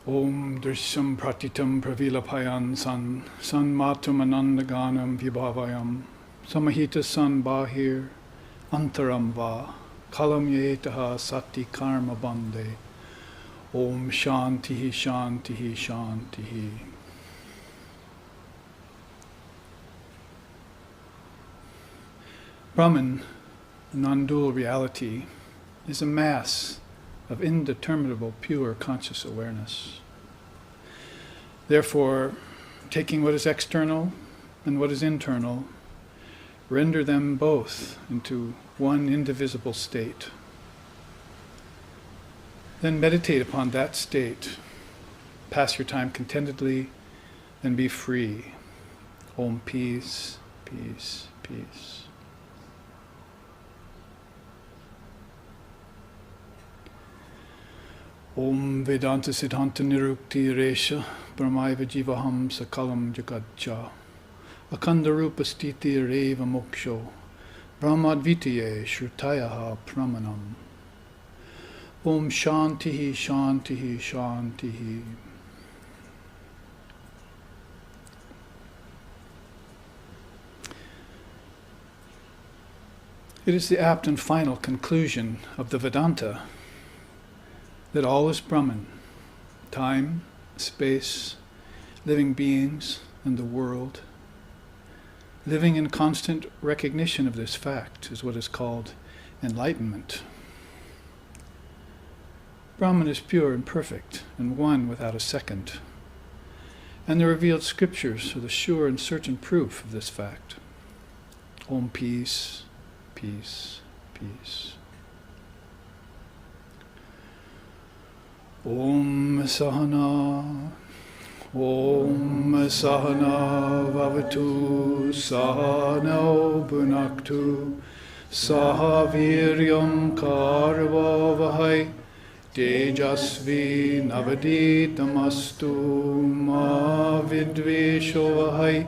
Om Drishyam Pratitam Pravilapayan San Matum Anandaganam Vibhavayam Samahita San Bahir Antaram Va Kalam Yetaha Sati Karma Bande Om Shantihi Shantihi Shantihi. Brahman, non-dual reality, is a mass of indeterminable pure conscious awareness. Therefore, taking what is external and what is internal, render them both into one indivisible state. Then meditate upon that state, pass your time contentedly, and be free. Om peace, peace, peace. Om Vedanta Siddhanta Nirukti Resha Brahmaiva Jivaham Sakalam Jagadja Akanda Rupa Stiti Reva Moksho Brahmadvitiye Shrutayaha Pramanam. Om Shantihi Shantihi Shantihi. It is the apt and final conclusion of the Vedanta that all is Brahman, time, space, living beings, and the world. Living in constant recognition of this fact is what is called enlightenment. Brahman is pure and perfect, and one without a second. And the revealed scriptures are the sure and certain proof of this fact. Om peace, peace, peace. Om Sahana Vavatu Sahana Bhunaktu Sahaviryam Karvavahai Tejasvi Navaditamastu Ma Vidveshovahai.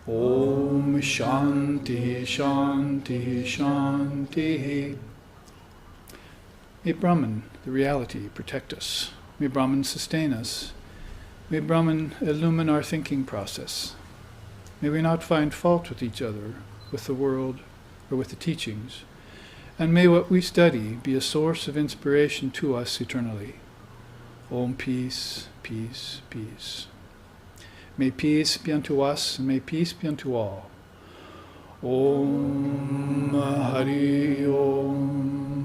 Om Shanti Shanti Shanti. May Brahman, the reality, protect us. May Brahman sustain us. May Brahman illumine our thinking process. May we not find fault with each other, with the world, or with the teachings. And may what we study be a source of inspiration to us eternally. Om peace, peace, peace. May peace be unto us, and may peace be unto all. Om Hari Om.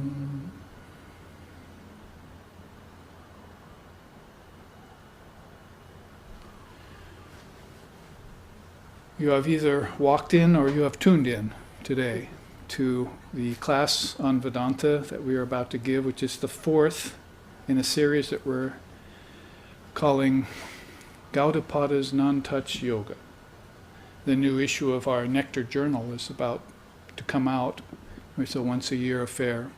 You have either walked in or you have tuned in today to the class on Vedanta that we are about to give, which is the fourth in a series that we're calling Gaudapada's Non-Touch Yoga. The new issue of our Nectar Journal is about to come out. It's a once-a-year affair.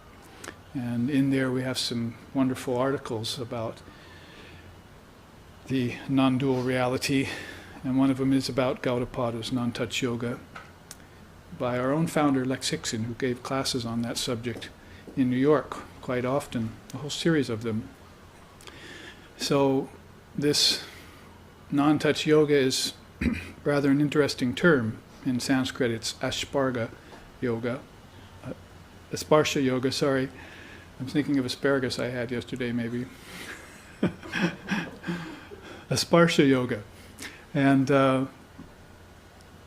And in there we have some wonderful articles about the non-dual reality. And one of them is about Gaudapada's non-touch yoga by our own founder, Lex Hickson, who gave classes on that subject in New York quite often, a whole series of them. So this non-touch yoga is rather an interesting term. In Sanskrit, it's Asparga yoga. Asparsha yoga, sorry. I'm thinking of asparagus I had yesterday, maybe. Asparsha yoga. And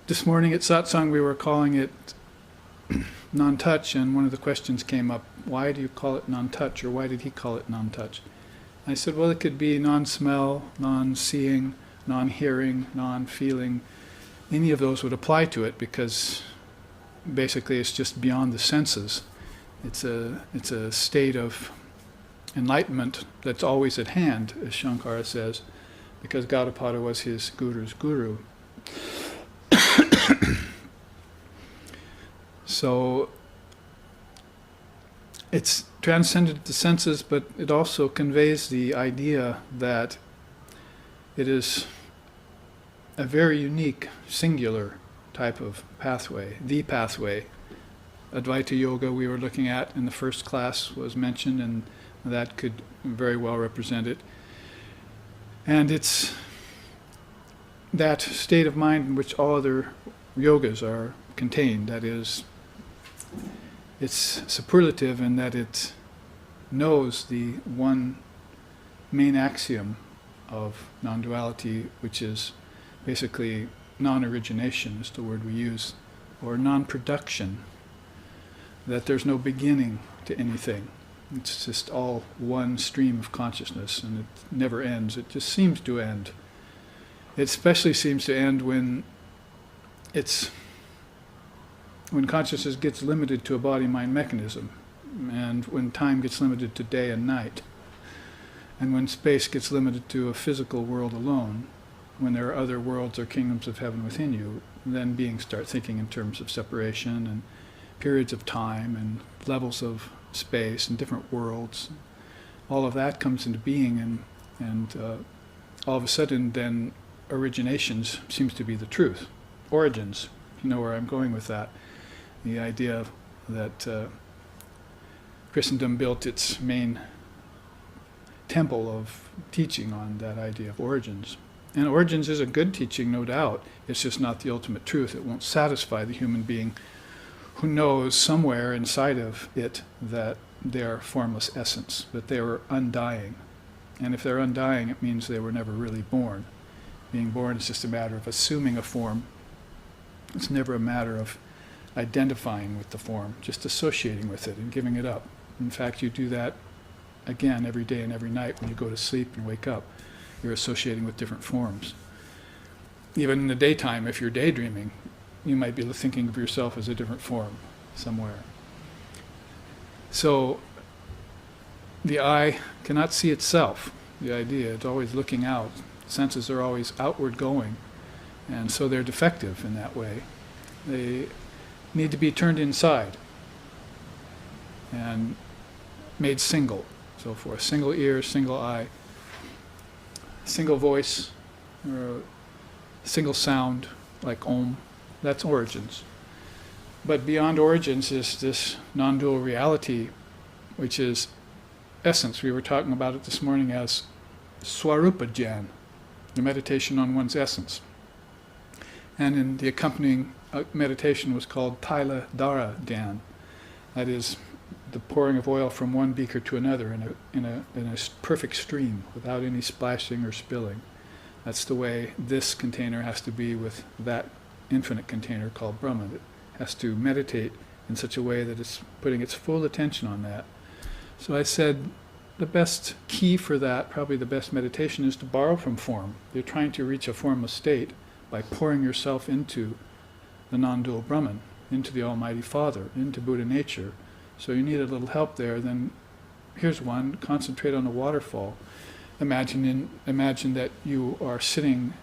this morning at satsang we were calling it non-touch, and one of the questions came up, why do you call it non-touch, or why did he call it non-touch? I said, well, it could be non-smell, non-seeing, non-hearing, non-feeling. Any of those would apply to it because basically it's just beyond the senses. It's a state of enlightenment that's always at hand, as Shankara says, because Gaudapada was his guru's guru. So it's transcended the senses, but it also conveys the idea that it is a very unique, singular type of pathway, the pathway. Advaita Yoga we were looking at in the first class was mentioned, and that could very well represent it. And it's that state of mind in which all other yogas are contained. That is, it's superlative in that it knows the one main axiom of non-duality, which is basically non-origination is the word we use, or non-production, that there's no beginning to anything. It's just all one stream of consciousness, and it never ends. It just seems to end. It especially seems to end when consciousness gets limited to a body-mind mechanism, and when time gets limited to day and night, and when space gets limited to a physical world alone, when there are other worlds or kingdoms of heaven within you, then beings start thinking in terms of separation and periods of time and levels of space and different worlds. All of that comes into being, and all of a sudden then originations seems to be the truth. Origins, you know where I'm going with that. The idea that Christendom built its main temple of teaching on that idea of origins. And origins is a good teaching, no doubt. It's just not the ultimate truth. It won't satisfy the human being who knows somewhere inside of it that they're formless essence, that they were undying. And if they're undying, it means they were never really born. Being born is just a matter of assuming a form. It's never a matter of identifying with the form, just associating with it and giving it up. In fact, you do that again every day and every night when you go to sleep and wake up. You're associating with different forms. Even in the daytime, if you're daydreaming, you might be thinking of yourself as a different form somewhere. So the eye cannot see itself. The idea, it's always looking out. Senses are always outward going, and so they're defective in that way. They need to be turned inside and made single. So for a single ear, single eye, single voice, or a single sound like Om, that's origins. But beyond origins is this non-dual reality, which is essence. We were talking about it this morning as Swarupa Jnana, the meditation on one's essence. And in the accompanying meditation was called Taila Dara Dhyan. That is the pouring of oil from one beaker to another in a perfect stream without any splashing or spilling. That's the way this container has to be with that infinite container called Brahman. It has to meditate in such a way that it's putting its full attention on that. So I said the best key for that, probably the best meditation, is to borrow from form. You're trying to reach a formless state by pouring yourself into the non-dual Brahman, into the Almighty Father, into Buddha nature. So you need a little help there. Then here's one: concentrate on a waterfall. Imagine that you are sitting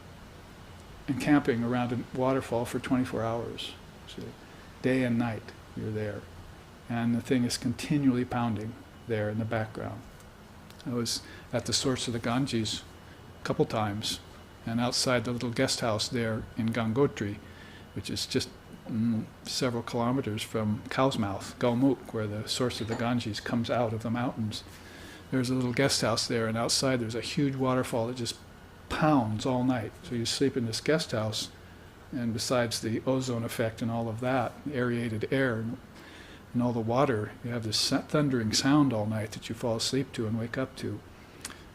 and camping around a waterfall for 24 hours. So day and night you're there. And the thing is continually pounding there in the background. I was at the source of the Ganges a couple times, and outside the little guest house there in Gangotri, which is just several kilometers from Cow's Mouth, Galmuk, where the source of the Ganges comes out of the mountains. There's a little guest house there, and outside there's a huge waterfall that just pounds all night. So you sleep in this guest house, and besides the ozone effect and all of that, aerated air and all the water, you have this thundering sound all night that you fall asleep to and wake up to.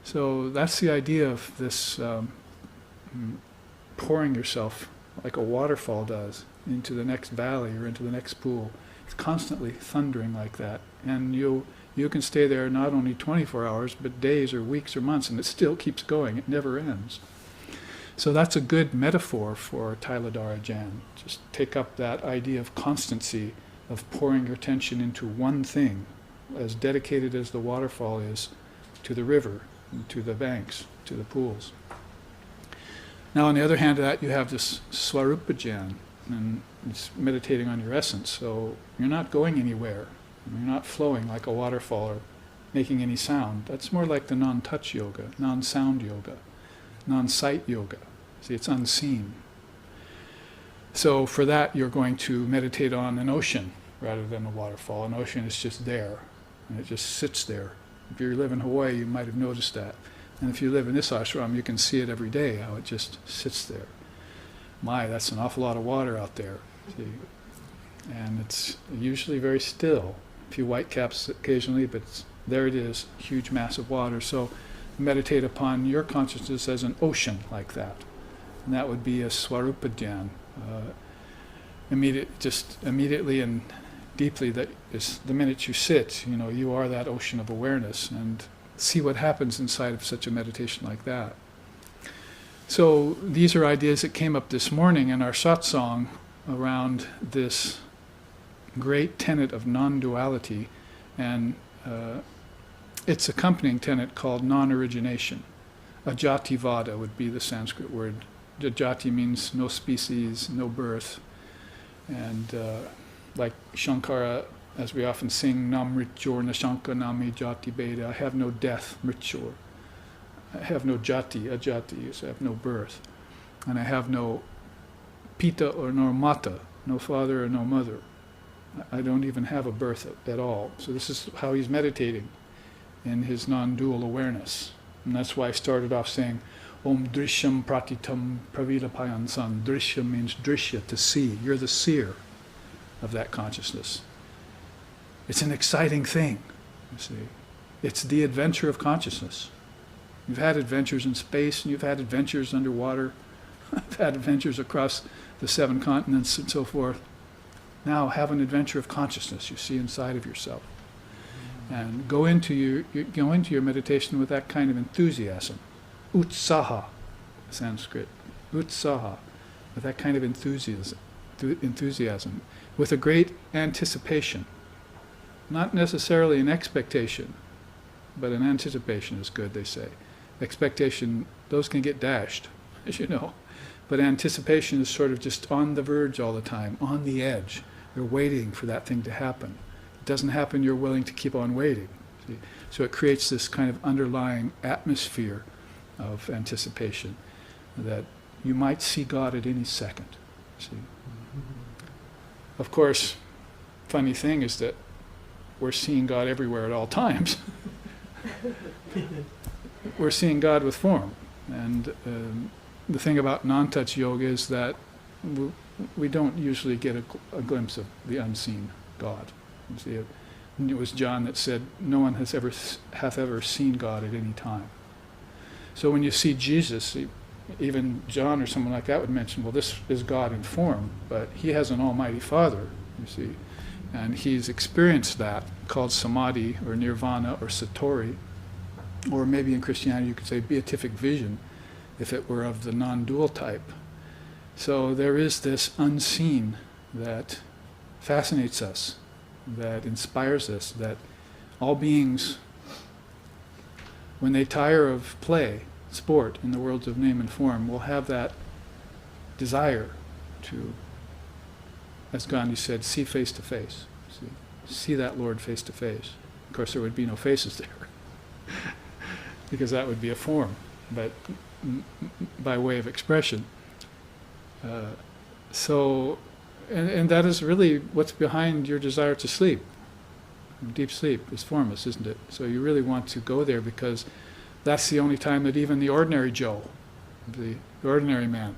So that's the idea of this pouring yourself like a waterfall does into the next valley or into the next pool. It's constantly thundering like that, and you can stay there not only 24 hours but days or weeks or months, and it still keeps going. It never ends. So that's a good metaphor for Tailadara Jnana. Just take up that idea of constancy, of pouring your attention into one thing, as dedicated as the waterfall is to the river, to the banks, to the pools. Now, on the other hand of that, you have this Swarupa Jnana, and it's meditating on your essence. So you're not going anywhere. You're not flowing like a waterfall or making any sound. That's more like the non-touch yoga, non-sound yoga, non-sight yoga. See, it's unseen. So for that, you're going to meditate on an ocean rather than a waterfall. An ocean is just there, and it just sits there. If you live in Hawaii, you might have noticed that. And if you live in this ashram, you can see it every day, how it just sits there. My, that's an awful lot of water out there. See? And it's usually very still. A few whitecaps occasionally, but there it is, huge mass of water. So meditate upon your consciousness as an ocean like that. And that would be a swarupa dhyan. Immediately and deeply, that is the minute you sit, you are that ocean of awareness, and see what happens inside of such a meditation like that. So these are ideas that came up this morning in our satsang around this great tenet of non-duality, and its accompanying tenet called non-origination. Ajativada would be the Sanskrit word. Ajati means no species, no birth. And like Shankara, as we often sing, Nam Mrityor Nashanka Nami Jati Beda, I have no death, Mrityor. I have no jati, ajati is I have no birth. And I have no pita or nor mata, no father or no mother. I don't even have a birth at all. So this is how he's meditating in his non-dual awareness. And that's why I started off saying, Om Drishyam Pratitam Pravilapayan San. Drishyam means drishya, to see. You're the seer of that consciousness. It's an exciting thing, you see. It's the adventure of consciousness. You've had adventures in space, and you've had adventures underwater. I've had adventures across the 7 continents and so forth. Now have an adventure of consciousness you see inside of yourself. And go into your meditation with that kind of enthusiasm. Utsaha, Sanskrit. Utsaha, with that kind of enthusiasm, with a great anticipation. Not necessarily an expectation, but an anticipation is good, they say. Expectation, those can get dashed, as you know. But anticipation is sort of just on the verge all the time, on the edge. You're waiting for that thing to happen. It doesn't happen, you're willing to keep on waiting. See? So it creates this kind of underlying atmosphere of anticipation that you might see God at any second. See? Of course, funny thing is that we're seeing God everywhere at all times. We're seeing God with form. And the thing about non-touch yoga is that we don't usually get a glimpse of the unseen God. You see, it was John that said, no one hath ever seen God at any time. So when you see Jesus, even John or someone like that would mention, well, this is God in form, but he has an almighty Father, you see. And he's experienced that, called samadhi or nirvana or satori, or maybe in Christianity you could say beatific vision, if it were of the non-dual type. So there is this unseen that fascinates us, that inspires us, that all beings, when they tire of play, sport in the worlds of name and form, will have that desire to, as Gandhi said, see face to face. See that Lord face to face. Of course, there would be no faces there, because that would be a form, but by way of expression. And that is really what's behind your desire to sleep. Deep sleep is formless, isn't it? So you really want to go there because that's the only time that even the ordinary Joe, the ordinary man,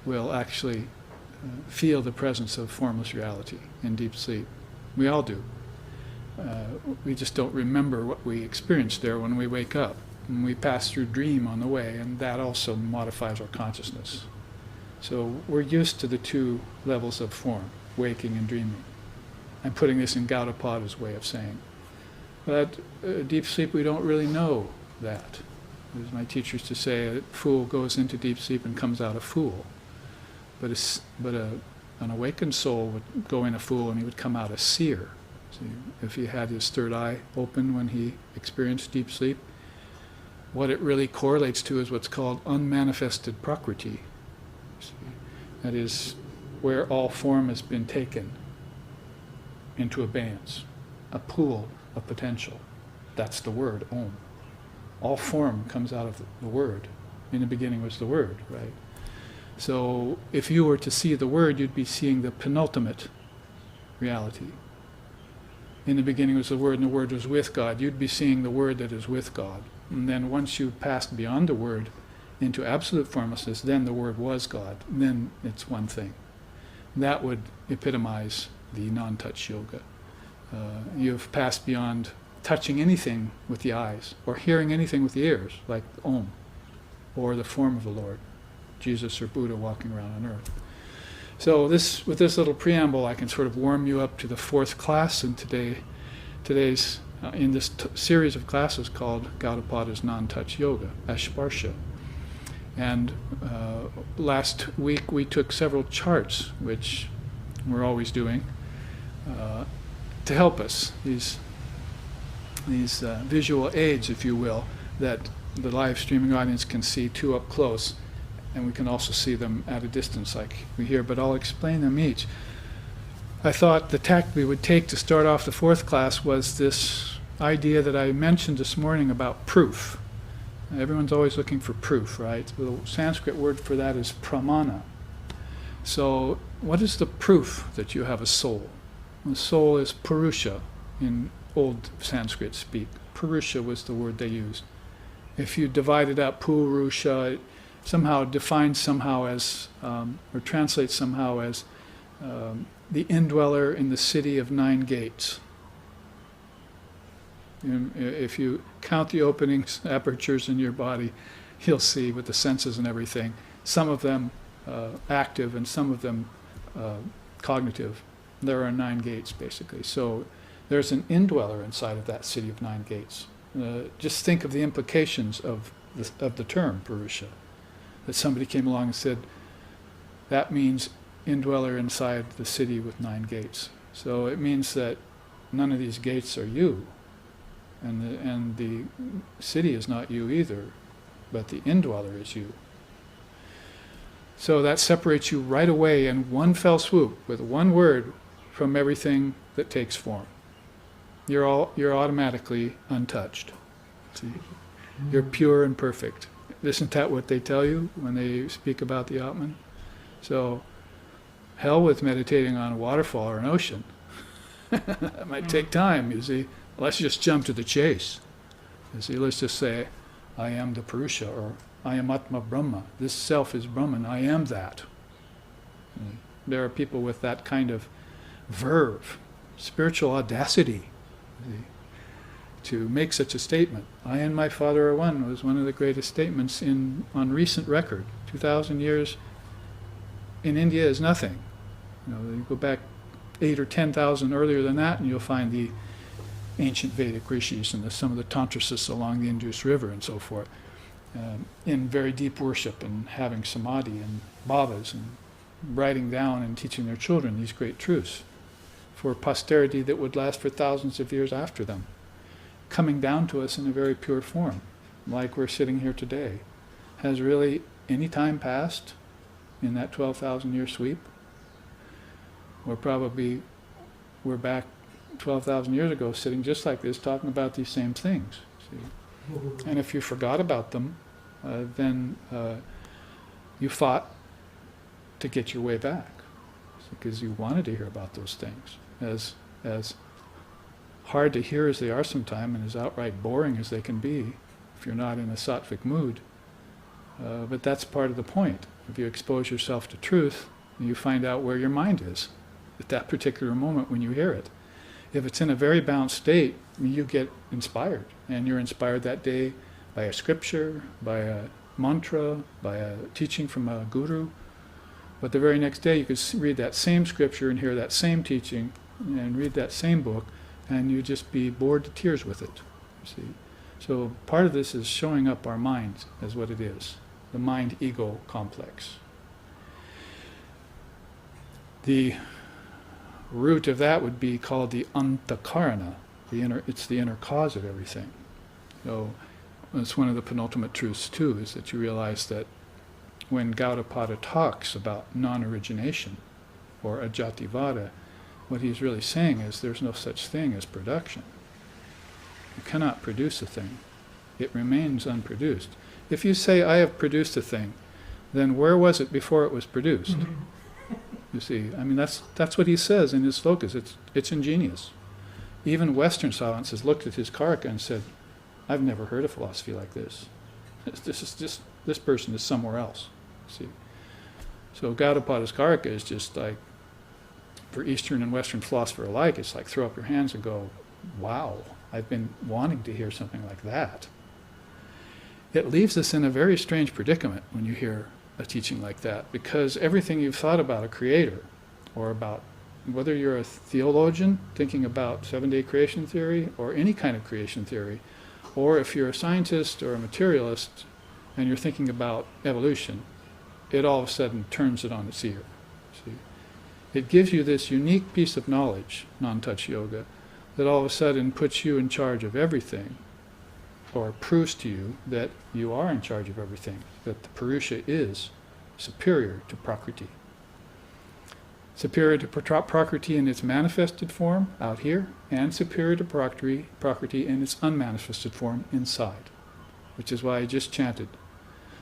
will actually feel the presence of formless reality in deep sleep. We all do. We just don't remember what we experienced there when we wake up. And we pass through dream on the way, and that also modifies our consciousness. So we're used to the 2 levels of form, waking and dreaming. I'm putting this in Gaudapada's way of saying. But deep sleep, we don't really know that. As my teacher used to say, a fool goes into deep sleep and comes out a fool. But an awakened soul would go in a fool and he would come out a seer. See, if he had his third eye open when he experienced deep sleep, what it really correlates to is what's called unmanifested prakriti. See, that is where all form has been taken into abeyance, a pool of potential. That's the word, Om. All form comes out of the word. In the beginning was the word, right? So if you were to see the word, you'd be seeing the penultimate reality. In the beginning was the word, and the word was with God. You'd be seeing the word that is with God. And then once you passed beyond the word into absolute formlessness, then the word was God. And then it's one thing. That would epitomize the non-touch yoga. You've passed beyond touching anything with the eyes, or hearing anything with the ears, like Om, or the form of the Lord, Jesus or Buddha walking around on earth. So with this little preamble, I can sort of warm you up to the fourth class in today's in this series of classes called Gaudapada's Non-Touch Yoga, Asparsha. And last week we took several charts, which we're always doing, to help us, these visual aids, if you will, that the live streaming audience can see too up close, and we can also see them at a distance like we hear, but I'll explain them each. I thought the tack we would take to start off the fourth class was this idea that I mentioned this morning about proof. Everyone's always looking for proof, right? The Sanskrit word for that is pramana. So what is the proof that you have a soul? The soul is purusha in old Sanskrit speak. Purusha was the word they used. If you divide it up, purusha, it somehow defines somehow as, or translates somehow as the indweller in the city of 9 gates. If you count the openings, apertures in your body, you'll see with the senses and everything, some of them active and some of them cognitive. There are 9 gates, basically. So there's an indweller inside of that city of 9 gates. Just think of the implications of the term Purusha. That somebody came along and said, that means indweller inside the city with 9 gates. So it means that none of these gates are you. And the city is not you either, but the indweller is you. So that separates you right away in one fell swoop, with one word, from everything that takes form. You're automatically untouched. See? You're pure and perfect. Isn't that what they tell you when they speak about the Atman? So, hell with meditating on a waterfall or an ocean. That might take time, you see. Let's just jump to the chase. You see, let's just say, I am the Purusha, or I am Atma Brahma. This self is Brahman. I am that. There are people with that kind of verve, spiritual audacity, to make such a statement. I and my Father are one was one of the greatest statements on recent record. 2,000 years in India is nothing. You go back 8 or 10,000 earlier than that, and you'll find the ancient Vedic rishis and some of the tantrasists along the Indus River and so forth, in very deep worship and having samadhi and bhavas and writing down and teaching their children these great truths for posterity that would last for thousands of years after them, coming down to us in a very pure form, like we're sitting here today. Has really any time passed in that 12,000 year sweep? We're back 12,000 years ago sitting just like this talking about these same things. See? And if you forgot about them, then you fought to get your way back, because you wanted to hear about those things. As hard to hear as they are sometimes, and as outright boring as they can be if you're not in a sattvic mood, but that's part of the point. If you expose yourself to truth, you find out where your mind is at that particular moment when you hear it. If it's in a very balanced state, you get inspired, and you're inspired that day by a scripture, by a mantra, by a teaching from a guru. But the very next day you could read that same scripture and hear that same teaching and read that same book, and you just be bored to tears with it. See? So part of this is showing up our mind as what it is, the mind-ego complex. The root of that would be called the antakarana. It's the inner cause of everything. So it's one of the penultimate truths too, is that you realize that when Gaudapada talks about non-origination or ajativada, what he's really saying is there's no such thing as production. You cannot produce a thing. It remains unproduced. If you say, I have produced a thing, then where was it before it was produced? You see, I mean, that's what he says in his slokas. It's ingenious. Even Western savants has looked at his karaka and said, I've never heard a philosophy like this. This person is somewhere else. See, so Gaudapada's Karika is just like, for Eastern and Western philosopher alike, it's like throw up your hands and go, wow, I've been wanting to hear something like that. It leaves us in a very strange predicament when you hear a teaching like that, because everything you've thought about a creator, or about whether you're a theologian thinking about seven-day creation theory, or any kind of creation theory, or if you're a scientist or a materialist and you're thinking about evolution, it all of a sudden turns it on its ear. See? It gives you this unique piece of knowledge, non-touch yoga, that all of a sudden puts you in charge of everything, or proves to you that you are in charge of everything, that the Purusha is superior to Prakriti. Superior to Prakriti in its manifested form, out here, and superior to Prakriti in its unmanifested form, inside. Which is why I just chanted,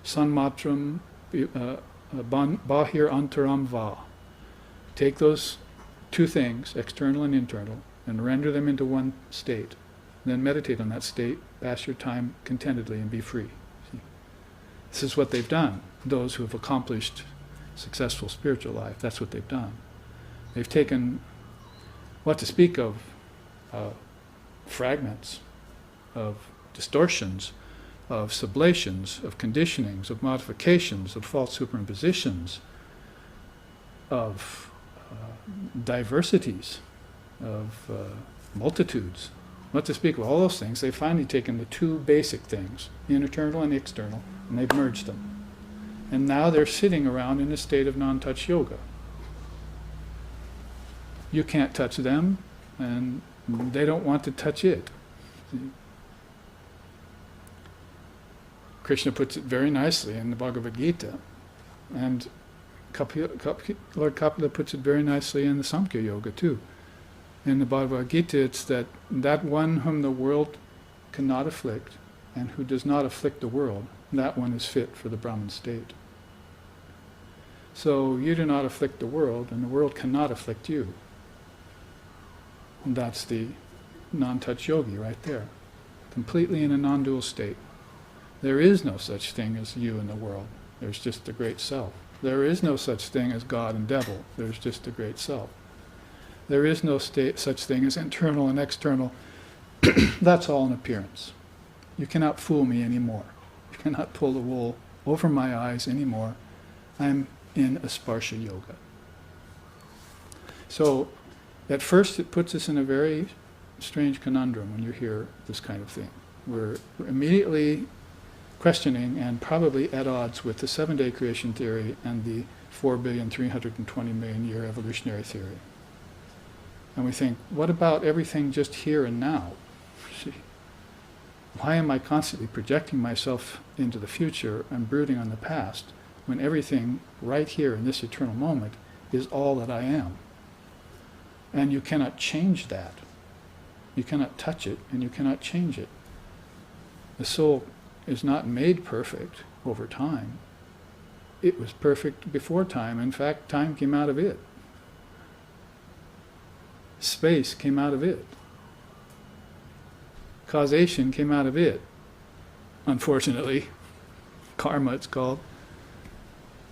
Sanmatram Bahir Antaram Va. Take those two things, external and internal, and render them into one state. Then meditate on that state, pass your time contentedly, and be free. See? This is what they've done. Those who have accomplished successful spiritual life, that's what they've done. They've taken, what to speak of, fragments, of distortions, of sublations, of conditionings, of modifications, of false superimpositions, of diversities, of multitudes. What to speak of all those things, they've finally taken the two basic things, the internal and the external, and they've merged them. And now they're sitting around in a state of non-touch yoga. You can't touch them, and they don't want to touch it. Krishna puts it very nicely in the Bhagavad Gita, and Lord Kapila puts it very nicely in the Samkhya Yoga too. In the Bhagavad Gita, it's that one whom the world cannot afflict, and who does not afflict the world, that one is fit for the Brahman state. So you do not afflict the world, and the world cannot afflict you. And that's the non-touch yogi right there, completely in a non-dual state. There is no such thing as you and the world. There's just the great self. There is no such thing as God and devil. There's just the great self. There is no such thing as internal and external. That's all an appearance. You cannot fool me anymore. You cannot pull the wool over my eyes anymore. I'm in a Sparsha Yoga. So, at first it puts us in a very strange conundrum when you hear this kind of thing. We're immediately questioning and probably at odds with the seven-day creation theory and the 4,320,000,000 year evolutionary theory. And we think, what about everything just here and now? See, why am I constantly projecting myself into the future and brooding on the past when everything right here in this eternal moment is all that I am? And you cannot change that. You cannot touch it, and you cannot change it. The soul is not made perfect over time. It was perfect before time. In fact, time came out of it. Space came out of it. Causation came out of it. Unfortunately, karma it's called.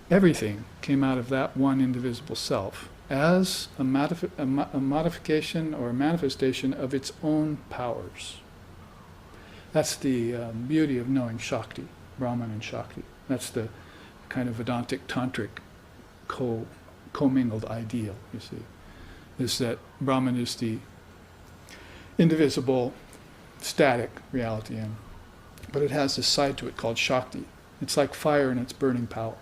Everything came out of that one indivisible self as a modification or a manifestation of its own powers. That's the beauty of knowing Shakti, Brahman and Shakti. That's the kind of Vedantic, Tantric, commingled ideal, you see, is that Brahman is the indivisible, static reality, but it has this side to it called Shakti. It's like fire in its burning power,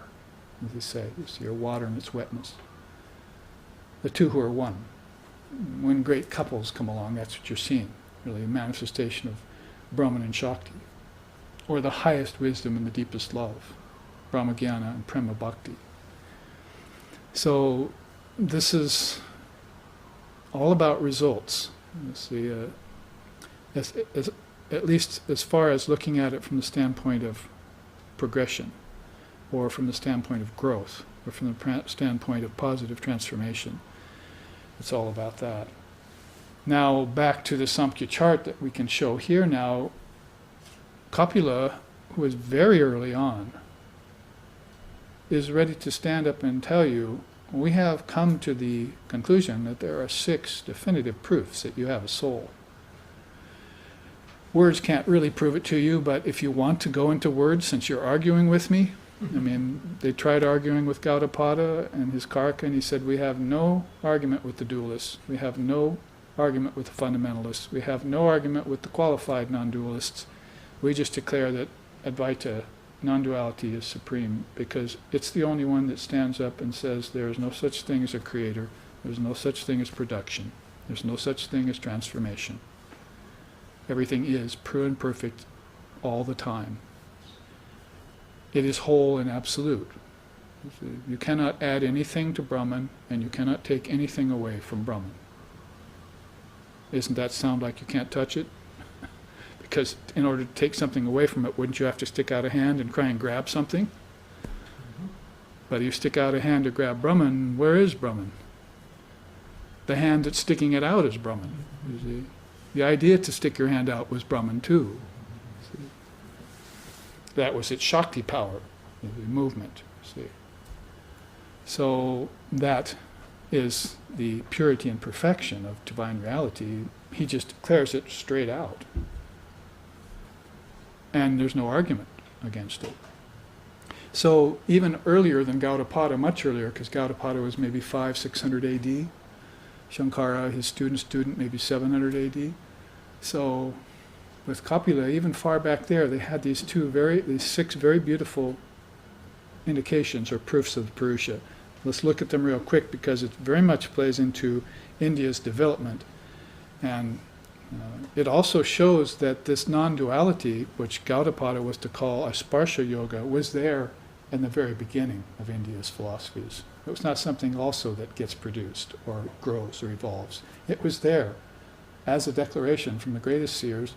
as they say, you see, or water in its wetness. The two who are one. When great couples come along, that's what you're seeing, really, a manifestation of Brahman and Shakti, or the highest wisdom and the deepest love, Brahmagyana and Prema Bhakti. So this is all about results. You see, at least as far as looking at it from the standpoint of progression, or from the standpoint of growth, or from the standpoint of positive transformation. It's all about that. Now back to the Samkhya chart that we can show here now. Kapila, who was very early on, is ready to stand up and tell you, we have come to the conclusion that there are 6 definitive proofs that you have a soul. Words can't really prove it to you, but if you want to go into words, since you're arguing with me, I mean, they tried arguing with Gaudapada and his karka, and he said, we have no argument with the dualists. We have no argument with the fundamentalists. We have no argument with the qualified non-dualists. We just declare that Advaita, non-duality, is supreme, because it's the only one that stands up and says there is no such thing as a creator, there's no such thing as production, there's no such thing as transformation. Everything is pure and perfect all the time. It is whole and absolute. You cannot add anything to Brahman, and you cannot take anything away from Brahman. Doesn't that sound like you can't touch it? Because in order to take something away from it, wouldn't you have to stick out a hand and try and grab something? But if you stick out a hand to grab Brahman, where is Brahman? The hand that's sticking it out is Brahman. You see? The idea to stick your hand out was Brahman too. See? That was its Shakti power, the movement. See? So that is the purity and perfection of divine reality. He just declares it straight out. And there's no argument against it. So even earlier than Gaudapada, much earlier, because Gaudapada was maybe 600 AD, Shankara, his student, maybe 700 AD. So with Kapila, even far back there, they had these 6 very beautiful indications or proofs of the Purusha. Let's look at them real quick, because it very much plays into India's development. And it also shows that this non-duality, which Gaudapada was to call a Sparsha Yoga, was there in the very beginning of India's philosophies. It was not something also that gets produced or grows or evolves. It was there as a declaration from the greatest seers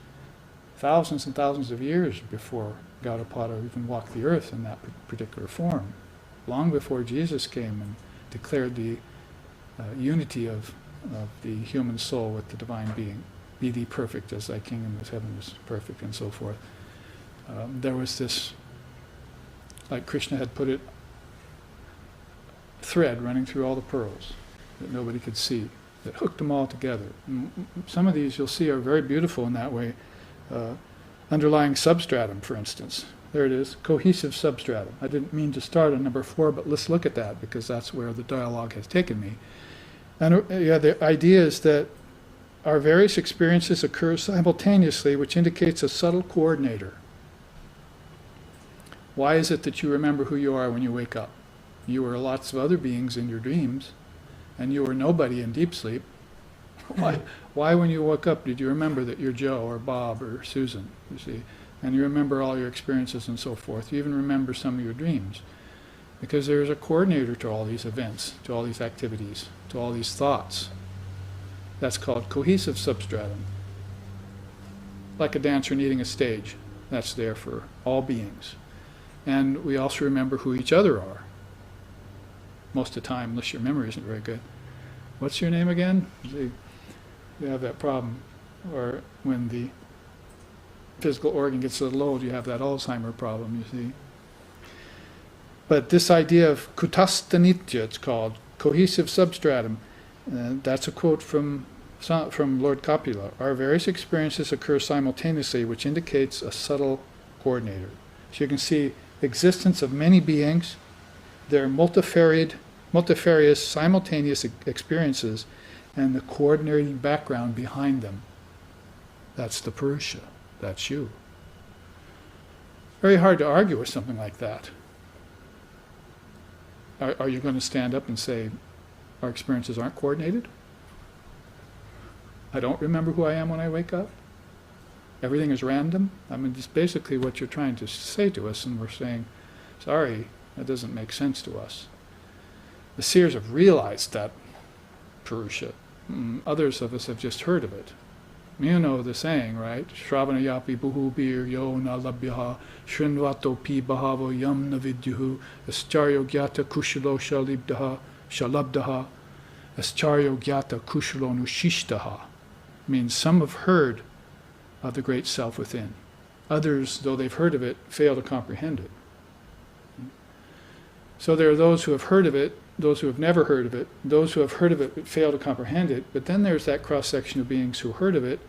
thousands and thousands of years before Gaudapada even walked the earth in that particular form, long before Jesus came and declared the unity of the human soul with the divine being. Be thee perfect as thy kingdom of heaven is perfect, and so forth. There was this, like Krishna had put it, thread running through all the pearls that nobody could see, that hooked them all together. And some of these you'll see are very beautiful in that way. Underlying substratum, for instance. There it is, cohesive substratum. I didn't mean to start on number 4, but let's look at that, because that's where the dialogue has taken me. And the idea is that our various experiences occur simultaneously, which indicates a subtle coordinator. Why is it that you remember who you are when you wake up? You were lots of other beings in your dreams, and you were nobody in deep sleep. Why when you woke up did you remember that you're Joe or Bob or Susan, you see? And you remember all your experiences and so forth. You even remember some of your dreams. Because there's a coordinator to all these events, to all these activities, to all these thoughts. That's called cohesive substratum. Like a dancer needing a stage. That's there for all beings. And we also remember who each other are. Most of the time, unless your memory isn't very good. What's your name again? You have that problem. Or when the physical organ gets a little old, you have that Alzheimer problem, you see. But this idea of kutastanitya, it's called, cohesive substratum, that's a quote from Lord Kapila. Our various experiences occur simultaneously, which indicates a subtle coordinator. So you can see existence of many beings, their multifarious simultaneous experiences, and the coordinating background behind them. That's the Purusha. That's you. Very hard to argue with something like that. Are you going to stand up and say, our experiences aren't coordinated? I don't remember who I am when I wake up? Everything is random? I mean, it's basically what you're trying to say to us, and we're saying, sorry, that doesn't make sense to us. The seers have realized that Purusha. Others of us have just heard of it. You know the saying, right? Shravanayapi buhubir yo na labhyaha shrinvato pi bahavo yam na vidyuhu ascharyo gyata kushalo shalabdaha ascharyo gyata kushalo nushishtaha. Means some have heard of the great self within. Others, though they've heard of it, fail to comprehend it. So there are those who have heard of it, those who have never heard of it, those who have heard of it but fail to comprehend it, but then there's that cross-section of beings who heard of it,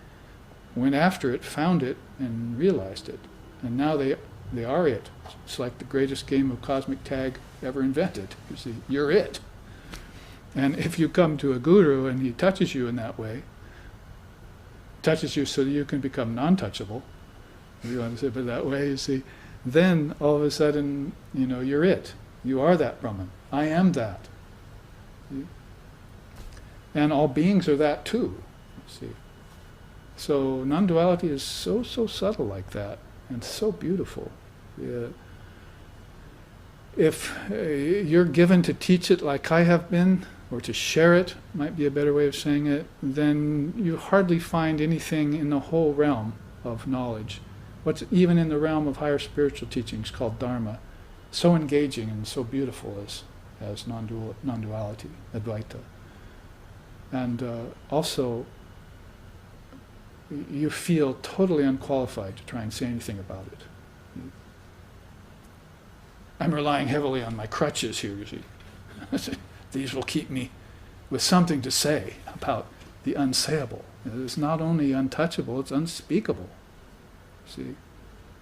went after it, found it, and realized it. And now they are it. It's like the greatest game of cosmic tag ever invented. You see, you're it. And if you come to a guru and he touches you in that way, touches you so that you can become non-touchable, if you want to say it that way, you see, then all of a sudden, you're it. You are that Brahman. I am that. See? And all beings are that too. See? So non-duality is so subtle like that, and so beautiful. Yeah. If you're given to teach it like I have been, or to share it, might be a better way of saying it, then you hardly find anything in the whole realm of knowledge, what's even in the realm of higher spiritual teachings called Dharma, so engaging and so beautiful as non-duality, Advaita. And also, you feel totally unqualified to try and say anything about it. I'm relying heavily on my crutches here, you see. These will keep me with something to say about the unsayable. It's not only untouchable, it's unspeakable. See?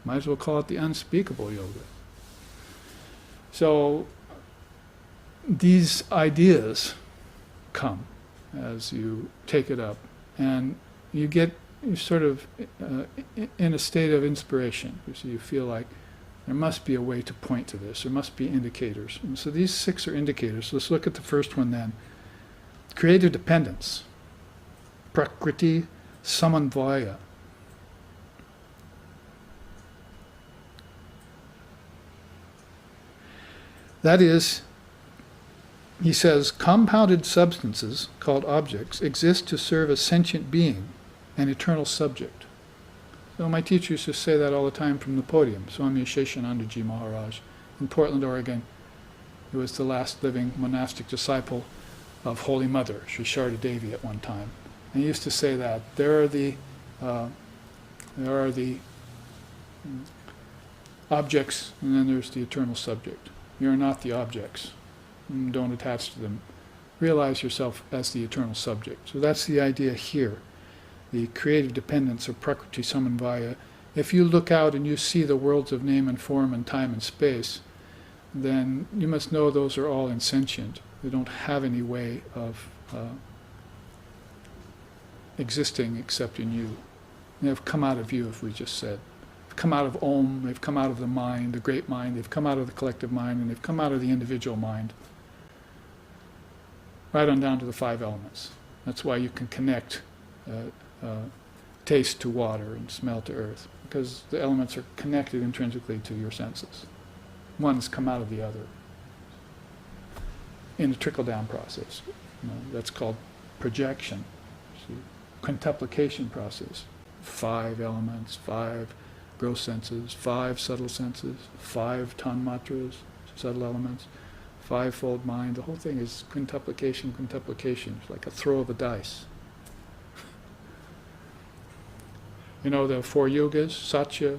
Might as well call it the unspeakable yoga. So these ideas come as you take it up, and you're sort of in a state of inspiration. So you feel like there must be a way to point to this. There must be indicators. And so these 6 are indicators. Let's look at the first one then. Creative dependence. Prakriti samanvaya. That is, he says, compounded substances, called objects, exist to serve a sentient being, an eternal subject. So my teacher used to say that all the time from the podium. Swami Sheshanandaji Maharaj in Portland, Oregon. He was the last living monastic disciple of Holy Mother, Sri Sharda Devi at one time. And he used to say that there are the objects, and then there's the eternal subject. You're not the objects. Don't attach to them. Realize yourself as the eternal subject. So that's the idea here. The creative dependence of Prakriti Samanvaya. If you look out and you see the worlds of name and form and time and space, then you must know those are all insentient. They don't have any way of existing except in you. They have come out of you, if we just said. They've come out of Om, they've come out of the mind, the great mind, they've come out of the collective mind, and they've come out of the individual mind. Right on down to the 5 elements. That's why you can connect taste to water and smell to earth, because the elements are connected intrinsically to your senses. One has come out of the other in a trickle-down process. That's called projection. See? Contemplication process. 5 elements, 5 gross senses, 5 subtle senses, 5 tanmatras, subtle elements, 5-fold mind. The whole thing is contemplication. It's like a throw of a dice. The 4 yugas, Satya,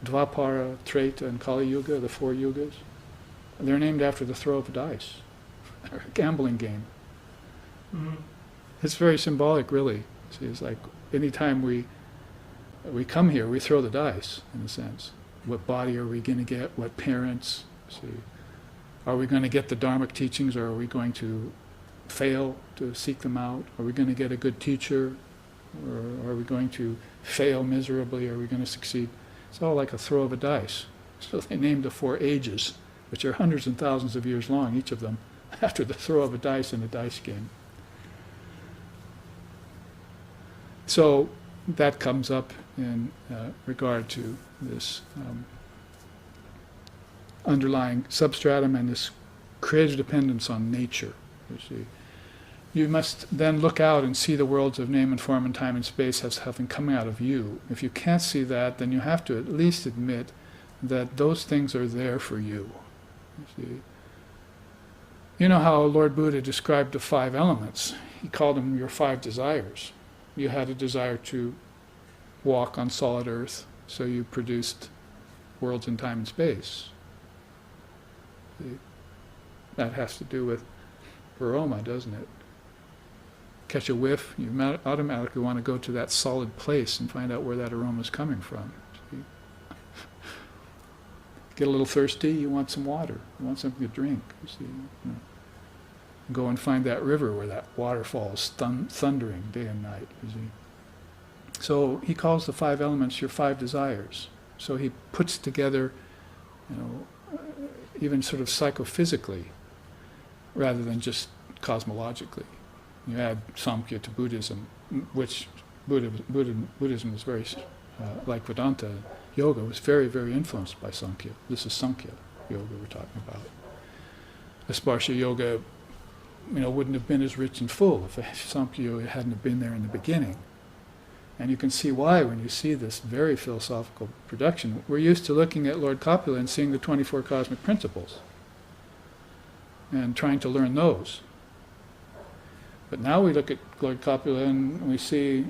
Dvapara, Treta, and Kali Yuga, the 4 yugas. They're named after the throw of a dice. They're a gambling game. Mm-hmm. It's very symbolic, really. See, it's like any time we come here, we throw the dice, in a sense. What body are we going to get? What parents? See, are we going to get the Dharmic teachings, or are we going to fail to seek them out? Are we going to get a good teacher, or are we going to fail miserably? Are we going to succeed? It's all like a throw of a dice. So they named the 4 ages, which are hundreds and thousands of years long, each of them, after the throw of a dice in a dice game. So that comes up in regard to this underlying substratum and this creative dependence on nature. You see, you must then look out and see the worlds of name and form and time and space as having come out of you. If you can't see that, then you have to at least admit that those things are there for you. You see, you know how Lord Buddha described the 5 elements. He called them your 5 desires. You had a desire to walk on solid earth, So you produced worlds in time and space. That has to do with aroma, doesn't it? Catch a whiff, you automatically want to go to that solid place and find out where that aroma is coming from. See? Get a little thirsty, you want some water, you want something to drink. You see? Go and find that river where that waterfall is thundering day and night. You see? So he calls the 5 elements your 5 desires. So he puts together, even sort of psychophysically, rather than just cosmologically. You add Samkhya to Buddhism, which Buddhism is very, like Vedanta, yoga was very, very influenced by Samkhya. This is Samkhya yoga we're talking about. Asparsha yoga, wouldn't have been as rich and full if Samkhya yoga hadn't have been there in the beginning. And you can see why when you see this very philosophical production. We're used to looking at Lord Kapila and seeing the 24 cosmic principles and trying to learn those. But now we look at Lord Kapila and we see,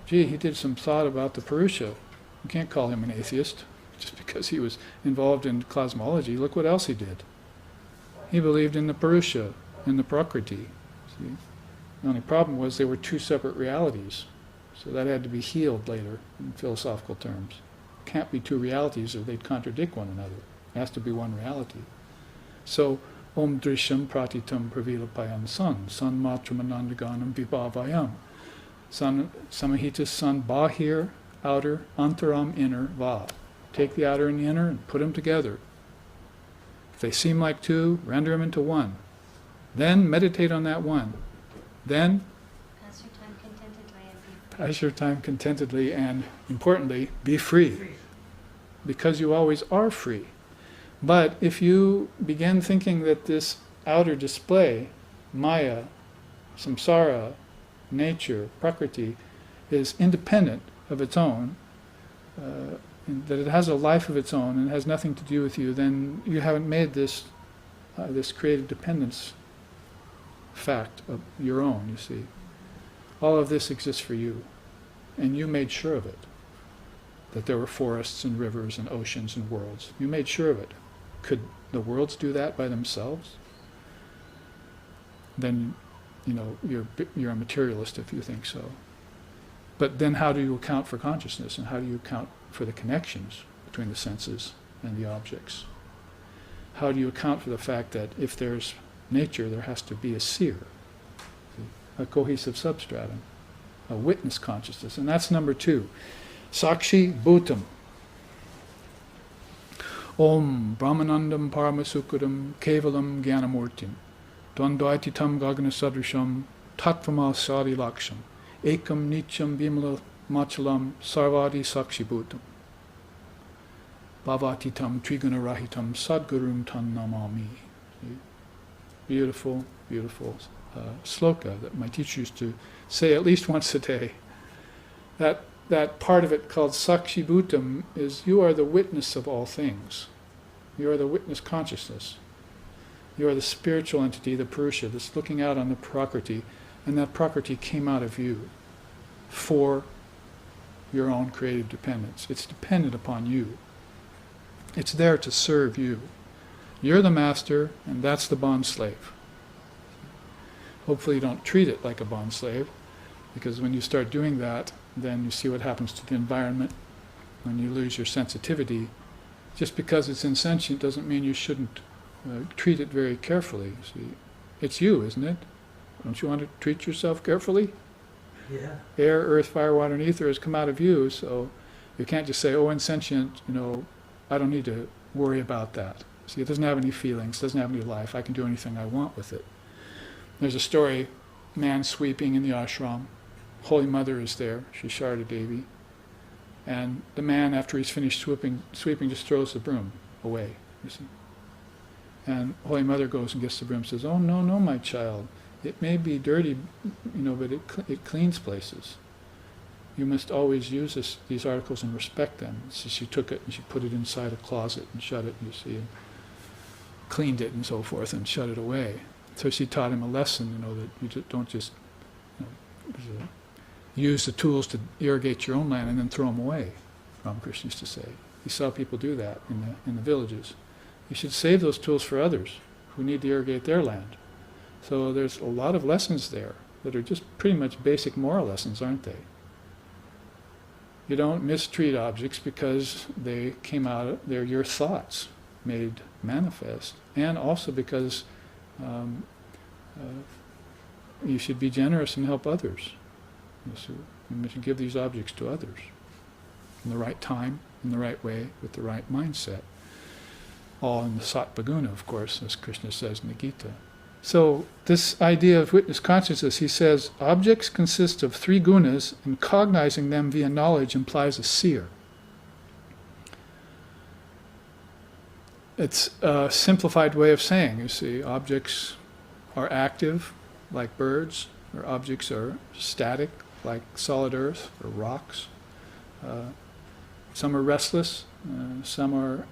gee, he did some thought about the Purusha. You can't call him an atheist just because he was involved in cosmology. Look what else he did. He believed in the Purusha, in the Prakriti. See? The only problem was they were 2 separate realities. So that had to be healed later in philosophical terms. Can't be 2 realities or they'd contradict one another. It has to be one reality. So, Om Drisham Pratitam Pravilapayam San, San Matramanandaganam Vibhavayam. San Samahita San Bahir, outer, Antaram, inner, Va. Take the outer and the inner and put them together. If they seem like 2, render them into 1. Then meditate on that 1. Then pass your time contentedly and, importantly, be free. Because you always are free. But if you begin thinking that this outer display, Maya, samsara, nature, prakriti, is independent of its own, that it has a life of its own and has nothing to do with you, then you haven't made this creative dependence fact of your own, you see. All of this exists for you, and you made sure of it, that there were forests and rivers and oceans and worlds. You made sure of it. Could the worlds do that by themselves? Then, you're a materialist if you think so. But then how do you account for consciousness, and how do you account for the connections between the senses and the objects? How do you account for the fact that if there's nature, there has to be a seer, a cohesive substratum, a witness consciousness, and that's number 2. Sakshi Bhutam. Om Brahmanandam Paramasukudam Kevalam Jnanamurtim Dvandvaititam Gagana Sadrisham Tattvama Sadi Laksham Ekam Nityam Vimala Machalam Sarvadi Sakshi Bhutam Bhavatitam Triguna Rahitam Sadgurum Tan Namami. Beautiful, beautiful sloka that my teacher used to say at least once a day. That part of it called Sakshi Bhutam is you are the witness of all things. You are the witness consciousness. You are the spiritual entity, the Purusha, that's looking out on the Prakriti, and that Prakriti came out of you for your own creative dependence. It's dependent upon you. It's there to serve you. You're the master, and that's the bond slave. Hopefully you don't treat it like a bond slave, because when you start doing that, then you see what happens to the environment. When you lose your sensitivity, just because it's insentient doesn't mean you shouldn't treat it very carefully. See, it's you, isn't it? Don't you want to treat yourself carefully? Yeah. Air, earth, fire, water, and ether has come out of you, so you can't just say, oh, insentient, I don't need to worry about that. See, it doesn't have any feelings, doesn't have any life. I can do anything I want with it. There's a story, man sweeping in the ashram. Holy Mother is there, she's Sharda Devi. And the man, after he's finished sweeping just throws the broom away, you see. And Holy Mother goes and gets the broom and says, oh, no, my child. It may be dirty, but it cleans places. You must always use these articles and respect them. So she took it and she put it inside a closet and shut it, you see, and cleaned it and so forth and shut it away. So she taught him a lesson, that you don't just use the tools to irrigate your own land and then throw them away. Ramakrishna used to say. He saw people do that in the villages. You should save those tools for others who need to irrigate their land. So there's a lot of lessons there that are just pretty much basic moral lessons, aren't they? You don't mistreat objects because they came out, they're your thoughts made manifest, and also because you should be generous and help others. You should give these objects to others in the right time, in the right way, with the right mindset. All in the Sattva-guna, of course, as Krishna says in the Gita. So this idea of witness consciousness, he says, objects consist of 3 gunas, and cognizing them via knowledge implies a seer. It's a simplified way of saying, you see, objects are active, like birds, or objects are static, like solid earth or rocks. Some are restless, some are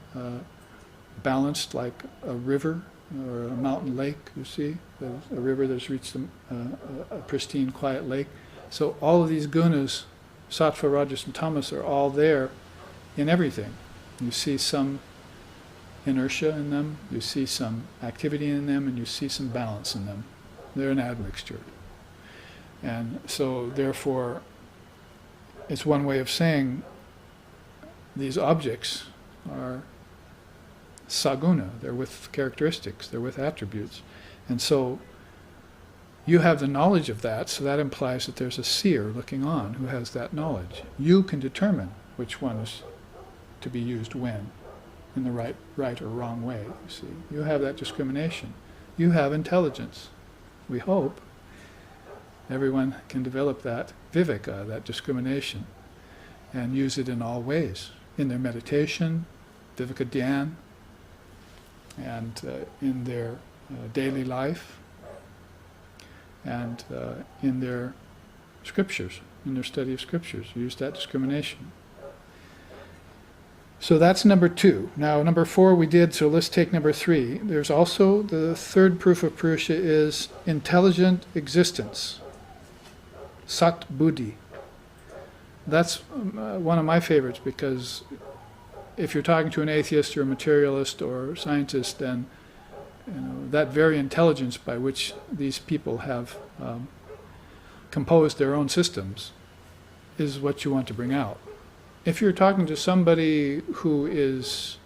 balanced like a river or a mountain lake, you see, a river that's reached a pristine, quiet lake. So all of these gunas, sattva, rajas, and tamas, are all there in everything. You see some inertia in them, you see some activity in them, and you see some balance in them. They're an admixture. And so therefore, it's one way of saying these objects are saguna, they're with characteristics, they're with attributes. And so you have the knowledge of that, so that implies that there's a seer looking on who has that knowledge. You can determine which one is to be used when, in the right or wrong way, you see. You have that discrimination. You have intelligence. We hope everyone can develop that viveka, that discrimination, and use it in all ways, in their meditation, viveka dhyan, and in their daily life, and in their scriptures, in their study of scriptures. Use that discrimination. So that's number 2. Now number 4 we did, so let's take number 3. There's also the third proof of Purusha is intelligent existence, sat buddhi. That's one of my favorites, because if you're talking to an atheist or a materialist or scientist, then that very intelligence by which these people have composed their own systems is what you want to bring out. If you're talking to somebody who is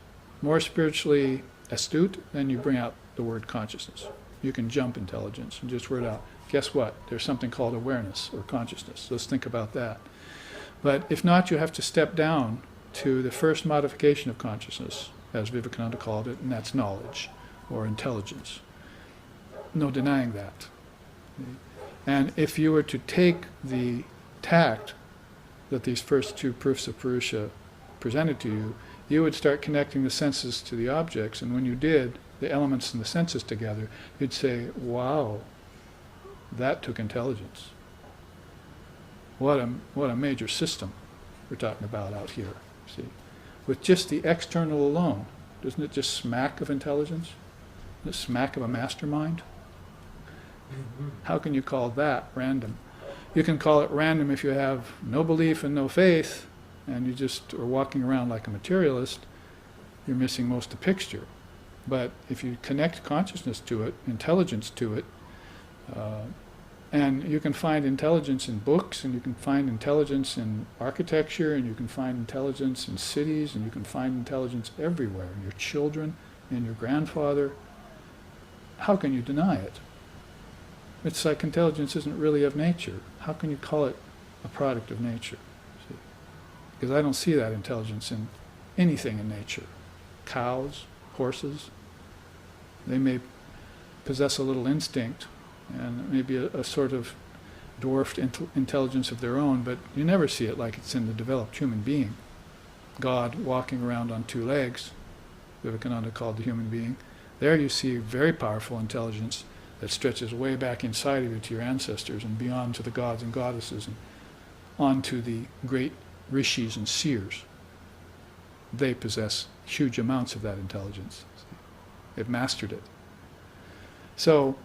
more spiritually astute, then you bring out the word consciousness. You can jump intelligence and just word out, guess what? There's something called awareness or consciousness. Let's think about that. But if not, you have to step down to the first modification of consciousness, as Vivekananda called it, and that's knowledge or intelligence. No denying that. And if you were to take the tact that these first 2 proofs of Purusha presented to you, you would start connecting the senses to the objects, and when you did, the elements and the senses together, you'd say, wow, that took intelligence. What a major system we're talking about out here, see. With just the external alone, doesn't it just smack of intelligence? Doesn't it smack of a mastermind? How can you call that random? You can call it random if you have no belief and no faith, and you just are walking around like a materialist. You're missing most of the picture. But if you connect consciousness to it, intelligence to it, and you can find intelligence in books, and you can find intelligence in architecture, and you can find intelligence in cities, and you can find intelligence everywhere, in your children, in your grandfather. How can you deny it? It's like intelligence isn't really of nature. How can you call it a product of nature? See? Because I don't see that intelligence in anything in nature. Cows, horses, they may possess a little instinct and maybe a sort of dwarfed intelligence of their own, but you never see it like it's in the developed human being. God walking around on 2 legs, Vivekananda called the human being. There you see very powerful intelligence that stretches way back inside of you to your ancestors and beyond to the gods and goddesses and on to the great rishis and seers. They possess huge amounts of that intelligence. They've mastered it. So,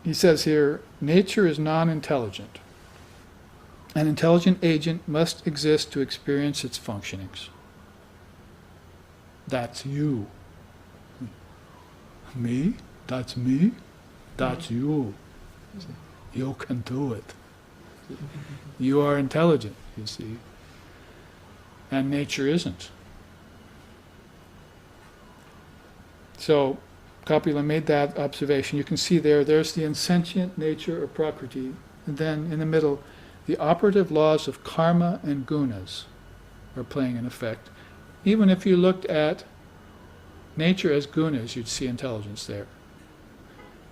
he says here, nature is non-intelligent. An intelligent agent must exist to experience its functionings. That's you. Me? That's me? That's you. You can do it. You are intelligent, you see. And nature isn't. So, Kapila made that observation. You can see there's the insentient nature of Prakriti, and then in the middle, the operative laws of karma and gunas are playing an effect. Even if you looked at nature as gunas, you'd see intelligence there.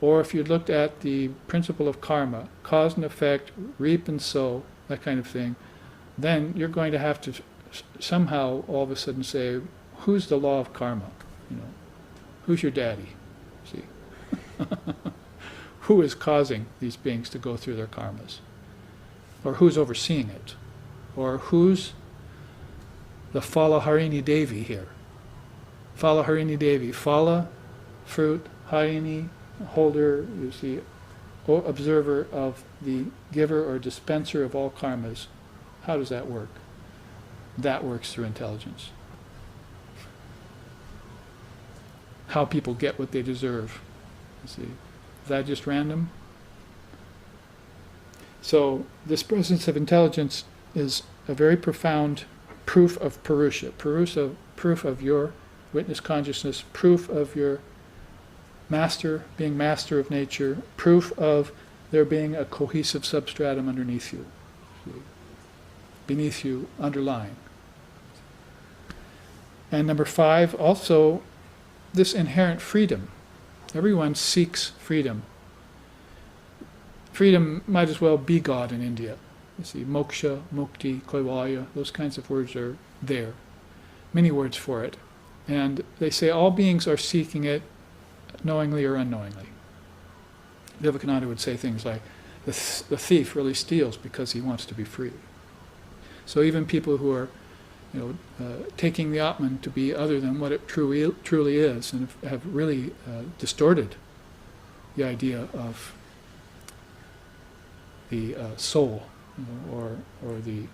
Or if you looked at the principle of karma, cause and effect, reap and sow, that kind of thing, then you're going to have to somehow all of a sudden say, who's the law of karma? Who's your daddy? See? Who is causing these beings to go through their karmas? Or who's overseeing it? Or who's the Phala Harini Devi here? Phala Harini Devi. Phala, fruit, Harini, holder, you see, observer of the giver or dispenser of all karmas. How does that work? That works through intelligence. How people get what they deserve. You see, is that just random? So this presence of intelligence is a very profound proof of Purusha, proof of your witness consciousness, proof of your master, being master of nature, proof of there being a cohesive substratum underneath you, beneath you, underlying. And number 5, also this inherent freedom. Everyone seeks freedom. Freedom might as well be God in India. You see, moksha, mukti, kaivalya, those kinds of words are there. Many words for it. And they say all beings are seeking it, knowingly or unknowingly. Vivekananda would say things like, the thief really steals because he wants to be free. So even people who are taking the Atman to be other than what it truly is, and have really distorted the idea of the soul, or the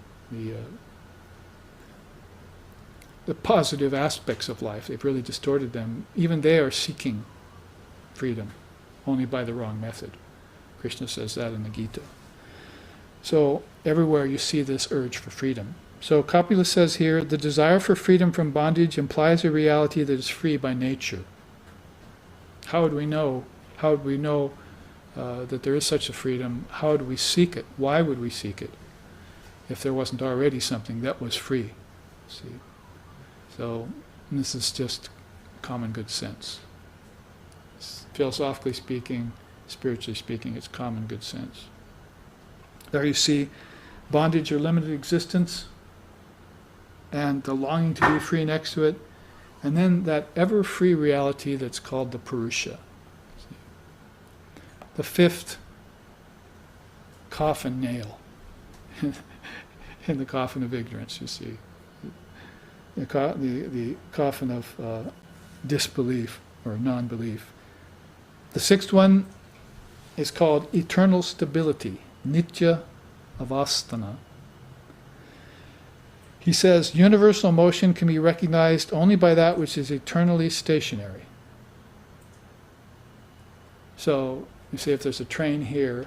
positive aspects of life. They've really distorted them. Even they are seeking freedom, only by the wrong method. Krishna says that in the Gita. So everywhere you see this urge for freedom. So Kapila says here, the desire for freedom from bondage implies a reality that is free by nature. How would we know? How would we know that there is such a freedom? How would we seek it? Why would we seek it if there wasn't already something that was free? See? So this is just common good sense. Philosophically speaking, spiritually speaking, it's common good sense. There you see bondage or limited existence, and the longing to be free next to it, and then that ever-free reality that's called the Purusha. The 5th coffin nail in the coffin of ignorance, you see. The coffin of disbelief or non-belief. The 6th one is called eternal stability, nitya avastana. He says, universal motion can be recognized only by that which is eternally stationary. So, you see, if there's a train here,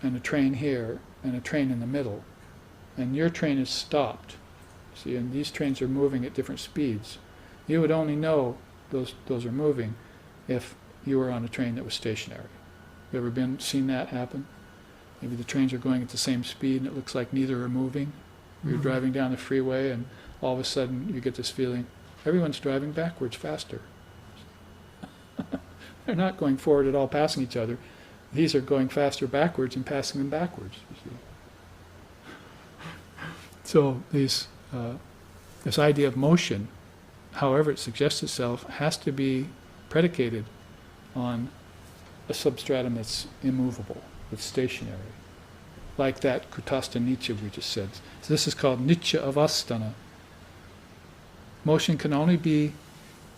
and a train here, and a train in the middle, and your train is stopped, see, and these trains are moving at different speeds, you would only know those are moving if you were on a train that was stationary. You ever seen that happen? Maybe the trains are going at the same speed and it looks like neither are moving. You're driving down the freeway and all of a sudden you get this feeling, everyone's driving backwards faster. They're not going forward at all, passing each other. These are going faster backwards and passing them backwards. You see. So this idea of motion, however it suggests itself, has to be predicated on a substratum that's immovable, that's stationary. Like that kutastha nitya we just said. So this is called nitya avastana. Motion can only be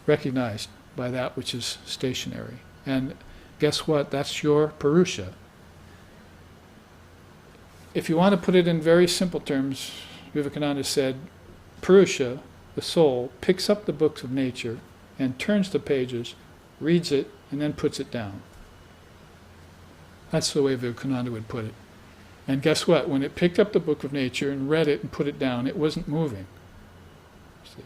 recognized by that which is stationary. And guess what? That's your Purusha. if you want to put it in very simple terms, Vivekananda said, Purusha, the soul, picks up the books of nature and turns the pages, reads it, and then puts it down. That's the way Vivekananda would put it. And guess what? When it picked up the book of nature and read it and put it down, it wasn't moving. See?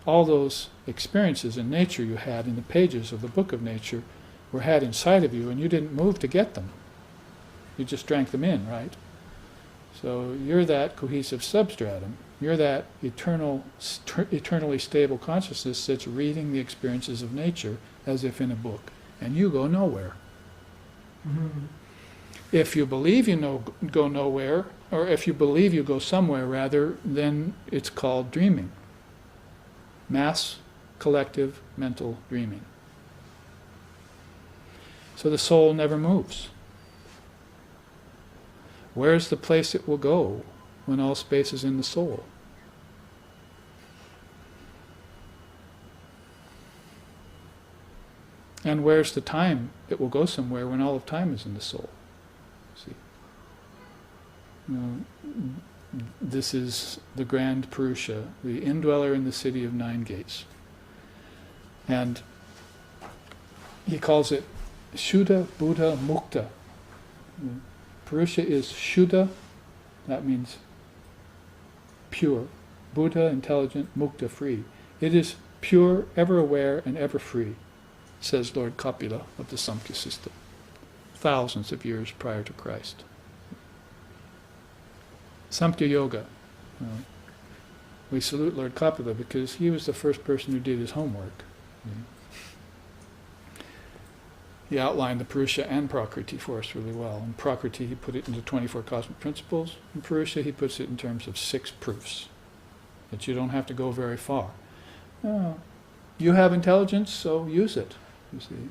All those experiences in nature you had in the pages of the book of nature were had inside of you, and you didn't move to get them. You just drank them in, right? So you're that cohesive substratum. You're that eternally stable consciousness that's reading the experiences of nature as if in a book. And you go nowhere. Mm-hmm. If you believe you go nowhere, or if you believe you go somewhere rather, then it's called dreaming. Mass, collective, mental dreaming. So the soul never moves. Where's the place it will go when all space is in the soul? And where's the time it will go somewhere when all of time is in the soul? See? This is the grand Purusha, the indweller in the city of 9 gates. And he calls it Shuddha Buddha Mukta. Purusha is Shuddha, that means pure. Buddha, intelligent, Mukta, free. It is pure, ever aware, and ever free, says Lord Kapila of the Samkhya system, thousands of years prior to Christ. Samkhya Yoga. We salute Lord Kapila because he was the first person who did his homework. He outlined the Purusha and Prakriti for us really well. In Prakriti he put it into 24 cosmic principles. In Purusha he puts it in terms of 6 proofs, that you don't have to go very far. You have intelligence, so use it. You see,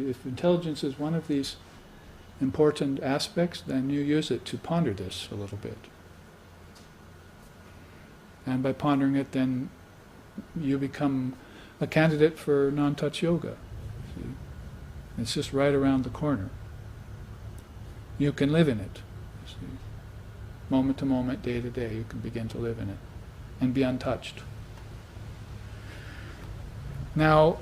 if intelligence is one of these important aspects, then you use it to ponder this a little bit. And by pondering it, then you become a candidate for non-touch yoga. See? It's just right around the corner. You can live in it. See? Moment to moment, day to day, you can begin to live in it and be untouched. Now,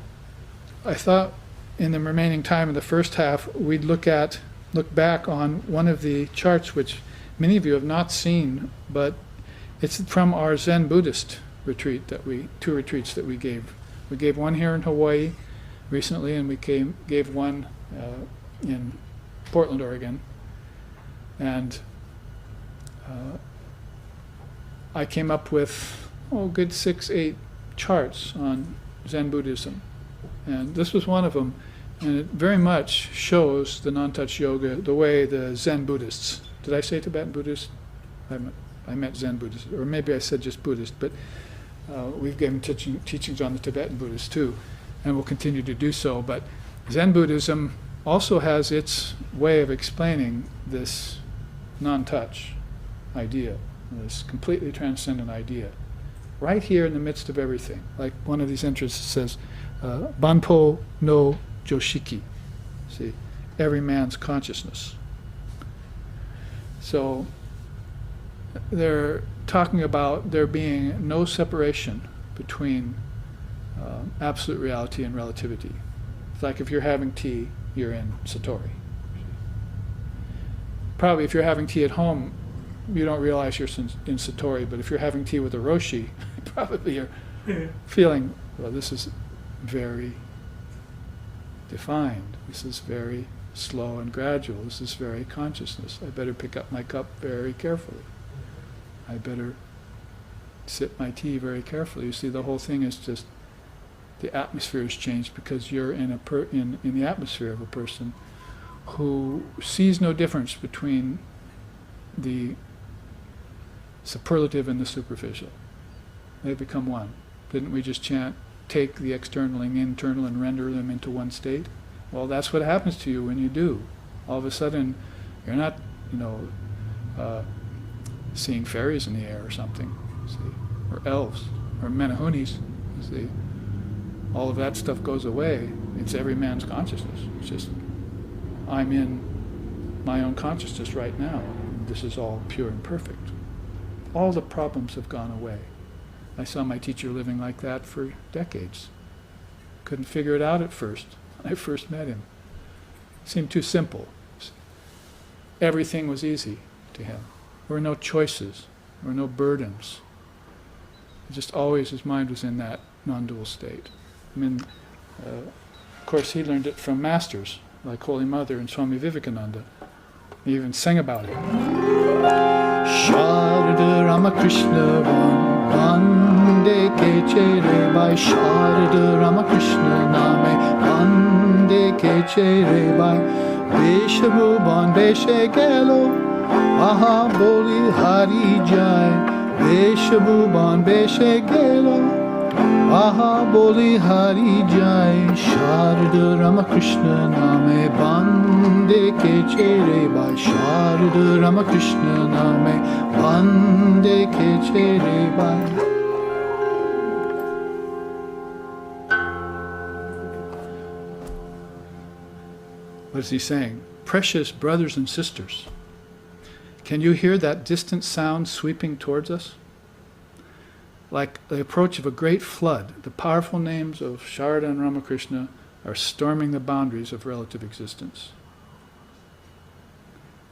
I thought in the remaining time in the first half we'd look back on one of the charts which many of you have not seen, but it's from our Zen Buddhist retreat two retreats that we gave. We gave one here in Hawaii recently, and we gave one in Portland, Oregon. And I came up with good 6-8 charts on Zen Buddhism. And this was one of them, and it very much shows the non-touch yoga the way the Zen Buddhists, did I say Tibetan Buddhist? I meant Zen Buddhist, or maybe I said just Buddhist, but we've given teachings on the Tibetan Buddhists too, and we'll continue to do so. But Zen Buddhism also has its way of explaining this non-touch idea, this completely transcendent idea, right here in the midst of everything. Like one of these entrances says, Banpo no Joshiki, see, every man's consciousness. So they're talking about there being no separation between absolute reality and relativity. It's like if you're having tea, you're in Satori. Probably if you're having tea at home, you don't realize you're in Satori, but if you're having tea with a Roshi, probably you're feeling, well, this is very defined. This is very slow and gradual. This is very consciousness. I better pick up my cup very carefully. I better sip my tea very carefully. You see, the whole thing is just the atmosphere has changed because you're in the atmosphere of a person who sees no difference between the superlative and the superficial. They become one. Didn't we just chant, take the external and internal and render them into one state? Well, that's what happens to you when you do. All of a sudden, you're not, seeing fairies in the air or something, see, or elves, or menahunis, see. All of that stuff goes away. It's every man's consciousness. It's just, I'm in my own consciousness right now. and this is all pure and perfect. All the problems have gone away. I saw my teacher living like that for decades. Couldn't figure it out at first. When I first met him. Seemed too simple. Everything was easy to him. There were no choices. There were no burdens. Just always his mind was in that non-dual state. I mean, of course he learned it from masters like Holy Mother and Swami Vivekananda. He even sang about it. Sharada Ramakrishna Bande Kechere by Sharada Ramakrishna Name Bande Kechere by Beshabu Ban Beshe Gelo Aha Boli Hari Jai Beshabu Ban Beshe Gelo Aha Boli Hari Jai Sharada Ramakrishna Name Bande Kechere by Sharada Ramakrishna Name Bande Kechere by. What is he saying? Precious brothers and sisters, can you hear that distant sound sweeping towards us? Like the approach of a great flood, the powerful names of Sharada and Ramakrishna are storming the boundaries of relative existence.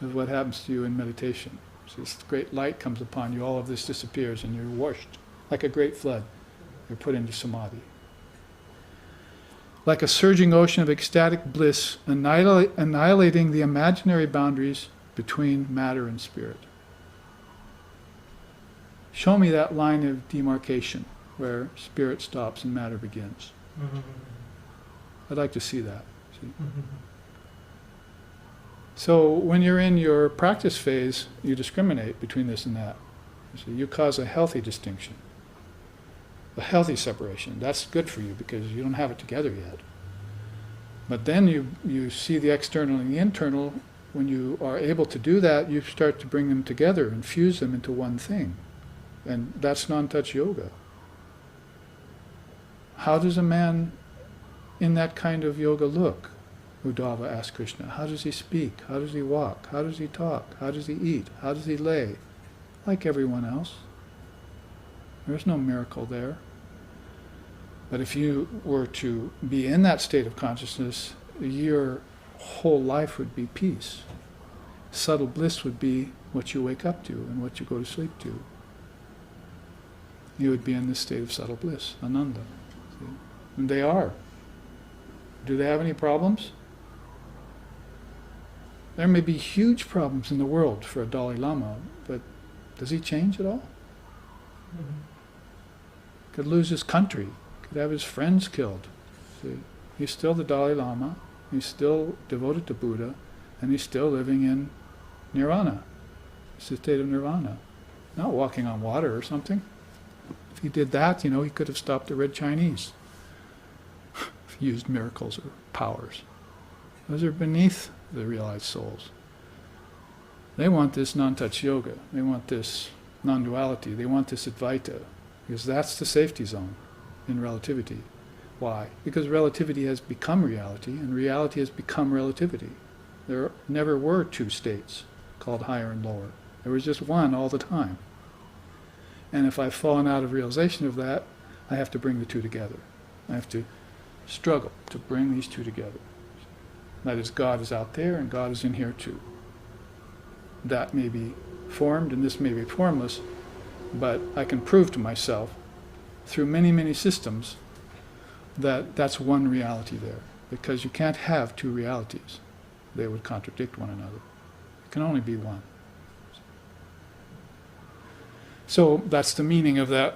This is what happens to you in meditation. So this great light comes upon you, all of this disappears, and you're washed like a great flood. You're put into samadhi. Like a surging ocean of ecstatic bliss, annihilating the imaginary boundaries between matter and spirit. Show me that line of demarcation where spirit stops and matter begins. I'd like to see that. See? So when you're in your practice phase, you discriminate between this and that. So you cause a healthy distinction, a healthy separation. That's good for you because you don't have it together yet. But then you see the external and the internal. When you are able to do that, you start to bring them together and fuse them into one thing. And that's non-touch yoga. How does a man in that kind of yoga look? Uddhava asked Krishna. How does he speak? How does he walk? How does he talk? How does he eat? How does he lay? Like everyone else. There's no miracle there. But if you were to be in that state of consciousness, your whole life would be peace. Subtle bliss would be what you wake up to and what you go to sleep to. You would be in this state of subtle bliss, ananda. See? And they are. Do they have any problems? There may be huge problems in the world for a Dalai Lama, but does he change at all? Could lose his country, could have his friends killed. See? He's still the Dalai Lama, he's still devoted to Buddha, and he's still living in nirvana. It's the state of nirvana. Not walking on water or something. If he did that, he could have stopped the Red Chinese. If he used miracles or powers. Those are beneath the realized souls. They want this non-touch yoga. They want this non-duality. They want this Advaita. Because that's the safety zone in relativity. Why? Because relativity has become reality, and reality has become relativity. There never were two states called higher and lower. There was just one all the time. And if I've fallen out of realization of that, I have to bring the two together. I have to struggle to bring these two together. That is, God is out there and God is in here too. That may be formed and this may be formless, but I can prove to myself through many, many systems that that's one reality there. Because you can't have two realities. They would contradict one another. It can only be one. So that's the meaning of that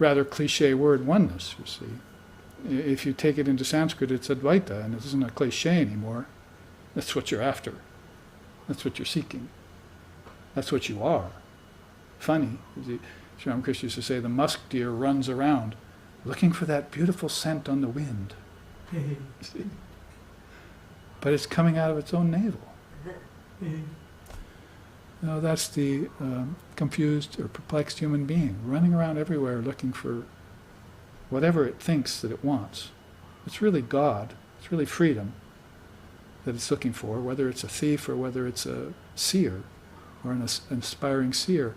rather cliche word, oneness, you see. If you take it into Sanskrit, it's Advaita, and it isn't a cliche anymore. That's what you're after. That's what you're seeking. That's what you are. Funny. Sri Ramakrishna used to say the musk deer runs around looking for that beautiful scent on the wind. See? But it's coming out of its own navel. That's the confused or perplexed human being, running around everywhere looking for whatever it thinks that it wants. It's really God, it's really freedom that it's looking for, whether it's a thief or whether it's a seer. or an aspiring seer.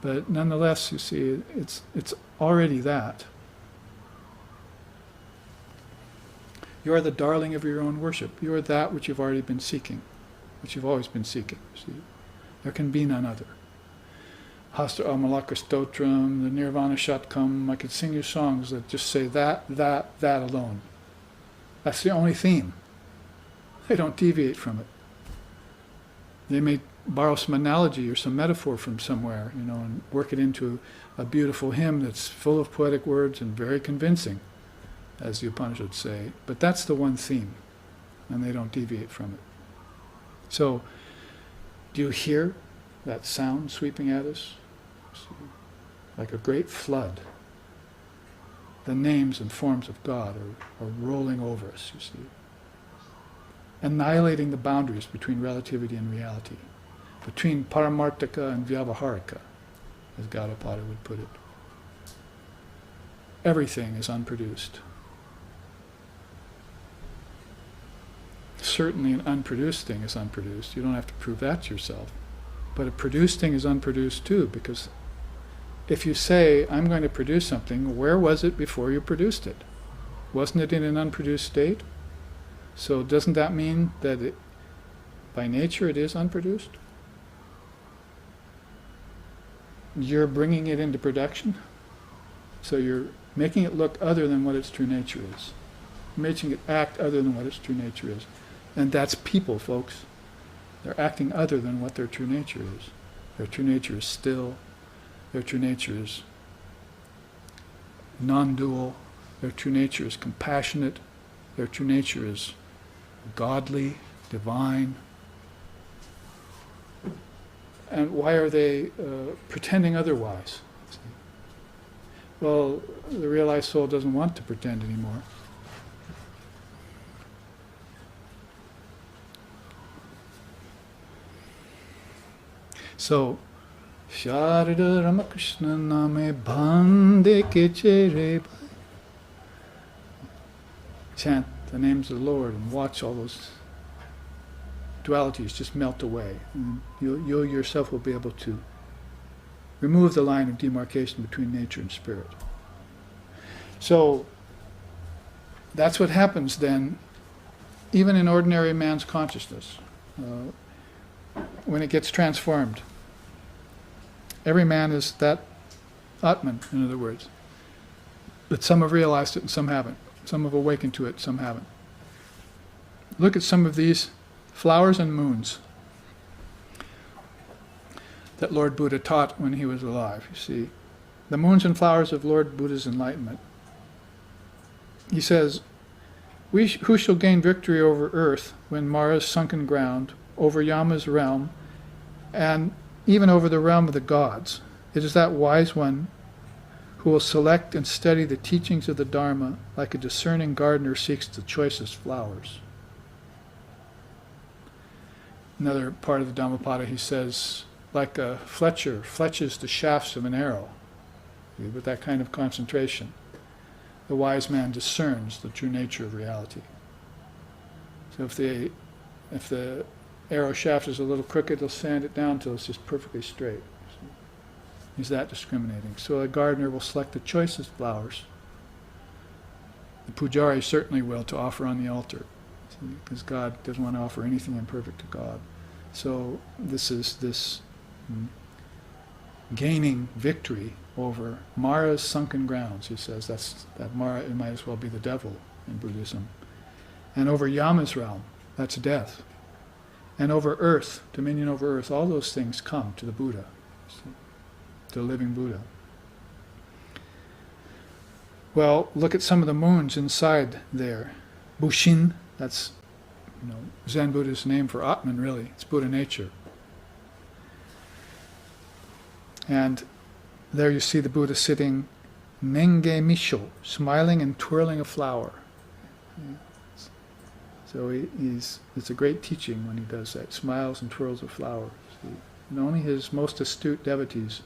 But nonetheless, you see, it's already that. You are the darling of your own worship. You are that which you've already been seeking, which you've always been seeking. See? There can be none other. Hasta Amalaka Stotram, the Nirvana Shatkam, I could sing you songs that just say that alone. That's the only theme. They don't deviate from it. They may borrow some analogy or some metaphor from somewhere, and work it into a beautiful hymn that's full of poetic words and very convincing, as the Upanishads say. But that's the one theme, and they don't deviate from it. So, do you hear that sound sweeping at us? Like a great flood. The names and forms of God are rolling over us, you see. Annihilating the boundaries between relativity and reality, between paramarthika and vyavaharika, as Gaudapada would put it. Everything is unproduced. Certainly an unproduced thing is unproduced. You don't have to prove that to yourself. But a produced thing is unproduced too, because if you say, I'm going to produce something, where was it before you produced it? Wasn't it in an unproduced state? So doesn't that mean that by nature it is unproduced? You're bringing it into production, so you're making it look other than what its true nature is. Making it act other than what its true nature is. And that's people, folks. They're acting other than what their true nature is. Their true nature is still. Their true nature is non-dual. Their true nature is compassionate. Their true nature is godly, divine. And why are they pretending otherwise? Well, the realized soul doesn't want to pretend anymore. So, Sharada Ramakrishna Name Bhande Kechere. Chant the names of the Lord and watch all those dualities just melt away. And you yourself will be able to remove the line of demarcation between nature and spirit. So, that's what happens then, even in ordinary man's consciousness, when it gets transformed. Every man is that Atman, in other words. But some have realized it and some haven't. Some have awakened to it, some haven't. Look at some of these flowers and moons that Lord Buddha taught when he was alive. You see, the moons and flowers of Lord Buddha's enlightenment. He says, who shall gain victory over earth when Mara's sunken ground, over Yama's realm, and even over the realm of the gods? It is that wise one who will select and study the teachings of the Dharma like a discerning gardener seeks the choicest flowers. Another part of the Dhammapada, he says, like a fletcher fletches the shafts of an arrow, with that kind of concentration. The wise man discerns the true nature of reality. So if the arrow shaft is a little crooked, he'll sand it down until it's just perfectly straight. He's that discriminating. So a gardener will select the choicest flowers. The pujari certainly will, to offer on the altar, because God doesn't want to offer anything imperfect to God. So this is this gaining victory over Mara's sunken grounds. He says that Mara, it might as well be the devil in Buddhism. And over Yama's realm, that's death. And over earth, dominion over earth, all those things come to the Buddha, to the living Buddha. Well, look at some of the moons inside there. Bushin, that's Zen Buddhist name for Atman, really. It's Buddha nature. And there you see the Buddha sitting, Nenge Misho, smiling and twirling a flower. So it's a great teaching when he does that, smiles and twirls a flower. And only his most astute devotees,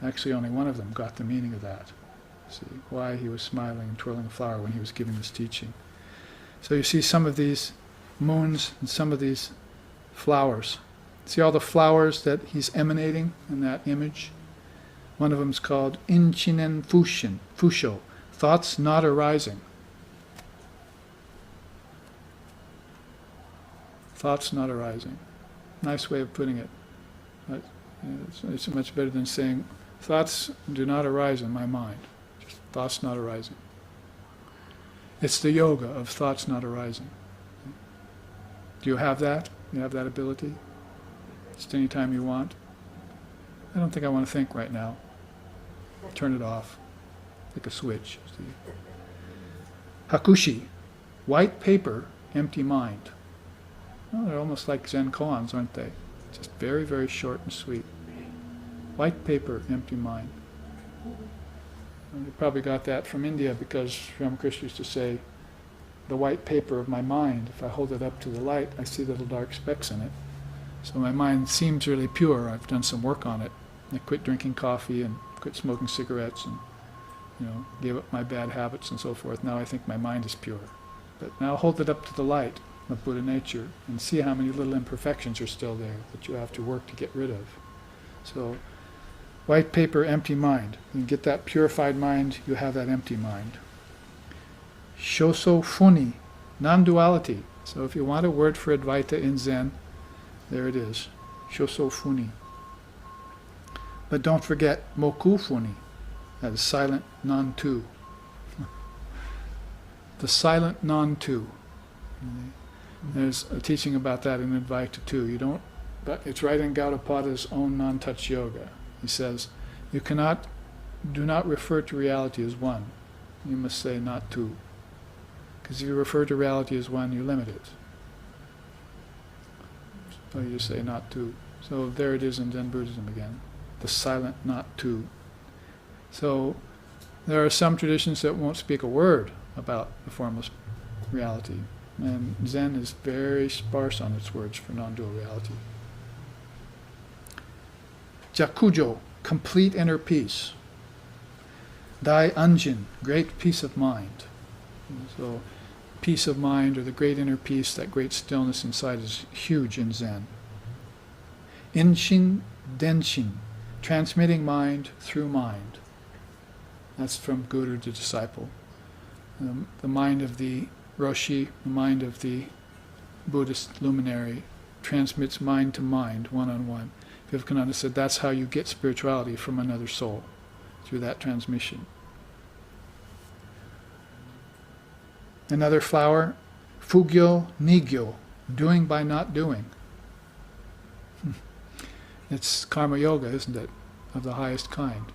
actually only one of them, got the meaning of that. See why he was smiling and twirling a flower when he was giving this teaching. So you see some of these moons and some of these flowers. See all the flowers that he's emanating in that image? One of them is called Inchinen Fusho, thoughts not arising. Thoughts not arising. Nice way of putting it. But, it's much better than saying, thoughts do not arise in my mind. Just thoughts not arising. It's the yoga of thoughts not arising. Do you have that? You have that ability? Just any time you want? I don't think I want to think right now. Turn it off. Like a switch. See? Hakushi, white paper, empty mind. Well, they're almost like Zen koans, aren't they? Just very, very short and sweet. White paper, empty mind. And you probably got that from India because Ramakrishna used to say, the white paper of my mind, if I hold it up to the light, I see little dark specks in it. So my mind seems really pure. I've done some work on it. I quit drinking coffee and quit smoking cigarettes and, gave up my bad habits and so forth. Now I think my mind is pure. But now hold it up to the light of Buddha nature and see how many little imperfections are still there that you have to work to get rid of. So, white paper, empty mind. You get that purified mind, you have that empty mind. Shoso funi, non-duality. So if you want a word for Advaita in Zen, there it is. Shoso funi. But don't forget moku funi. That is silent non-two. The silent non-two. There's a teaching about that in Advaita too. But it's right in Gaudapada's own non-touch yoga. He says, do not refer to reality as one. You must say not two. Because if you refer to reality as one, you limit it. So you just say not two. So there it is in Zen Buddhism again. The silent not two. So there are some traditions that won't speak a word about the formless reality. And Zen is very sparse on its words for non-dual reality. Jakujo, complete inner peace. Dai Anjin, great peace of mind. So peace of mind, or the great inner peace, that great stillness inside, is huge in Zen. Inshin Denshin, transmitting mind through mind. That's from guru to disciple. The mind of the Roshi, the mind of the Buddhist luminary, transmits mind to mind, one-on-one. Vivekananda said that's how you get spirituality from another soul, through that transmission. Another flower, Fugyo Nigyo, doing by not doing. It's karma yoga, isn't it? Of the highest kind.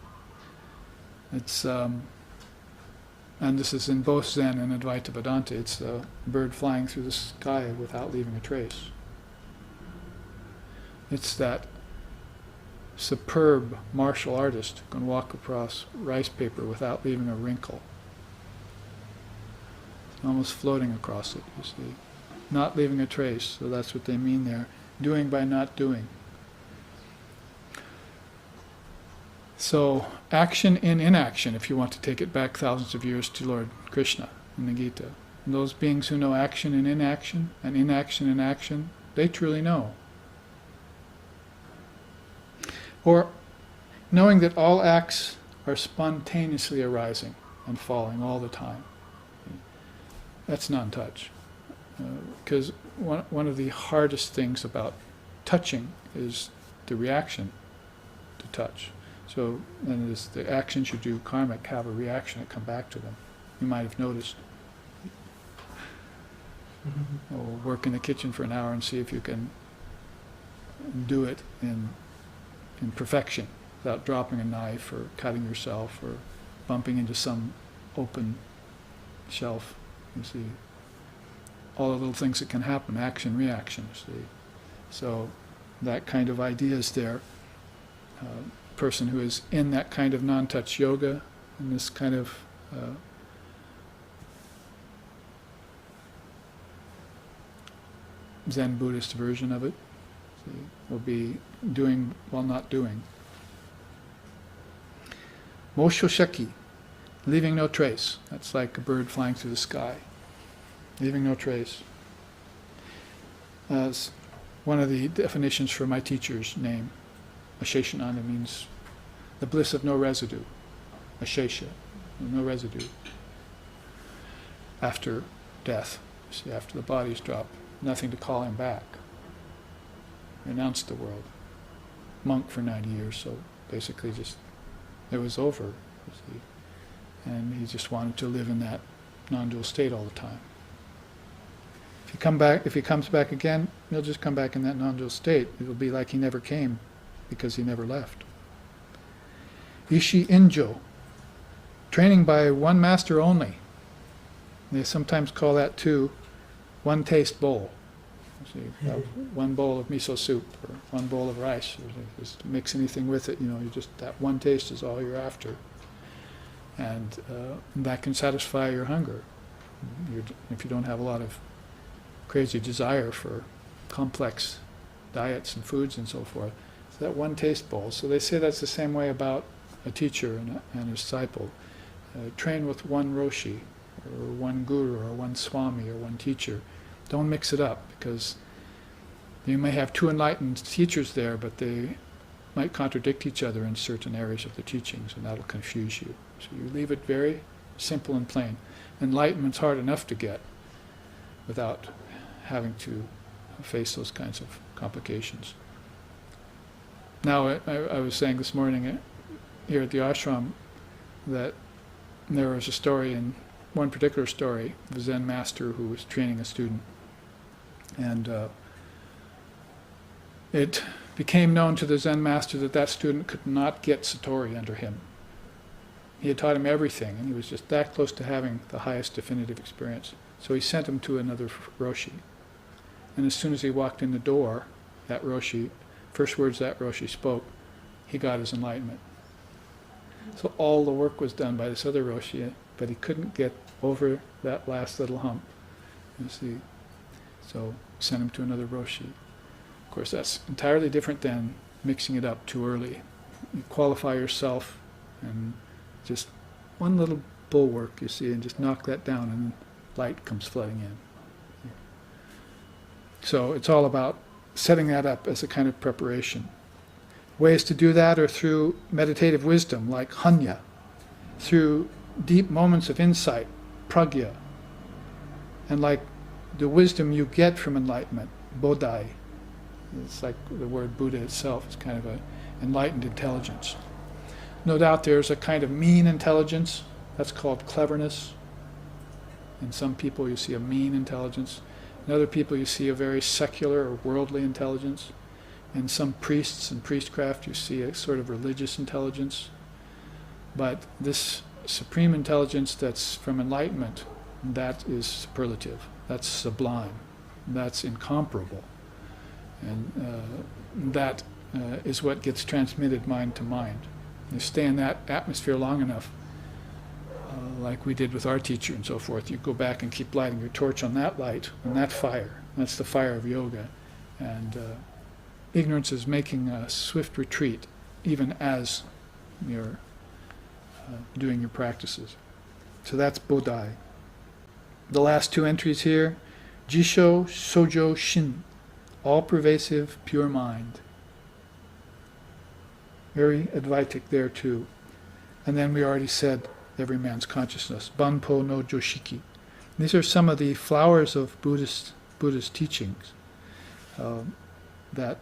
It's and this is in both Zen and Advaita Vedanta. It's a bird flying through the sky without leaving a trace. It's that superb martial artist who can walk across rice paper without leaving a wrinkle. Almost floating across it, you see. Not leaving a trace, so that's what they mean there. Doing by not doing. So, action in inaction, if you want to take it back thousands of years to Lord Krishna in the Gita. And those beings who know action and inaction in action, they truly know. Or knowing that all acts are spontaneously arising and falling all the time. That's non-touch. Because one of the hardest things about touching is the reaction to touch. So, and as the actions you do karmic have a reaction that come back to them. You might have noticed. Or work in the kitchen for an hour and see if you can do it in perfection, without dropping a knife or cutting yourself or bumping into some open shelf. You see all the little things that can happen, action, reaction, see. So that kind of idea is there. Person who is in that kind of non-touch yoga, in this kind of Zen Buddhist version of it, see, will be doing while not doing. Moshosheki, leaving no trace. That's like a bird flying through the sky, leaving no trace. As one of the definitions for my teacher's name, Asheshananda, means the bliss of no residue. Ashesha, no residue. After death, see, after the bodies drop, nothing to call him back. Renounced the world. Monk for 90 years, so basically just, it was over, you see. And he just wanted to live in that non-dual state all the time. If he comes back again, he'll just come back in that non-dual state. It'll be like he never came, because he never left. Ishi Injo, training by one master only. They sometimes call that too one taste bowl. So you have one bowl of miso soup or one bowl of rice. Or just mix anything with it. You just that one taste is all you're after, and that can satisfy your hunger. If you don't have a lot of crazy desire for complex diets and foods and so forth, so that one taste bowl. So they say that's the same way about a teacher and a disciple. Train with one roshi, or one guru, or one swami, or one teacher. Don't mix it up, because you may have two enlightened teachers there, but they might contradict each other in certain areas of the teachings, and that'll confuse you. So you leave it very simple and plain. Enlightenment's hard enough to get without having to face those kinds of complications. Now, I was saying this morning here at the ashram that there was a story, in one particular story, of a Zen master who was training a student. And it became known to the Zen master that that student could not get satori under him. He had taught him everything, and he was just that close to having the highest definitive experience. So he sent him to another roshi. And as soon as he walked in the door, that roshi, first words that roshi spoke, he got his enlightenment. So all the work was done by this other roshi, but he couldn't get over that last little hump. You see, so sent him to another roshi. Of course, that's entirely different than mixing it up too early. You qualify yourself, and just one little bulwark, you see, and just knock that down, and light comes flooding in. So it's all about setting that up as a kind of preparation. Ways to do that are through meditative wisdom, like hanya, through deep moments of insight, pragya, and like the wisdom you get from enlightenment, bodhi. It's like the word Buddha itself is kind of an enlightened intelligence. No doubt there's a kind of mean intelligence, that's called cleverness. In some people you see a mean intelligence. In other people you see a very secular or worldly intelligence. In some priests and priestcraft you see a sort of religious intelligence. But this supreme intelligence that's from enlightenment, that is superlative, that's sublime, that's incomparable. And that is what gets transmitted mind to mind. You stay in that atmosphere long enough, like we did with our teacher and so forth, you go back and keep lighting your torch on that light, on that fire. That's the fire of yoga. And ignorance is making a swift retreat, even as you're doing your practices. So that's bodhi. The last two entries here, Jisho Sojo Shin, all-pervasive pure mind. Very Advaitic there too. And then we already said every man's consciousness, Banpo no Joshiki. These are some of the flowers of Buddhist teachings that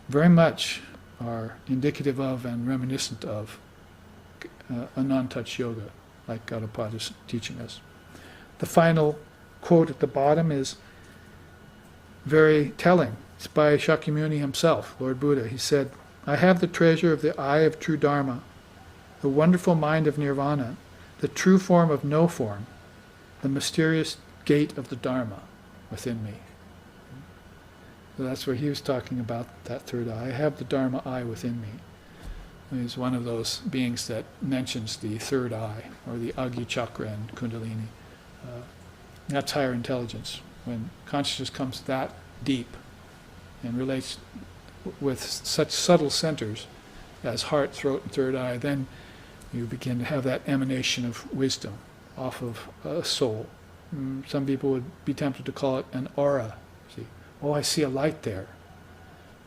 very much are indicative of and reminiscent of a non-touch yoga, like Gaudapada is teaching us. The final quote at the bottom is very telling. It's by Shakyamuni himself, Lord Buddha. He said, "I have the treasure of the eye of true Dharma, the wonderful mind of Nirvana, the true form of no form, the mysterious gate of the Dharma within me." So that's where he was talking about that third eye. I have the Dharma eye within me. He's one of those beings that mentions the third eye, or the Agni chakra and Kundalini. That's higher intelligence. When consciousness comes that deep and relates with such subtle centers as heart, throat, and third eye, then you begin to have that emanation of wisdom off of a soul. Some people would be tempted to call it an aura. See, oh, I see a light there.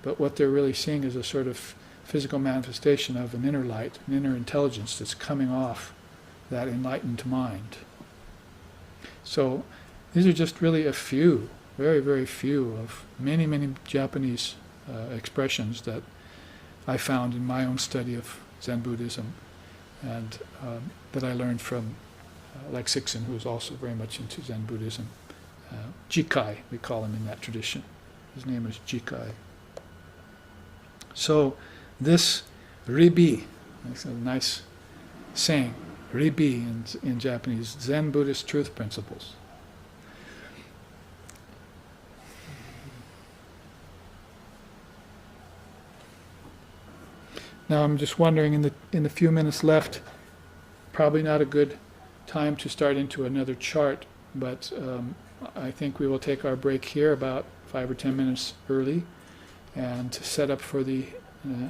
but what they're really seeing is a sort of physical manifestation of an inner light, an inner intelligence that's coming off that enlightened mind. So these are just really a few, very, very few of many, many Japanese expressions that I found in my own study of Zen Buddhism, and that I learned from like Sixen, who is also very much into Zen Buddhism. Jikai, we call him in that tradition. His name is Jikai. So this ribi, that's a nice saying, ribi in Japanese, Zen Buddhist truth principles. Now I'm just wondering, in the few minutes left, probably not a good time to start into another chart, but I think we will take our break here about 5 or 10 minutes early and set up for the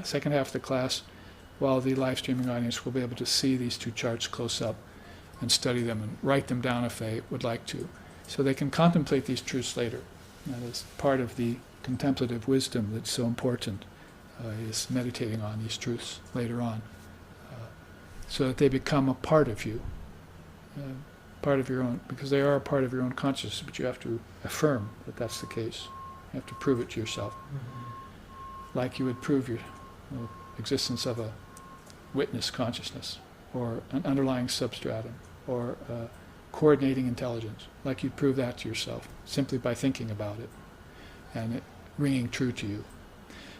second half of the class, while the live streaming audience will be able to see these two charts close up and study them and write them down if they would like to, so they can contemplate these truths later. That is part of the contemplative wisdom that's so important, is meditating on these truths later on, so that they become a part of you, part of your own, because they are a part of your own consciousness, but you have to affirm that that's the case. You have to prove it to yourself, like you would prove your existence of a witness consciousness, or an underlying substratum, or coordinating intelligence, like you'd prove that to yourself simply by thinking about it and it ringing true to you.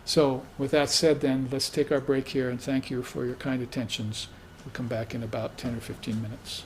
So with that said, then, let's take our break here, and thank you for your kind attentions. We'll come back in about 10 or 15 minutes.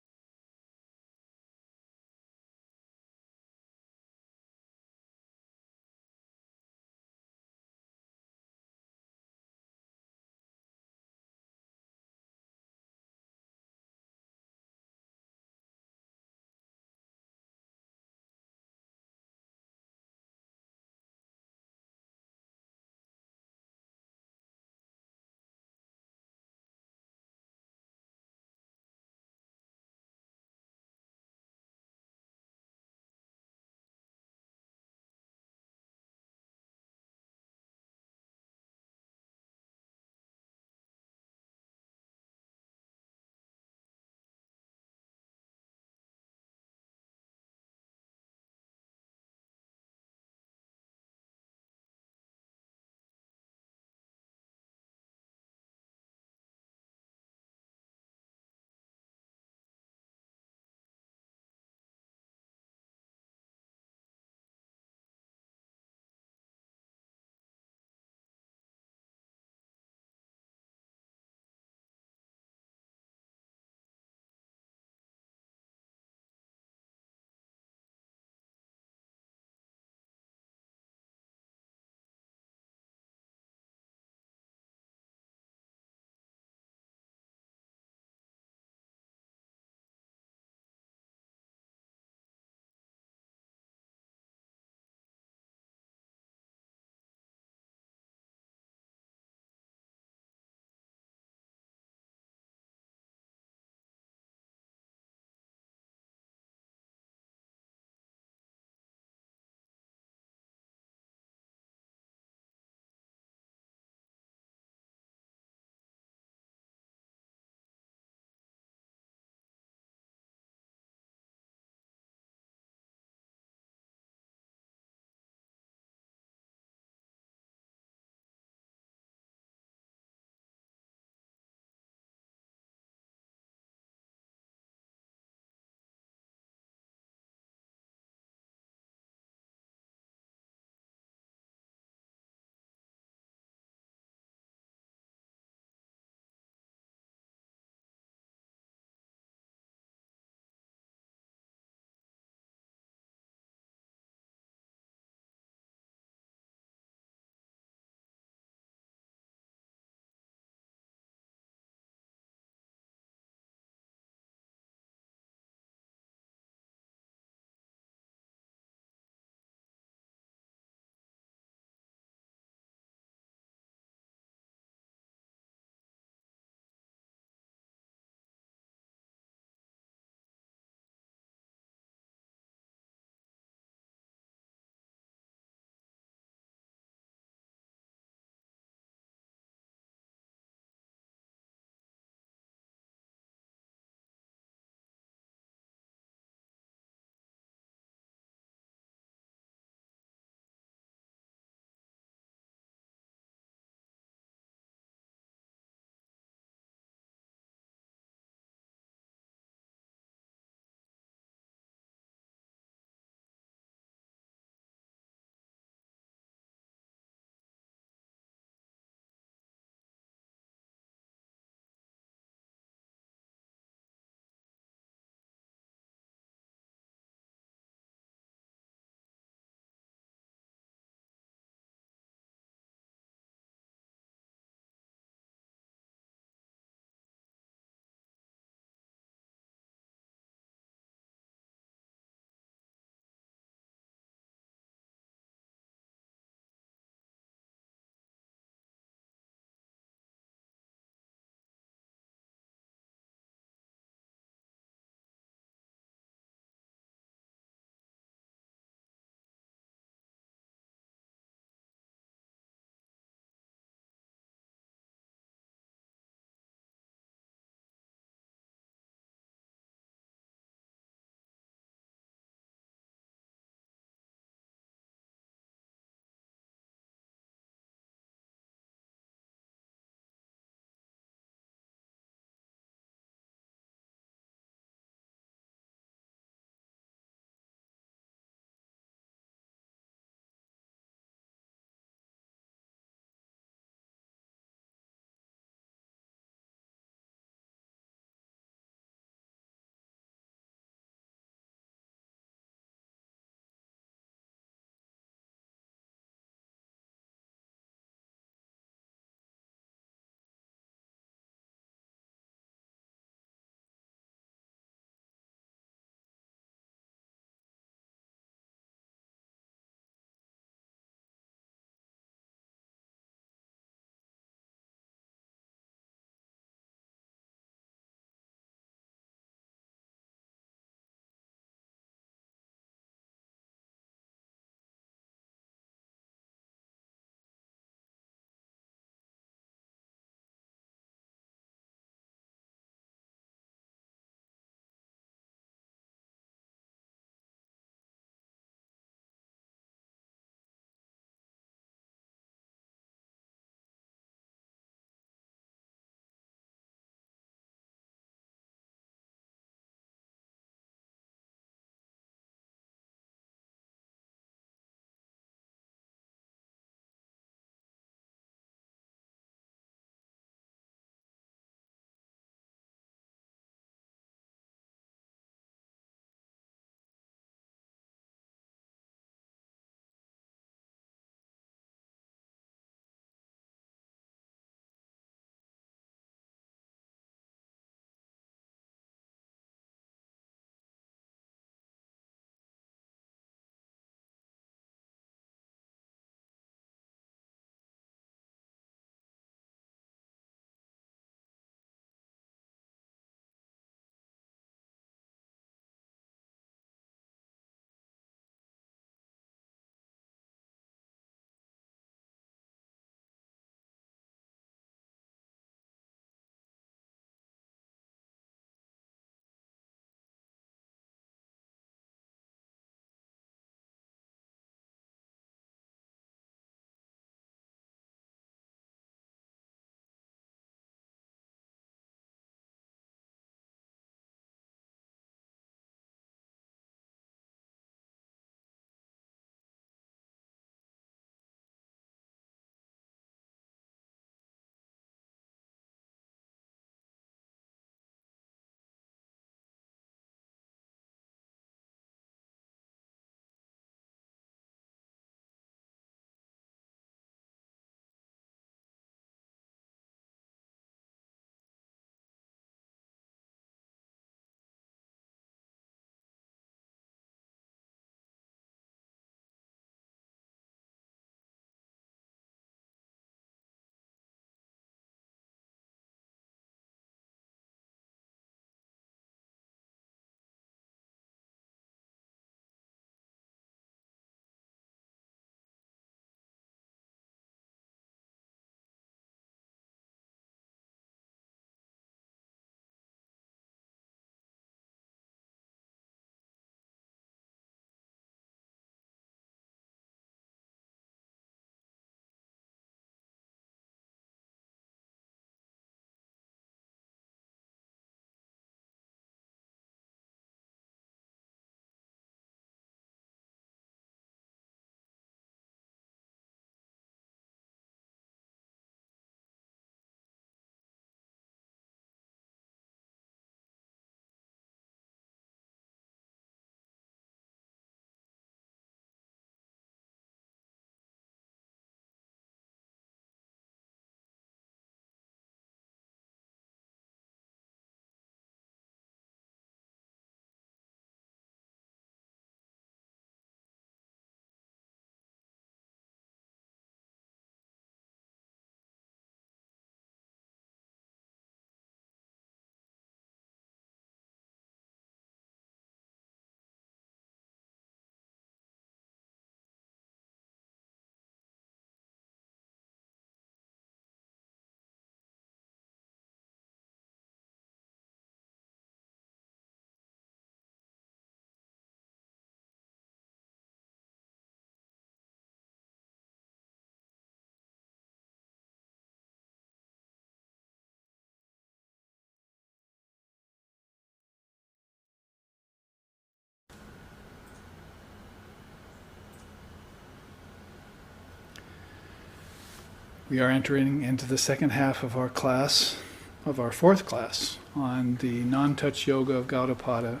We are entering into the second half of our class, of our fourth class, on the non-touch yoga of Gaudapada.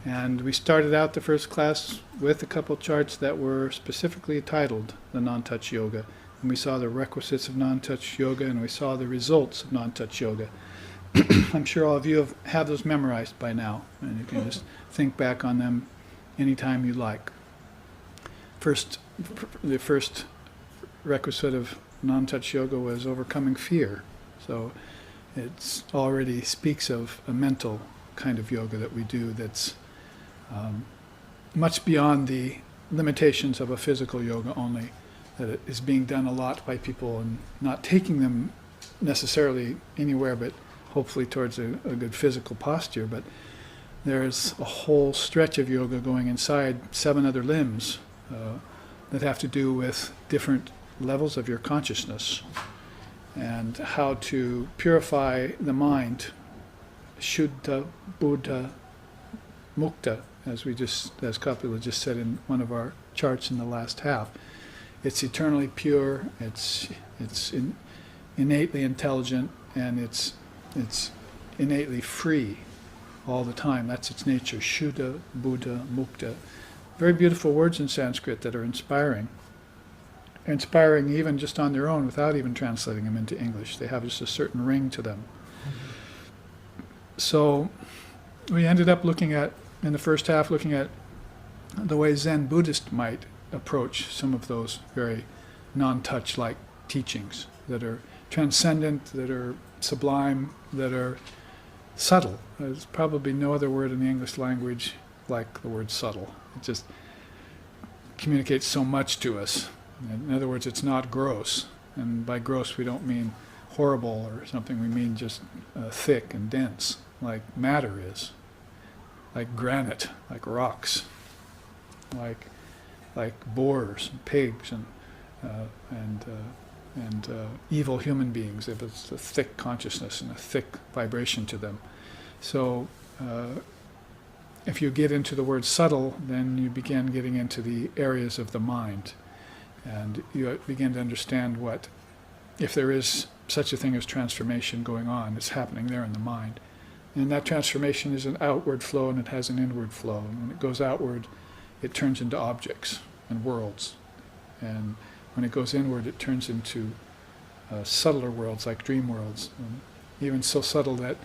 And we started out the first class with a couple charts that were specifically titled the non-touch yoga. And we saw the requisites of non-touch yoga, and we saw the results of non-touch yoga. I'm sure all of you have those memorized by now, and you can just think back on them anytime you like. The first requisite of non-touch yoga was overcoming fear. So it already speaks of a mental kind of yoga that we do that's much beyond the limitations of a physical yoga only, that it is being done a lot by people and not taking them necessarily anywhere but hopefully towards a good physical posture. But there's a whole stretch of yoga going inside 7 other limbs that have to do with different levels of your consciousness and how to purify the mind, Shuddha, Buddha, Mukta, as Kapila just said in one of our charts in the last half. It's eternally pure, it's innately intelligent, and it's innately free all the time. That's its nature, Shuddha, Buddha, Mukta. Very beautiful words in Sanskrit that are inspiring. Inspiring even just on their own without even translating them into English. They have just a certain ring to them. So we ended up looking at, in the first half, looking at the way Zen Buddhist might approach some of those very non-touch-like teachings that are transcendent, that are sublime, that are subtle. There's probably no other word in the English language like the word subtle. It just communicates so much to us. In other words, it's not gross. And by gross, we don't mean horrible or something. We mean just thick and dense, like matter is, like granite, like rocks, like boars and pigs and evil human beings. If it's a thick consciousness and a thick vibration to them. So if you get into the word subtle, then you begin getting into the areas of the mind. And you begin to understand what, if there is such a thing as transformation going on, it's happening there in the mind. And that transformation is an outward flow and it has an inward flow. And when it goes outward, it turns into objects and worlds. And when it goes inward, it turns into subtler worlds like dream worlds. Even so subtle that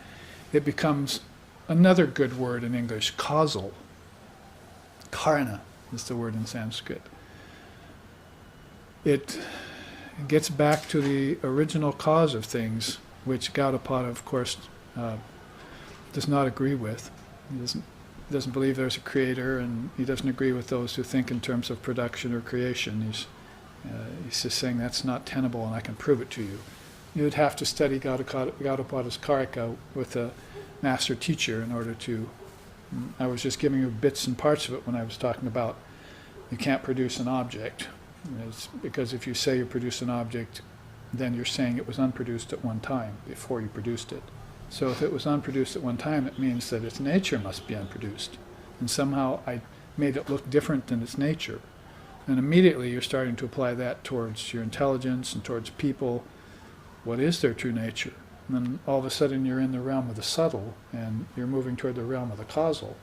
it becomes another good word in English, causal. Karana is the word in Sanskrit. It gets back to the original cause of things, which Gaudapada, of course, does not agree with. He doesn't believe there's a creator, and he doesn't agree with those who think in terms of production or creation. He's just saying that's not tenable, and I can prove it to you. You would have to study Gaudapada's Karika with a master teacher in order to... I was just giving you bits and parts of it when I was talking about you can't produce an object. It's because if you say you produce an object, then you're saying it was unproduced at one time before you produced it. So if it was unproduced at one time, it means that its nature must be unproduced. And somehow I made it look different than its nature. And immediately you're starting to apply that towards your intelligence and towards people. What is their true nature? And then all of a sudden you're in the realm of the subtle, and you're moving toward the realm of the causal.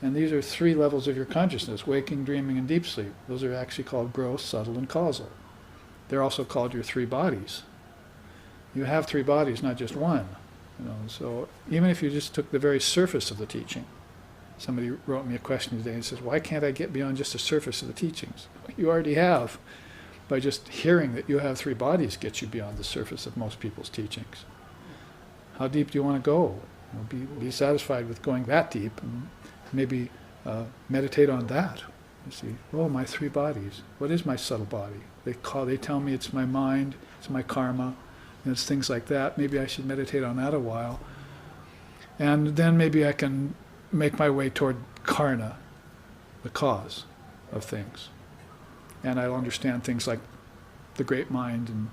And these are 3 levels of your consciousness: waking, dreaming, and deep sleep. Those are actually called gross, subtle, and causal. They're also called your 3 bodies. You have 3 bodies, not just one. So even if you just took the very surface of the teaching, somebody wrote me a question today and says, why can't I get beyond just the surface of the teachings? You already have. By just hearing that you have 3 bodies gets you beyond the surface of most people's teachings. How deep do you want to go? Be satisfied with going that deep, and maybe meditate on that. You see, oh, my 3 bodies. What is my subtle body? They tell me it's my mind, it's my karma, and it's things like that. Maybe I should meditate on that a while. And then maybe I can make my way toward karna, the cause of things. And I'll understand things like the great mind and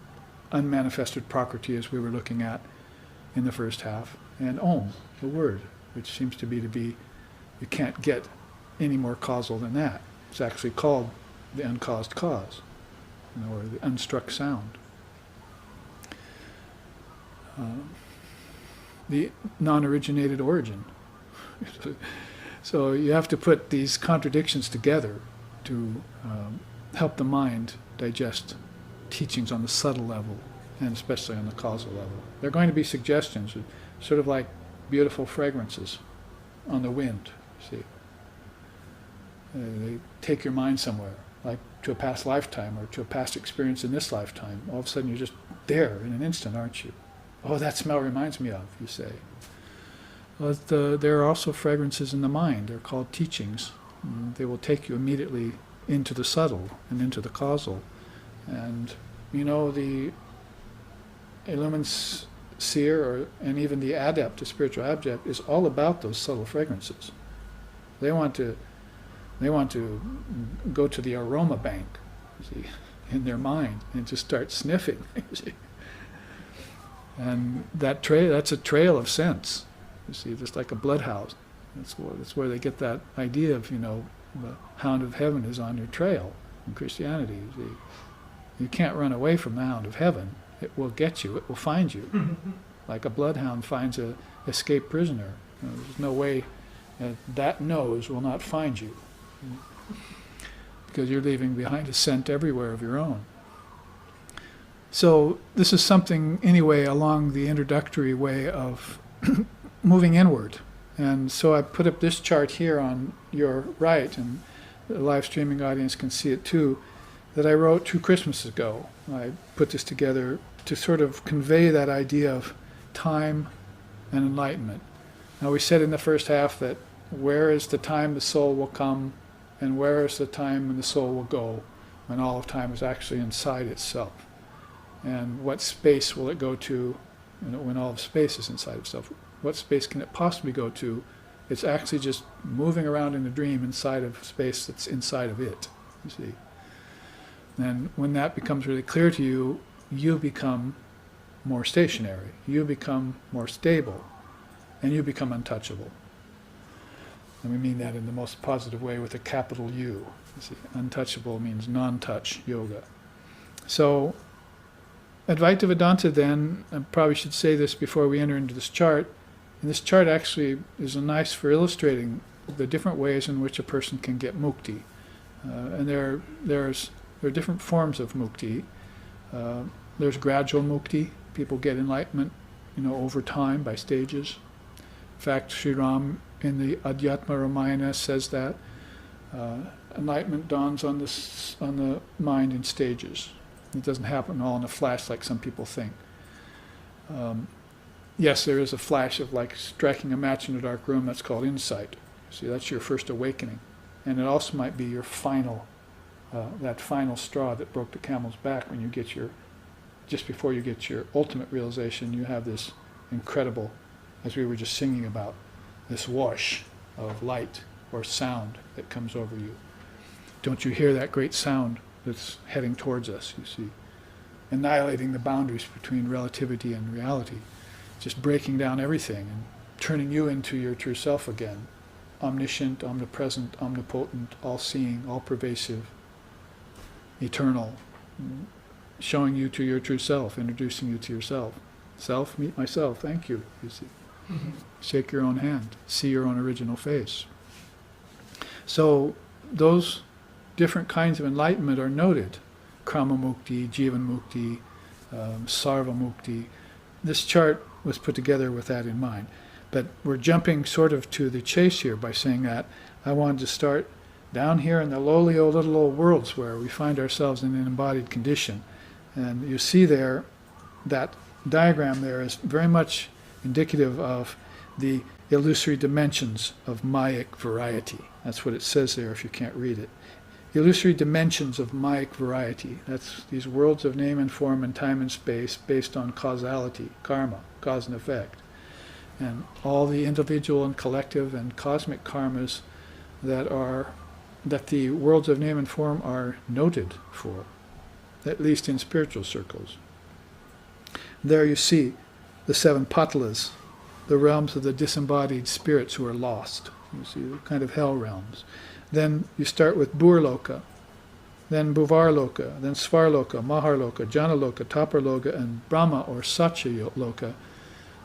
unmanifested prakriti, as we were looking at in the first half, and Om, the word, which seems to be you can't get any more causal than that. It's actually called the uncaused cause, or the unstruck sound. the non-originated origin. So you have to put these contradictions together to help the mind digest teachings on the subtle level, and especially on the causal level. They're going to be suggestions, sort of like beautiful fragrances on the wind, see. They take your mind somewhere, like to a past lifetime or to a past experience in this lifetime. All of a sudden you're just there in an instant, aren't you? Oh, that smell reminds me of, you say. But there are also fragrances in the mind. They're called teachings. And they will take you immediately into the subtle and into the causal. And you know, the illumined seer and even the adept, the spiritual adept, is all about those subtle fragrances. They want to go to the aroma bank, see, in their mind and just start sniffing. See. And that's a trail of scents. You see, just like a bloodhound. That's where they get that idea of, the hound of heaven is on your trail in Christianity. You see. You can't run away from the hound of heaven. It will get you. It will find you. Like a bloodhound finds a escaped prisoner. There's no way that nose will not find you. Because you're leaving behind a scent everywhere of your own. So this is something, anyway, along the introductory way of moving inward. And so I put up this chart here on your right, and the live streaming audience can see it too, that I wrote 2 Christmases ago. I put this together to sort of convey that idea of time and enlightenment. Now we said in the first half that where is the time the soul will come, and where is the time when the soul will go, when all of time is actually inside itself. And what space will it go to when all of space is inside itself? What space can it possibly go to? It's actually just moving around in a dream inside of space that's inside of it, you see. And when that becomes really clear to you, you become more stationary, you become more stable, and you become untouchable. And we mean that in the most positive way with a capital U. You see, untouchable means non-touch yoga. So, Advaita Vedanta then, I probably should say this before we enter into this chart, and this chart actually is nice for illustrating the different ways in which a person can get mukti. And there are different forms of mukti. There's gradual mukti. People get enlightenment, over time by stages. In fact, Sri Ram in the Adhyatma Ramayana says that enlightenment dawns on the mind in stages. It doesn't happen all in a flash like some people think. Yes, there is a flash of like striking a match in a dark room. That's called insight. See, that's your first awakening, and it also might be your final, that final straw that broke the camel's back when you get just before you get your ultimate realization. You have this incredible, as we were just singing about, this wash of light or sound that comes over you. Don't you hear that great sound that's heading towards us, you see, annihilating the boundaries between relativity and reality, just breaking down everything and turning you into your true self again, omniscient, omnipresent, omnipotent, all-seeing, all-pervasive, eternal, showing you to your true self, introducing you to yourself. Self, meet myself, thank you, you see. Shake your own hand, see your own original face. So those different kinds of enlightenment are noted. Krama mukti, jivan mukti, sarva mukti. This chart was put together with that in mind. But we're jumping sort of to the chase here by saying that I wanted to start down here in the lowly old little old worlds where we find ourselves in an embodied condition. And you see there, that diagram there is very much indicative of the illusory dimensions of Mayic variety. That's what it says there if you can't read it. Illusory dimensions of Mayic variety. That's these worlds of name and form and time and space based on causality, karma, cause and effect. And all the individual and collective and cosmic karmas that the worlds of name and form are noted for, at least in spiritual circles. There you see the 7 patalas, the realms of the disembodied spirits who are lost. You see, the kind of hell realms. Then you start with Burloka, then Bhuvarloka, then Svarloka, Maharloka, Janaloka, Taparloka, and Brahma or Satya Loka.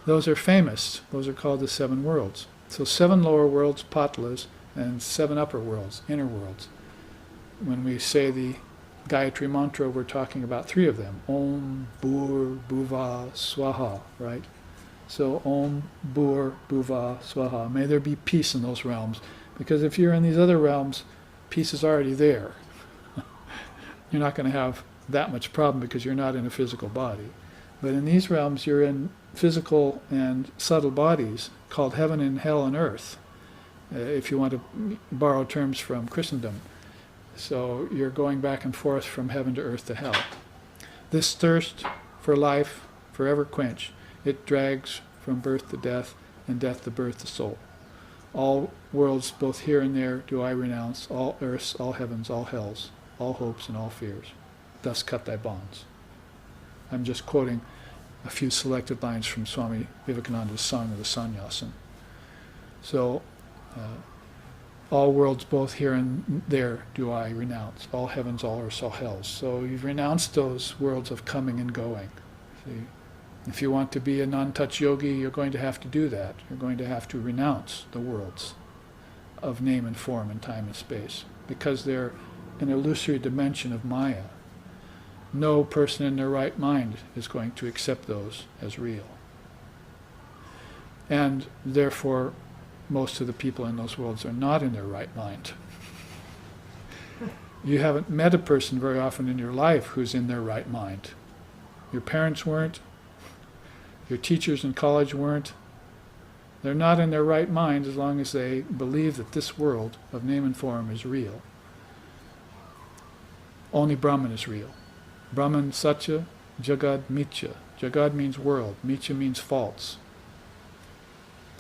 Those are famous. Those are called the 7 worlds. So 7 lower worlds, Patalas, and 7 upper worlds, inner worlds. When we say the Gayatri mantra, we're talking about 3 of them. Om, Bhur, Bhuva, Swaha, right? So Om, Bhur, Bhuva, Swaha. May there be peace in those realms. Because if you're in these other realms, peace is already there. You're not going to have that much problem because you're not in a physical body. But in these realms, you're in physical and subtle bodies called heaven and hell and earth, if you want to borrow terms from Christendom. So you're going back and forth from heaven to earth to hell. This thirst for life, forever quench. It drags from birth to death, and death to birth to soul. All worlds, both here and there, do I renounce, all earths, all heavens, all hells, all hopes and all fears. Thus cut thy bonds. I'm just quoting a few selected lines from Swami Vivekananda's Song of the Sannyasin. So, all worlds, both here and there, do I renounce. All heavens, all earths, all hells. So you've renounced those worlds of coming and going. See? If you want to be a non-touch yogi, you're going to have to do that. You're going to have to renounce the worlds of name and form and time and space, because they're an illusory dimension of Maya. No person in their right mind is going to accept those as real. And therefore, most of the people in those worlds are not in their right mind. You haven't met a person very often in your life who's in their right mind. Your parents weren't. Your teachers in college weren't. They're not in their right mind as long as they believe that this world of name and form is real. Only Brahman is real. Brahman Satya, Jagad Mithya. Jagad means world, Mithya means false.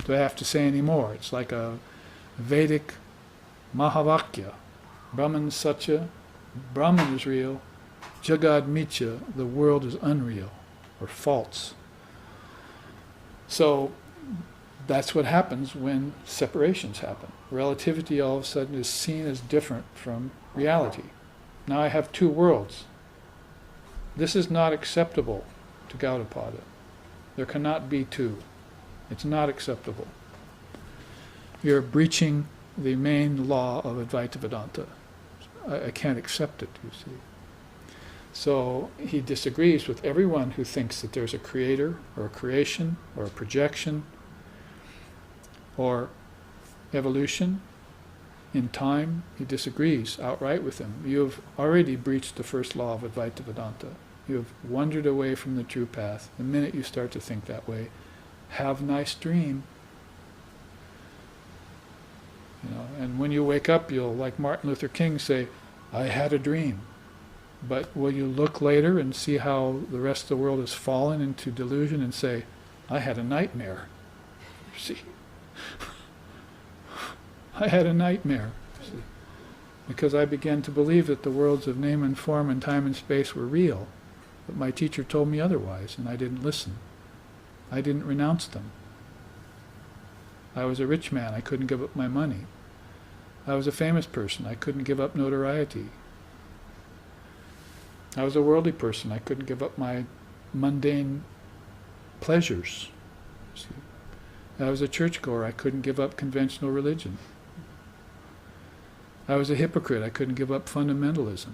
Do I have to say any more? It's like a Vedic Mahavakya. Brahman Satya, Brahman is real. Jagad Mithya, the world is unreal or false. So that's what happens when separations happen. Relativity all of a sudden is seen as different from reality. Now I have 2 worlds. This is not acceptable to Gaudapada. There cannot be 2. It's not acceptable. You're breaching the main law of Advaita Vedanta. I can't accept it, you see. So he disagrees with everyone who thinks that there's a creator or a creation or a projection or evolution in time. He disagrees outright with him. You have already breached the first law of Advaita Vedanta. You have wandered away from the true path. The minute you start to think that way, have a nice dream. You know, and when you wake up, you'll, like Martin Luther King, say, I had a dream. But will you look later and see how the rest of the world has fallen into delusion and say, I had a nightmare. See? I had a nightmare. See? Because I began to believe that the worlds of name and form and time and space were real. But my teacher told me otherwise, and I didn't listen. I didn't renounce them. I was a rich man. I couldn't give up my money. I was a famous person. I couldn't give up notoriety. I was a worldly person. I couldn't give up my mundane pleasures. See? I was a churchgoer. I couldn't give up conventional religion. I was a hypocrite. I couldn't give up fundamentalism.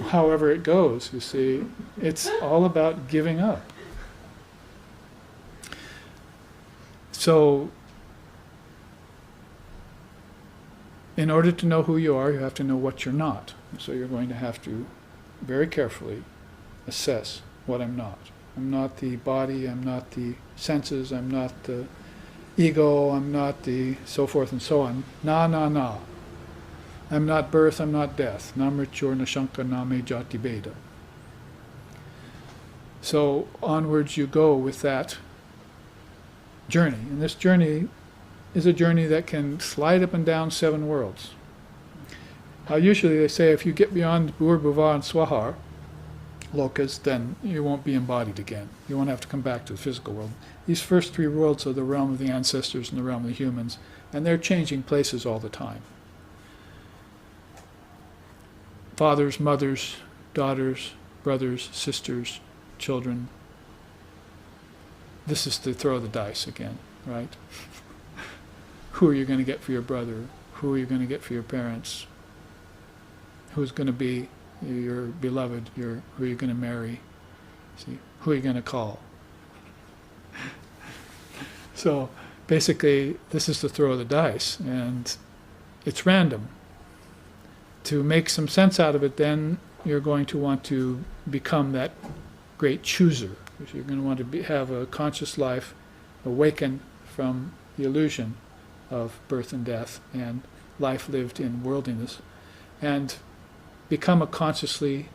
However it goes, you see, it's all about giving up. So, in order to know who you are, you have to know what you're not. So you're going to have to very carefully assess what I'm not. I'm not the body, I'm not the senses, I'm not the ego, I'm not the so forth and so on. Na. I'm not birth, I'm not death. Na mrityur na shanka na me jati beda. So onwards you go with that journey. And this journey is a journey that can slide up and down 7 worlds. Usually they say if you get beyond Bhur, Bhuva, and Swahar, lokas, then you won't be embodied again. You won't have to come back to the physical world. These first three worlds are the realm of the ancestors and the realm of the humans, and they're changing places all the time. Fathers, mothers, daughters, brothers, sisters, children. This is to throw the dice again, right? Who are you going to get for your brother? Who are you going to get for your parents? Who's going to be your beloved? Who are you going to marry? See, who are you going to call? So basically, this is to throw the dice, and it's random. To make some sense out of it, then you're going to want to become that great chooser. You're going to want to have a conscious life, awaken from the illusion of birth and death and life lived in worldliness, and become a consciously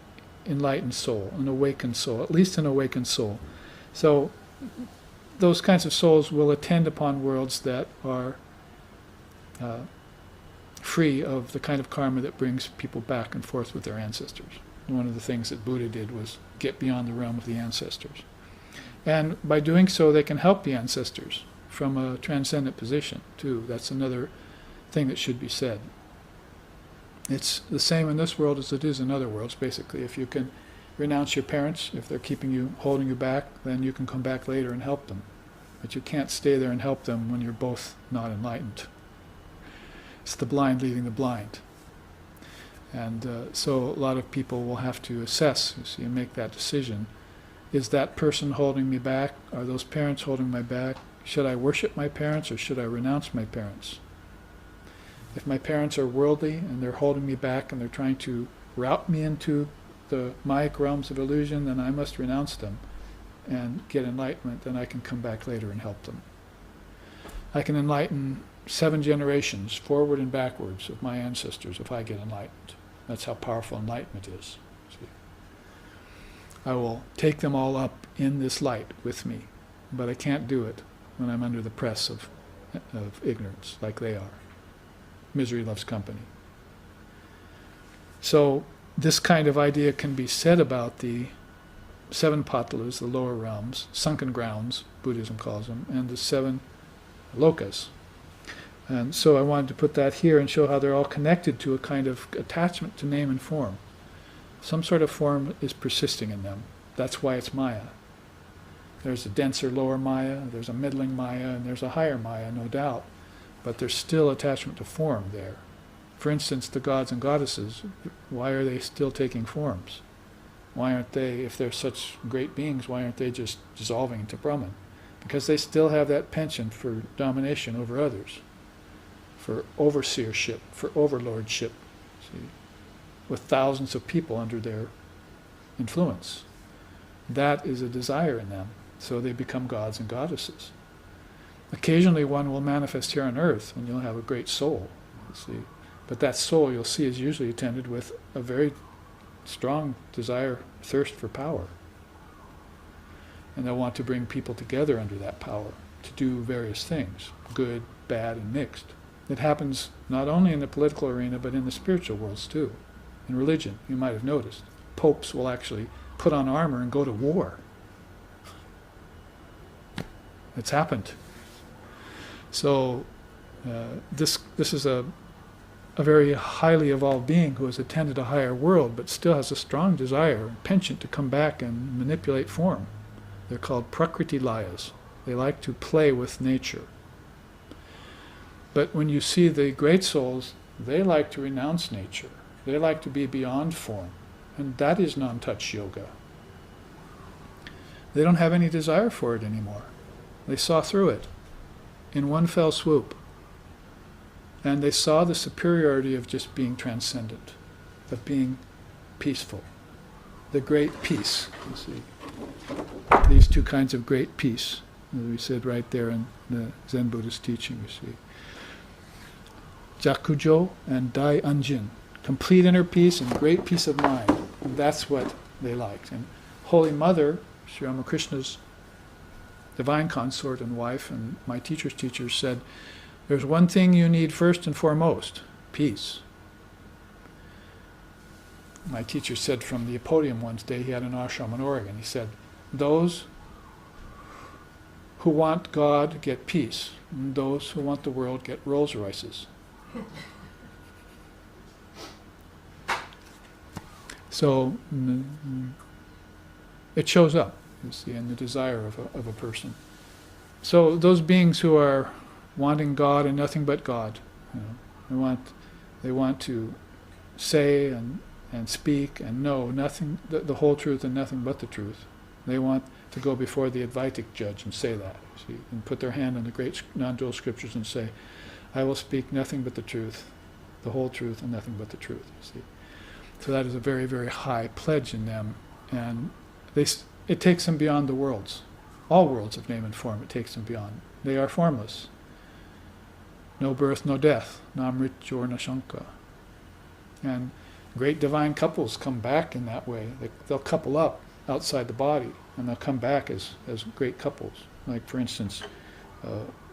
enlightened soul, an awakened soul, at least an awakened soul. So those kinds of souls will attend upon worlds that are free of the kind of karma that brings people back and forth with their ancestors. And one of the things that Buddha did was get beyond the realm of the ancestors. And by doing so, they can help the ancestors from a transcendent position, too. That's another thing that should be said. It's the same in this world as it is in other worlds, basically. If you can renounce your parents, if they're keeping you, holding you back, then you can come back later and help them. But you can't stay there and help them when you're both not enlightened. It's the blind leading the blind. And so a lot of people will have to assess, you see, and make that decision. Is that person holding me back? Are those parents holding me back? Should I worship my parents or should I renounce my parents? If my parents are worldly and they're holding me back and they're trying to route me into the Mayic realms of illusion, then I must renounce them and get enlightenment, then I can come back later and help them. I can enlighten 7 generations, forward and backwards, of my ancestors if I get enlightened. That's how powerful enlightenment is. See? I will take them all up in this light with me, but I can't do it when I'm under the press of ignorance, like they are. Misery loves company. So this kind of idea can be said about the 7 patalas, the lower realms, sunken grounds, Buddhism calls them, and the 7 lokas. And so I wanted to put that here and show how they're all connected to a kind of attachment to name and form. Some sort of form is persisting in them. That's why it's Maya. There's a denser lower Maya, there's a middling Maya, and there's a higher Maya, no doubt. But there's still attachment to form there. For instance, the gods and goddesses, why are they still taking forms? Why aren't they, if they're such great beings, why aren't they just dissolving into Brahman? Because they still have that penchant for domination over others, for overseership, for overlordship, see, with thousands of people under their influence. That is a desire in them, so they become gods and goddesses. Occasionally one will manifest here on earth and you'll have a great soul, see. But that soul, you'll see, is usually attended with a very strong desire, thirst for power. And they'll want to bring people together under that power to do various things, good, bad, and mixed. It happens not only in the political arena, but in the spiritual worlds too. In religion, you might have noticed, popes will actually put on armor and go to war. It's happened. So this is a very highly evolved being who has attended a higher world, but still has a strong desire, penchant to come back and manipulate form. They're called prakriti layas. They like to play with nature. But when you see the great souls, they like to renounce nature. They like to be beyond form. And that is non-touch yoga. They don't have any desire for it anymore. They saw through it in one fell swoop. And they saw the superiority of just being transcendent, of being peaceful. The great peace, you see. These 2 kinds of great peace, as we said right there in the Zen Buddhist teaching, you see. Jakujo and Dai Anjin. Complete inner peace and great peace of mind. And that's what they liked. And Holy Mother, Sri Ramakrishna's divine consort and wife, and my teacher's teacher, said, there's one thing you need first and foremost, peace. my teacher said from the podium one day, he had an ashram in Oregon, he said, those who want God get peace, and those who want the world get Rolls Royces. So it shows up, you see, in the desire of a person. So those beings who are wanting God and nothing but God, you know, they want to say and speak and know nothing, the whole truth and nothing but the truth. They want to go before the Advaitic judge and say that, see, and put their hand on the great non-dual scriptures and say, I will speak nothing but the truth, the whole truth and nothing but the truth, you see. So that is a very, very high pledge in them, and it takes them beyond the worlds. All worlds of name and form, it takes them beyond. They are formless. No birth, no death, na mrityu na shanka. And great divine couples come back in that way. They'll couple up outside the body, and they'll come back as great couples. Like, for instance,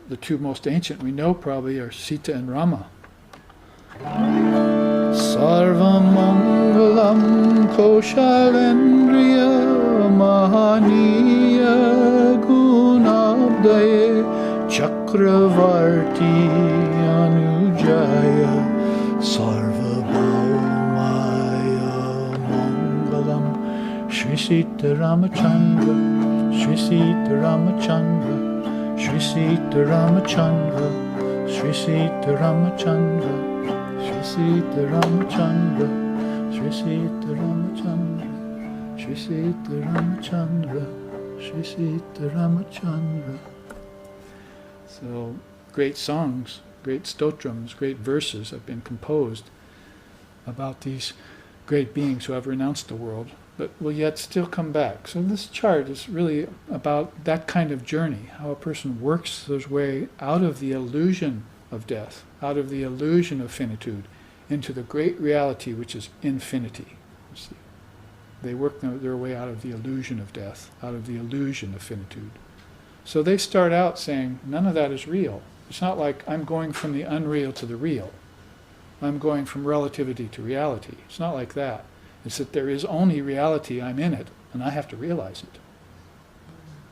the two most ancient we know probably are Sita and Rama. Sarvam mangalam koshalendriya mahaniya gunabdaye chakravarti anujaya sarvabhaumaya mangalam Shri Sita Ramachandra, Shri Sita Ramachandra, Shri Sita Ramachandra, Shri Sita Ramachandra, Shri Sita Ramachandra, Shri Sita Ramachandra, Shri Sita Ramachandra, Shri Sita Ramachandra. So great songs, great stotrams, great verses have been composed about these great beings who have renounced the world, but will yet still come back. So this chart is really about that kind of journey, how a person works his way out of the illusion of death, out of the illusion of finitude, into the great reality which is infinity. You see, they work their way out of the illusion of death, out of the illusion of finitude. So they start out saying, none of that is real. It's not like I'm going from the unreal to the real. I'm going from relativity to reality. It's not like that. It's that there is only reality, I'm in it, and I have to realize it.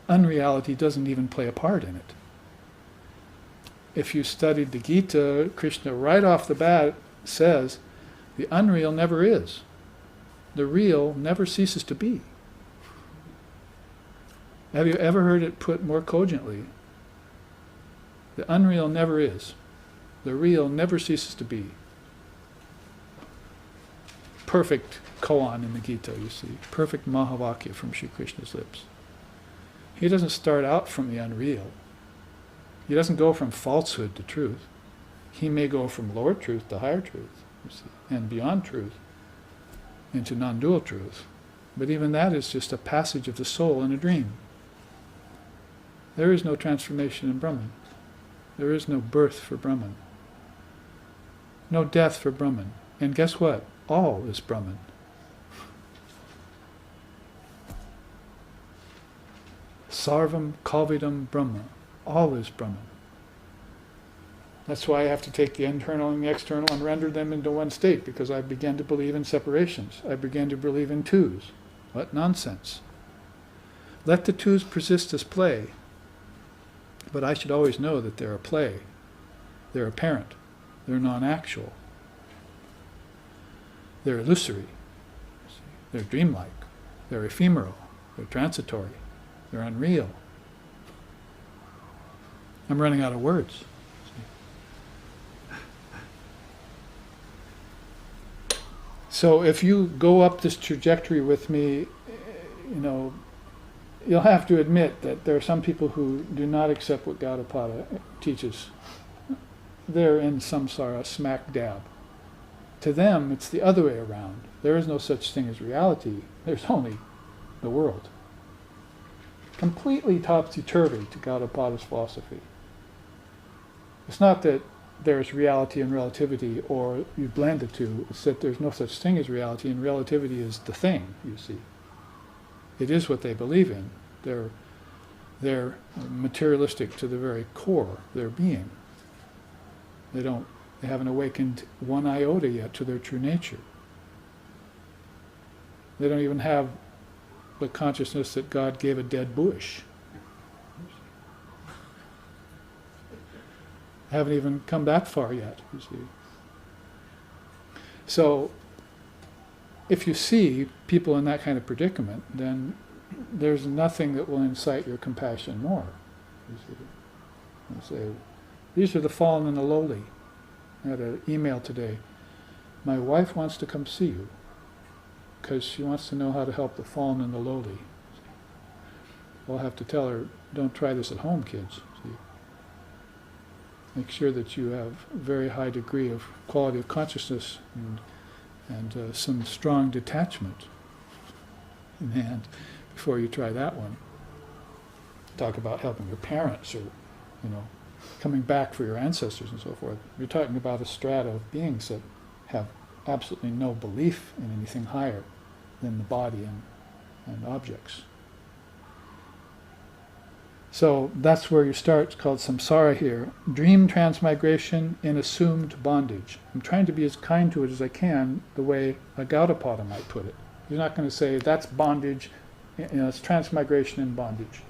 Unreality doesn't even play a part in it. If you studied the Gita, Krishna right off the bat says, the unreal never is. The real never ceases to be. Have you ever heard it put more cogently? The unreal never is. The real never ceases to be. Perfect koan in the Gita, you see. Perfect Mahavakya from Sri Krishna's lips. He doesn't start out from the unreal. He doesn't go from falsehood to truth. He may go from lower truth to higher truth, you see, and beyond truth into non-dual truth. But even that is just a passage of the soul in a dream. There is no transformation in Brahman. There is no birth for Brahman. No death for Brahman. And guess what? All is Brahman. Sarvam Kalvidam Brahma. All is Brahman. That's why I have to take the internal and the external and render them into one state, because I began to believe in separations. I began to believe in twos. What nonsense. Let the twos persist as play, but I should always know that they're a play. They're apparent. They're non-actual. They're illusory. They're dreamlike. They're ephemeral. They're transitory. They're unreal. I'm running out of words. So if you go up this trajectory with me, you'll have to admit that there are some people who do not accept what Gaudapada teaches. They're in samsara smack dab. To them, it's the other way around. There is no such thing as reality. There's only the world. Completely topsy-turvy to Gaudapada's philosophy. It's not that there's reality and relativity, or you blend the two. It's that there's no such thing as reality, and relativity is the thing, you see. It is what they believe in. They're materialistic to the very core of their being. They haven't awakened one iota yet to their true nature. They don't even have the consciousness that God gave a dead bush. Haven't even come that far yet, you see. So, if you see people in that kind of predicament, then there's nothing that will incite your compassion more. You see. You say, these are the fallen and the lowly. I had an email today. My wife wants to come see you because she wants to know how to help the fallen and the lowly. I'll have to tell her, don't try this at home, kids. See. Make sure that you have a very high degree of quality of consciousness and some strong detachment in hand before you try that one. Talk about helping your parents or, coming back for your ancestors and so forth. You're talking about a strata of beings that have absolutely no belief in anything higher than the body and objects. So that's where you start. It's called samsara here. Dream transmigration in assumed bondage. I'm trying to be as kind to it as I can, the way a Gaudapada might put it. You're not going to say that's bondage, it's transmigration in bondage.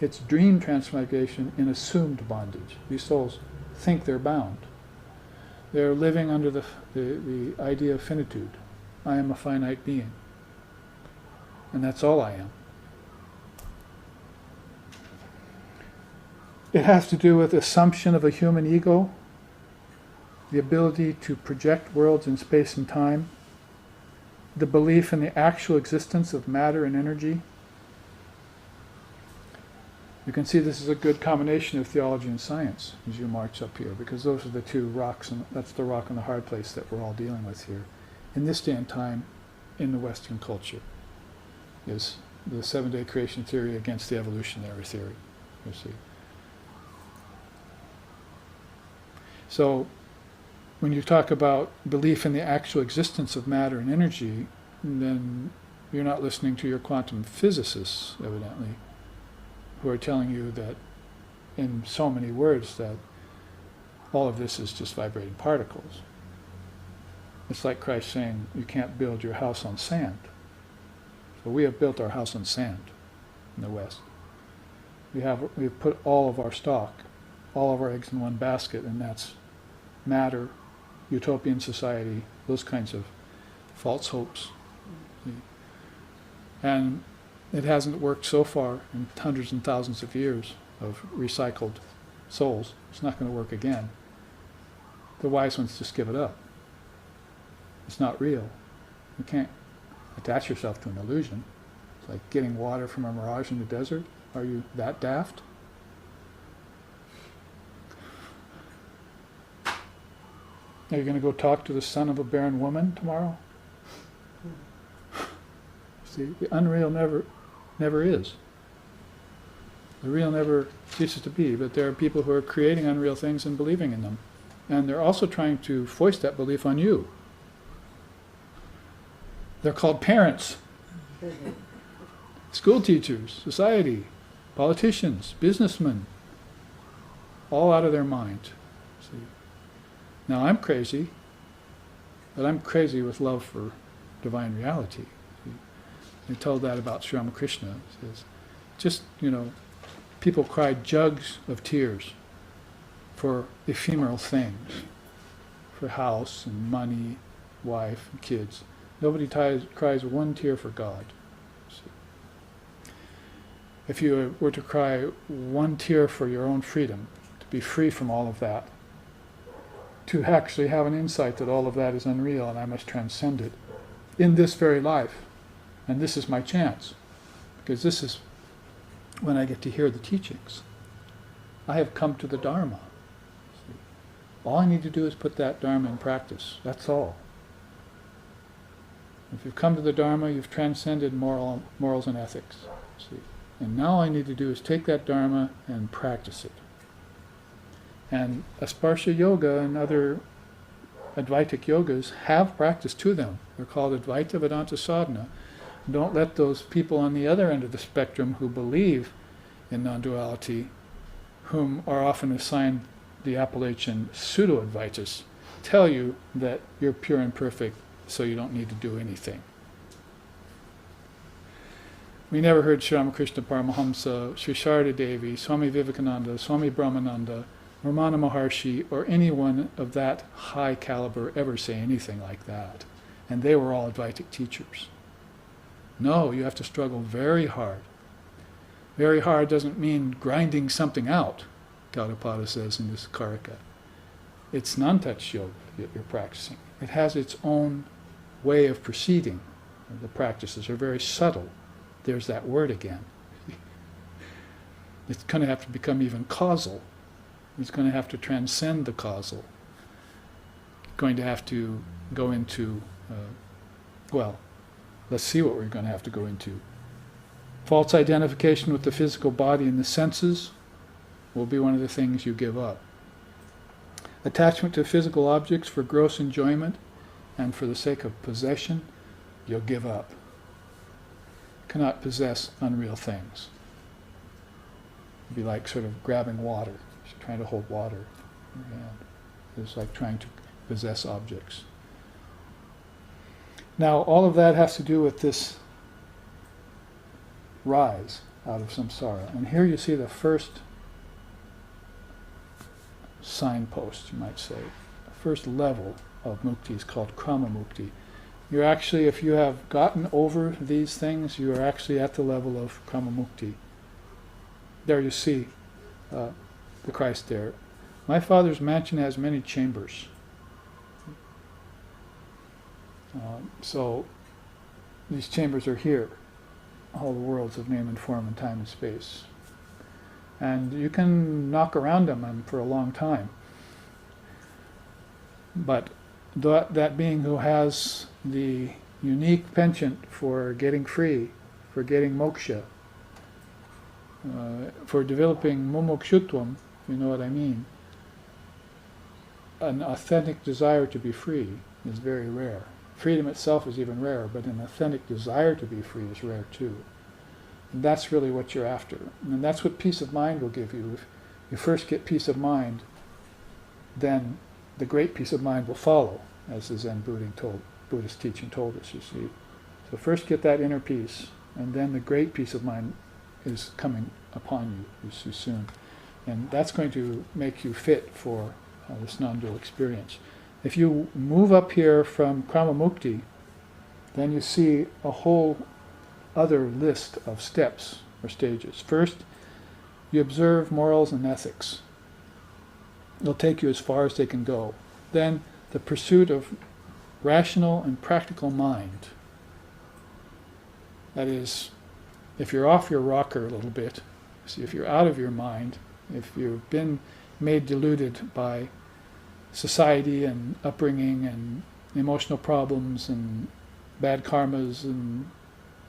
It's dream transmigration in assumed bondage. These souls think they're bound. They're living under the idea of finitude. I am a finite being. And that's all I am. It has to do with assumption of a human ego, the ability to project worlds in space and time, the belief in the actual existence of matter and energy. You can see this is a good combination of theology and science as you march up here, because those are the two rocks, and that's the rock and the hard place that we're all dealing with here. In this day and time, in the Western culture, is the seven-day creation theory against the evolutionary theory, you see. So, when you talk about belief in the actual existence of matter and energy, then you're not listening to your quantum physicists, evidently, who are telling you that, in so many words, that all of this is just vibrating particles. It's like Christ saying, you can't build your house on sand. So we have built our house on sand in the West. We've put all of our stock, all of our eggs in one basket, and that's matter, utopian society, those kinds of false hopes. And it hasn't worked so far in hundreds and thousands of years of recycled souls. It's not going to work again. The wise ones just give it up. It's not real. You can't attach yourself to an illusion. It's like getting water from a mirage in the desert. Are you that daft? Are you going to go talk to the son of a barren woman tomorrow? See, the unreal never is. The real never ceases to be, but there are people who are creating unreal things and believing in them. And they're also trying to foist that belief on you. They're called parents, school teachers, society, politicians, businessmen, all out of their mind. See? Now I'm crazy, but I'm crazy with love for divine reality. They told that about Sri Ramakrishna. It says, just, people cried jugs of tears for ephemeral things, for house and money, wife and kids. Nobody cries one tear for God. If you were to cry one tear for your own freedom, to be free from all of that, to actually have an insight that all of that is unreal and I must transcend it in this very life, and this is my chance, because this is when I get to hear the teachings. I have come to the Dharma. All I need to do is put that Dharma in practice. That's all. If you've come to the Dharma, you've transcended morals and ethics. See? And now all I need to do is take that Dharma and practice it. And Asparsha Yoga and other Advaitic yogas have practice to them. They're called Advaita Vedanta Sadhana. Don't let those people on the other end of the spectrum who believe in non-duality, whom are often assigned the appellation pseudo-Advaitas, tell you that you're pure and perfect, so you don't need to do anything. we never heard Sri Ramakrishna Paramahamsa, Sri Sharda Devi, Swami Vivekananda, Swami Brahmananda, Ramana Maharshi, or anyone of that high caliber ever say anything like that. And they were all Advaitic teachers. No, you have to struggle very hard. Very hard doesn't mean grinding something out, Gaudapada says in this Karika. It's non-touch yoga that you're practicing. It has its own way of proceeding. The practices are very subtle. There's that word again. It's going to have to become even causal. It's going to have to transcend the causal. Going to have to go into, let's see what we're going to have to go into. False identification with the physical body and the senses will be one of the things you give up. Attachment to physical objects for gross enjoyment and for the sake of possession, you'll give up. Cannot possess unreal things. It'd be like sort of grabbing water, trying to hold water in your hand. It's like trying to possess objects. Now, all of that has to do with this rise out of samsara. And here you see the first signpost, you might say. The first level of mukti is called krama mukti. You're actually, if you have gotten over these things, you are actually at the level of krama mukti. There you see the Christ there. My Father's mansion has many chambers. So these chambers are here. All the worlds of name and form and time and space. And you can knock around them for a long time. But that being who has the unique penchant for getting free, for getting moksha, for developing mumukshutvam, if you know what I mean, an authentic desire to be free is very rare. Freedom itself is even rarer, but an authentic desire to be free is rare too. And that's really what you're after. And that's what peace of mind will give you. If you first get peace of mind, then the great peace of mind will follow, as the Zen Buddhist teaching told us, you see. So first get that inner peace, and then the great peace of mind is coming upon you soon. And that's going to make you fit for this non-dual experience. If you move up here from krama mukti, then you see a whole other list of steps or stages. First, you observe morals and ethics. They'll take you as far as they can go. Then, the pursuit of rational and practical mind. That is, if you're off your rocker a little bit, see, if you're out of your mind, if you've been made deluded by society and upbringing and emotional problems and bad karmas and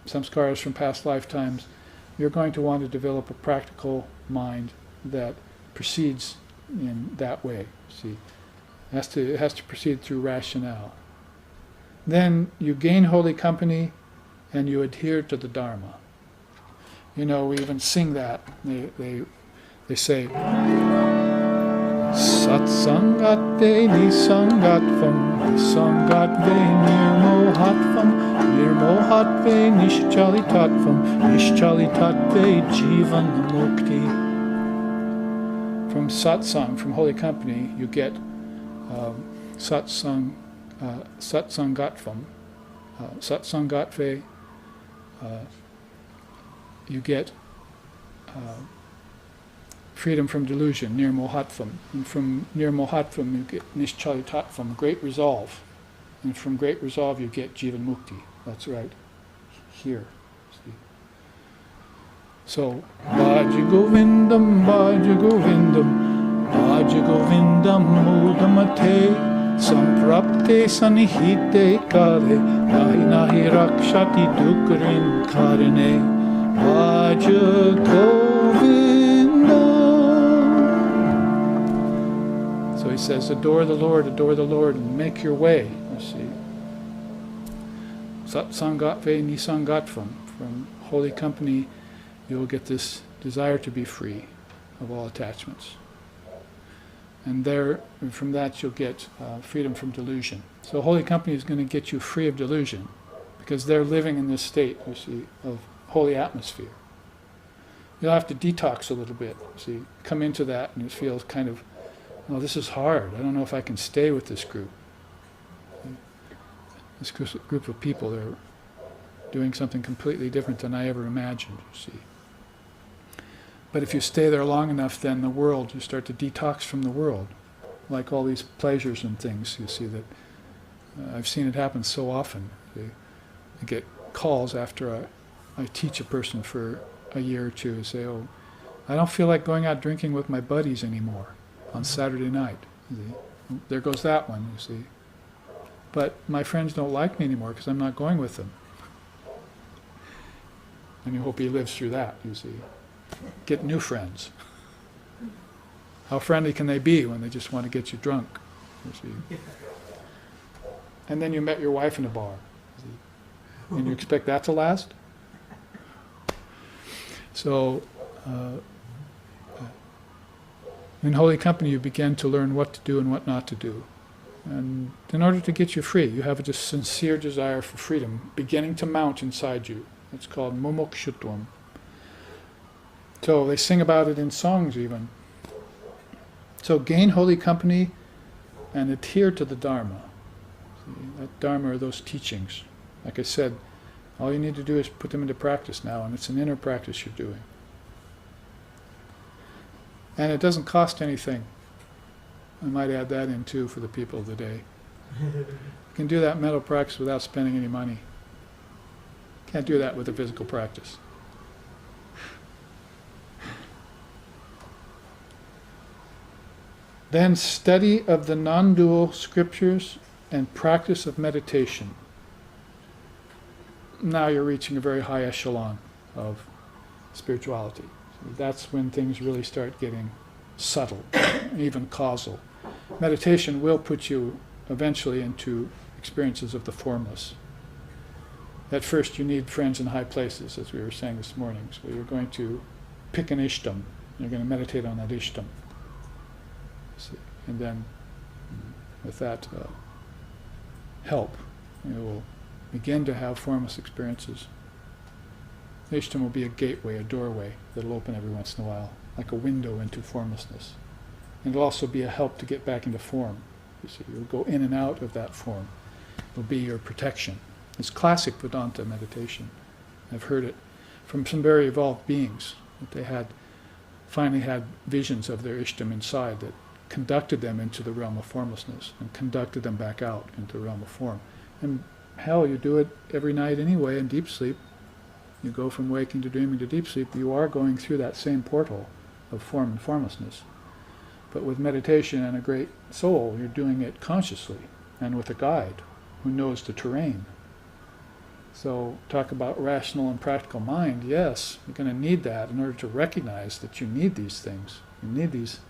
samskaras from past lifetimes, you're going to want to develop a practical mind that proceeds in that way. See, it has to proceed through rationale. Then you gain holy company and you adhere to the Dharma. You know, we even sing that. They say, Satsangatve nisangatvam, nisangatve nirmohatvam, nirmohatve nishchalitatvam, nishchalitatve jivan mukti. From satsang, from holy company, you get satsangatvam, satsangatve, you get freedom from delusion, nirmohatvam. And from nirmohatvam you get nishchalitatvam, great resolve. And from great resolve you get jivan mukti. That's right, here. See? So, Bhaja Govindam, Bhaja Govindam, Bhaja Govindam Mudamate, Samprapte Sanihite Kare, Nahi Nahi Rakshati Dukrin Karine, Bhaja Govindam. So he says, adore the Lord, and make your way, you see. Satsangatve nisangatvam, from holy company you will get this desire to be free of all attachments. And there, from that you'll get freedom from delusion. So holy company is going to get you free of delusion, because they're living in this state, you see, of holy atmosphere. You'll have to detox a little bit. See, come into that and you feel kind of, oh, this is hard. I don't know if I can stay with this group. This group of people, they're doing something completely different than I ever imagined, you see. But if you stay there long enough, then the world, you start to detox from the world. Like all these pleasures and things, you see that I've seen it happen so often. I get calls after I teach a person for a year or two and say, oh, I don't feel like going out drinking with my buddies anymore on Saturday night. There goes that one, you see. But my friends don't like me anymore because I'm not going with them. And you hope he lives through that, you see. Get new friends. How friendly can they be when they just want to get you drunk, you see? And then you met your wife in a bar. You see? And you expect that to last? So, in holy company you begin to learn what to do and what not to do. And in order to get you free, you have a sincere desire for freedom beginning to mount inside you. It's called mumukshutvam. So they sing about it in songs even. So gain holy company and adhere to the Dharma. See, that Dharma are those teachings. Like I said, all you need to do is put them into practice now, and it's an inner practice you're doing. And it doesn't cost anything. I might add that in too for the people of the day. You can do that mental practice without spending any money. Can't do that with a physical practice. Then study of the non-dual scriptures and practice of meditation. Now you're reaching a very high echelon of spirituality. So that's when things really start getting subtle, even causal. Meditation will put you eventually into experiences of the formless. At first you need friends in high places, as we were saying this morning. So you're going to pick an ishtam. You're going to meditate on that ishtam. See? And then with that help, you will begin to have formless experiences. Ishtam will be a gateway, a doorway that will open every once in a while, like a window into formlessness. And it'll also be a help to get back into form. You see, you'll go in and out of that form. It'll be your protection. It's classic Vedanta meditation. I've heard it from some very evolved beings, that they finally had visions of their ishtam inside that conducted them into the realm of formlessness and conducted them back out into the realm of form. And hell, you do it every night anyway in deep sleep. You go from waking to dreaming to deep sleep. You are going through that same portal of form and formlessness. But with meditation and a great soul, you're doing it consciously and with a guide who knows the terrain. So talk about rational and practical mind. Yes, you're going to need that in order to recognize that you need these things. You need these.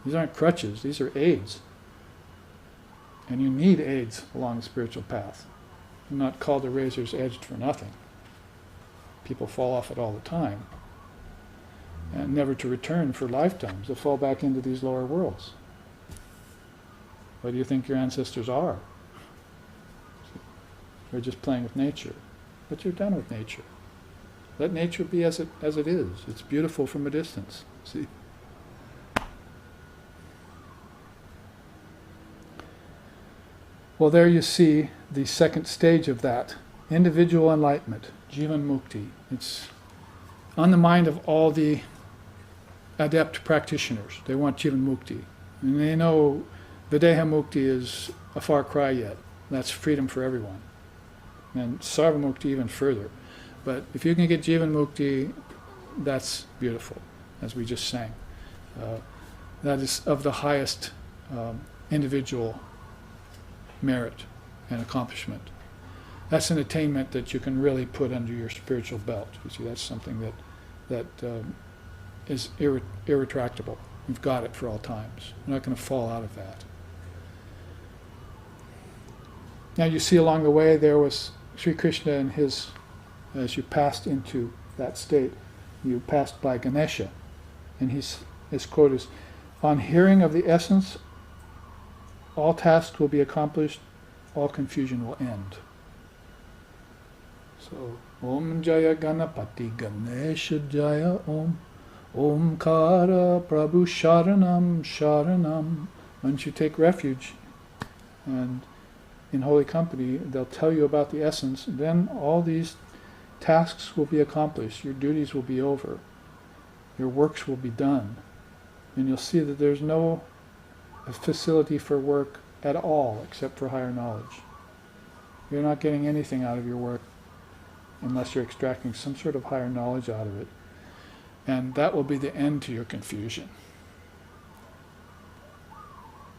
These aren't crutches. These are aids. And you need aids along the spiritual path. You're not called a razor's edge for nothing. People fall off it all the time. And never to return for lifetimes. They fall back into these lower worlds. What do you think your ancestors are? They're just playing with nature. But you're done with nature. Let nature be as it is. It's beautiful from a distance. See? Well, there you see the second stage of that. Individual enlightenment. Jivan mukti. It's on the mind of all the adept practitioners. They want jivan mukti. And they know videha mukti is a far cry yet. That's freedom for everyone. And sarva mukti even further. But if you can get jivan mukti, that's beautiful, as we just sang. That is of the highest individual merit and accomplishment. That's an attainment that you can really put under your spiritual belt. You see, that's something that is irretractable. You've got it for all times. You're not going to fall out of that. Now you see along the way there was Sri Krishna and his, as you passed into that state, you passed by Ganesha, and his quote is, "On hearing of the essence, all tasks will be accomplished, all confusion will end." So, Om Jaya Ganapati Ganesha Jaya Om. Omkara Prabhu Sharanam Sharanam. Once you take refuge and in holy company, they'll tell you about the essence, then all these tasks will be accomplished, your duties will be over, your works will be done, and you'll see that there's no facility for work at all except for higher knowledge. You're not getting anything out of your work unless you're extracting some sort of higher knowledge out of it. And that will be the end to your confusion.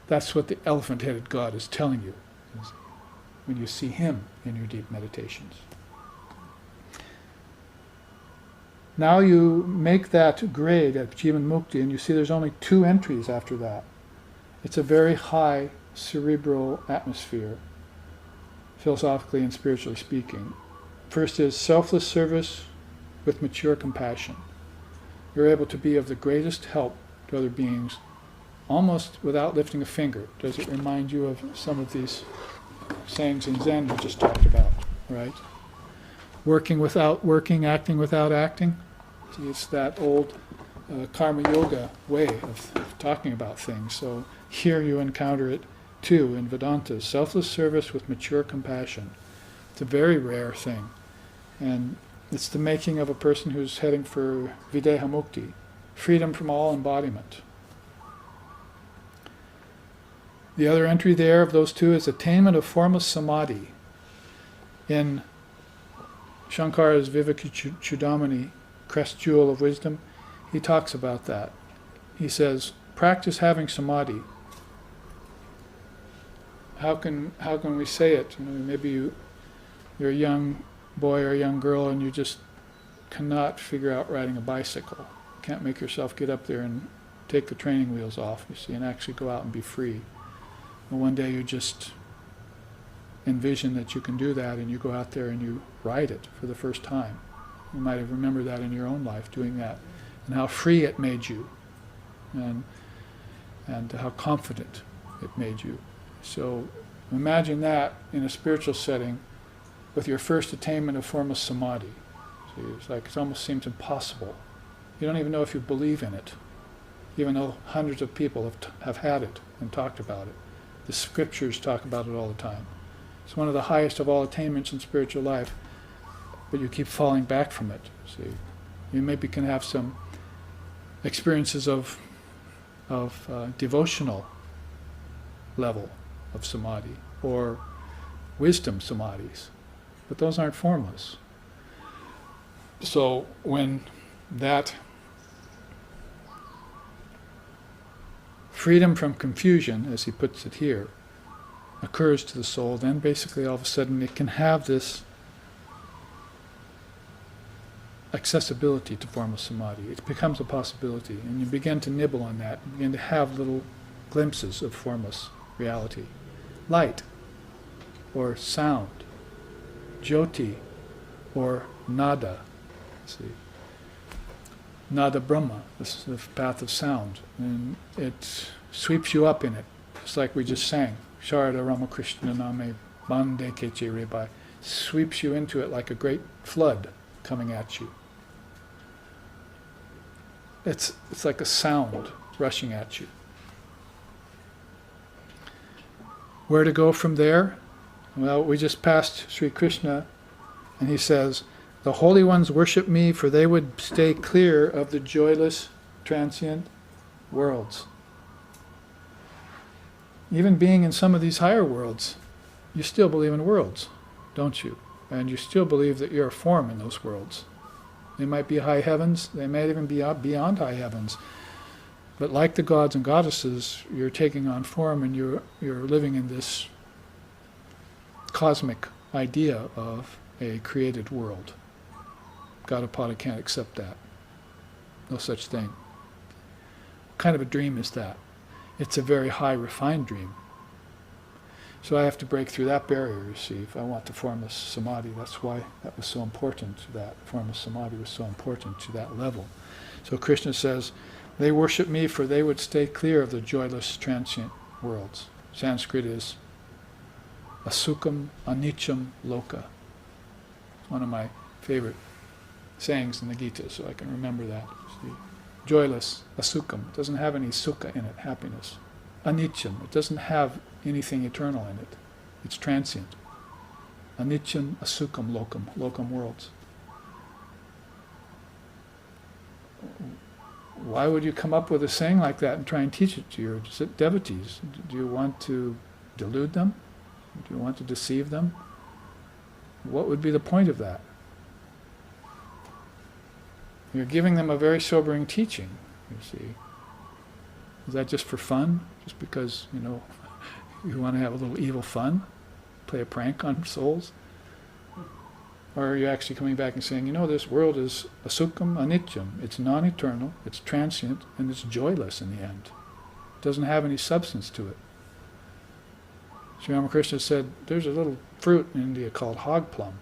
That's what the elephant-headed God is telling you when you see him in your deep meditations. Now you make that grade at Jivan Mukti, and you see there's only 2 entries after that. It's a very high cerebral atmosphere, philosophically and spiritually speaking. First is selfless service with mature compassion. You're able to be of the greatest help to other beings almost without lifting a finger. Does it remind you of some of these sayings in Zen we just talked about, right? Working without working, acting without acting. See, it's that old karma yoga way of talking about things. So here you encounter it too in Vedanta. Selfless service with mature compassion. It's a very rare thing. And it's the making of a person who's heading for Videha Mukti, freedom from all embodiment. The other entry there of those 2 is attainment of formless samadhi. In Shankara's Vivekachudamani, Crest Jewel of Wisdom, he talks about that. He says, practice having samadhi. How can we say it? You know, maybe you're a young boy or a young girl and you just cannot figure out riding a bicycle. You can't make yourself get up there and take the training wheels off, you see, and actually go out and be free. And one day you just envision that you can do that, and you go out there and you ride it for the first time. You might have remembered that in your own life, doing that, and how free it made you, and how confident it made you. So imagine that in a spiritual setting with your first attainment of formless samadhi. See, it's like it almost seems impossible. You don't even know if you believe in it, even though hundreds of people have had it and talked about it. The scriptures talk about it all the time. It's one of the highest of all attainments in spiritual life, but you keep falling back from it. See, you maybe can have some experiences of devotional level of samadhi or wisdom samadhis, but those aren't formless. So when that freedom from confusion, as he puts it here, occurs to the soul, then basically all of a sudden it can have this accessibility to formless samadhi. It becomes a possibility, and you begin to nibble on that, you begin to have little glimpses of formless reality. Light, or sound, jyoti, or nada. See, nada Brahma, this is the path of sound, and it sweeps you up in it, just like we just sang. Sharada Ramakrishna Name Bande Keche Rebai, sweeps you into it like a great flood coming at you. It's like a sound rushing at you. Where to go from there? Well, we just passed Sri Krishna, and he says, the holy ones worship me, for they would stay clear of the joyless, transient worlds. Even being in some of these higher worlds, you still believe in worlds, don't you? And you still believe that you're a form in those worlds. They might be high heavens, they might even be beyond high heavens. But like the gods and goddesses, you're taking on form, and you're living in this cosmic idea of a created world. Gaudapada can't accept that. No such thing. What kind of a dream is that? It's a very high, refined dream. So I have to break through that barrier, you see, if I want the formless samadhi. That's why that was so important to that. Formless samadhi was so important to that level. So Krishna says, they worship me, for they would stay clear of the joyless, transient worlds. Sanskrit is asukam anicham loka. It's one of my favorite sayings in the Gita, so I can remember that. See? Joyless, asukam. It doesn't have any sukha in it, happiness. Anityam. It doesn't have anything eternal in it. It's transient. Anityam, asukam, lokam worlds. Why would you come up with a saying like that and try and teach it to your devotees? Do you want to delude them? Do you want to deceive them? What would be the point of that? You're giving them a very sobering teaching, you see. Is that just for fun? Just because, you want to have a little evil fun? Play a prank on souls? Or are you actually coming back and saying, this world is asukam anityam. It's non-eternal, it's transient, and it's joyless in the end. It doesn't have any substance to it. Sri Ramakrishna said, there's a little fruit in India called hog plum.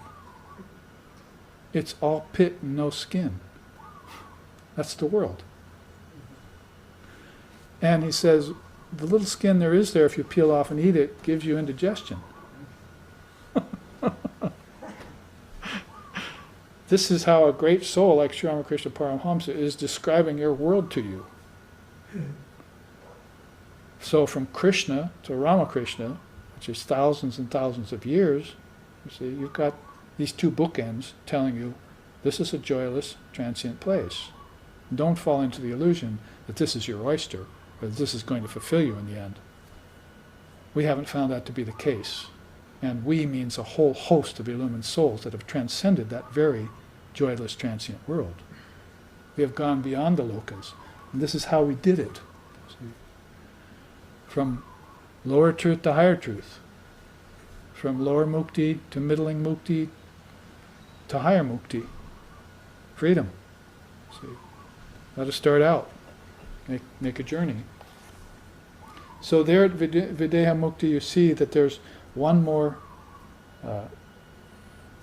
It's all pit and no skin. That's the world. And he says, the little skin there is there, if you peel off and eat it, gives you indigestion. This is how a great soul like Sri Ramakrishna Paramahamsa is describing your world to you. So from Krishna to Ramakrishna, which is thousands and thousands of years, you see, you've got these two bookends telling you this is a joyless, transient place. Don't fall into the illusion that this is your oyster, or that this is going to fulfill you in the end. We haven't found that to be the case. And we means a whole host of illumined souls that have transcended that very joyless, transient world. We have gone beyond the lokas. And this is how we did it. See? From lower truth to higher truth. From lower mukti to middling mukti to higher mukti. Freedom. See? Let us start out. Make a journey. So there at Videha Mukti you see that there's one more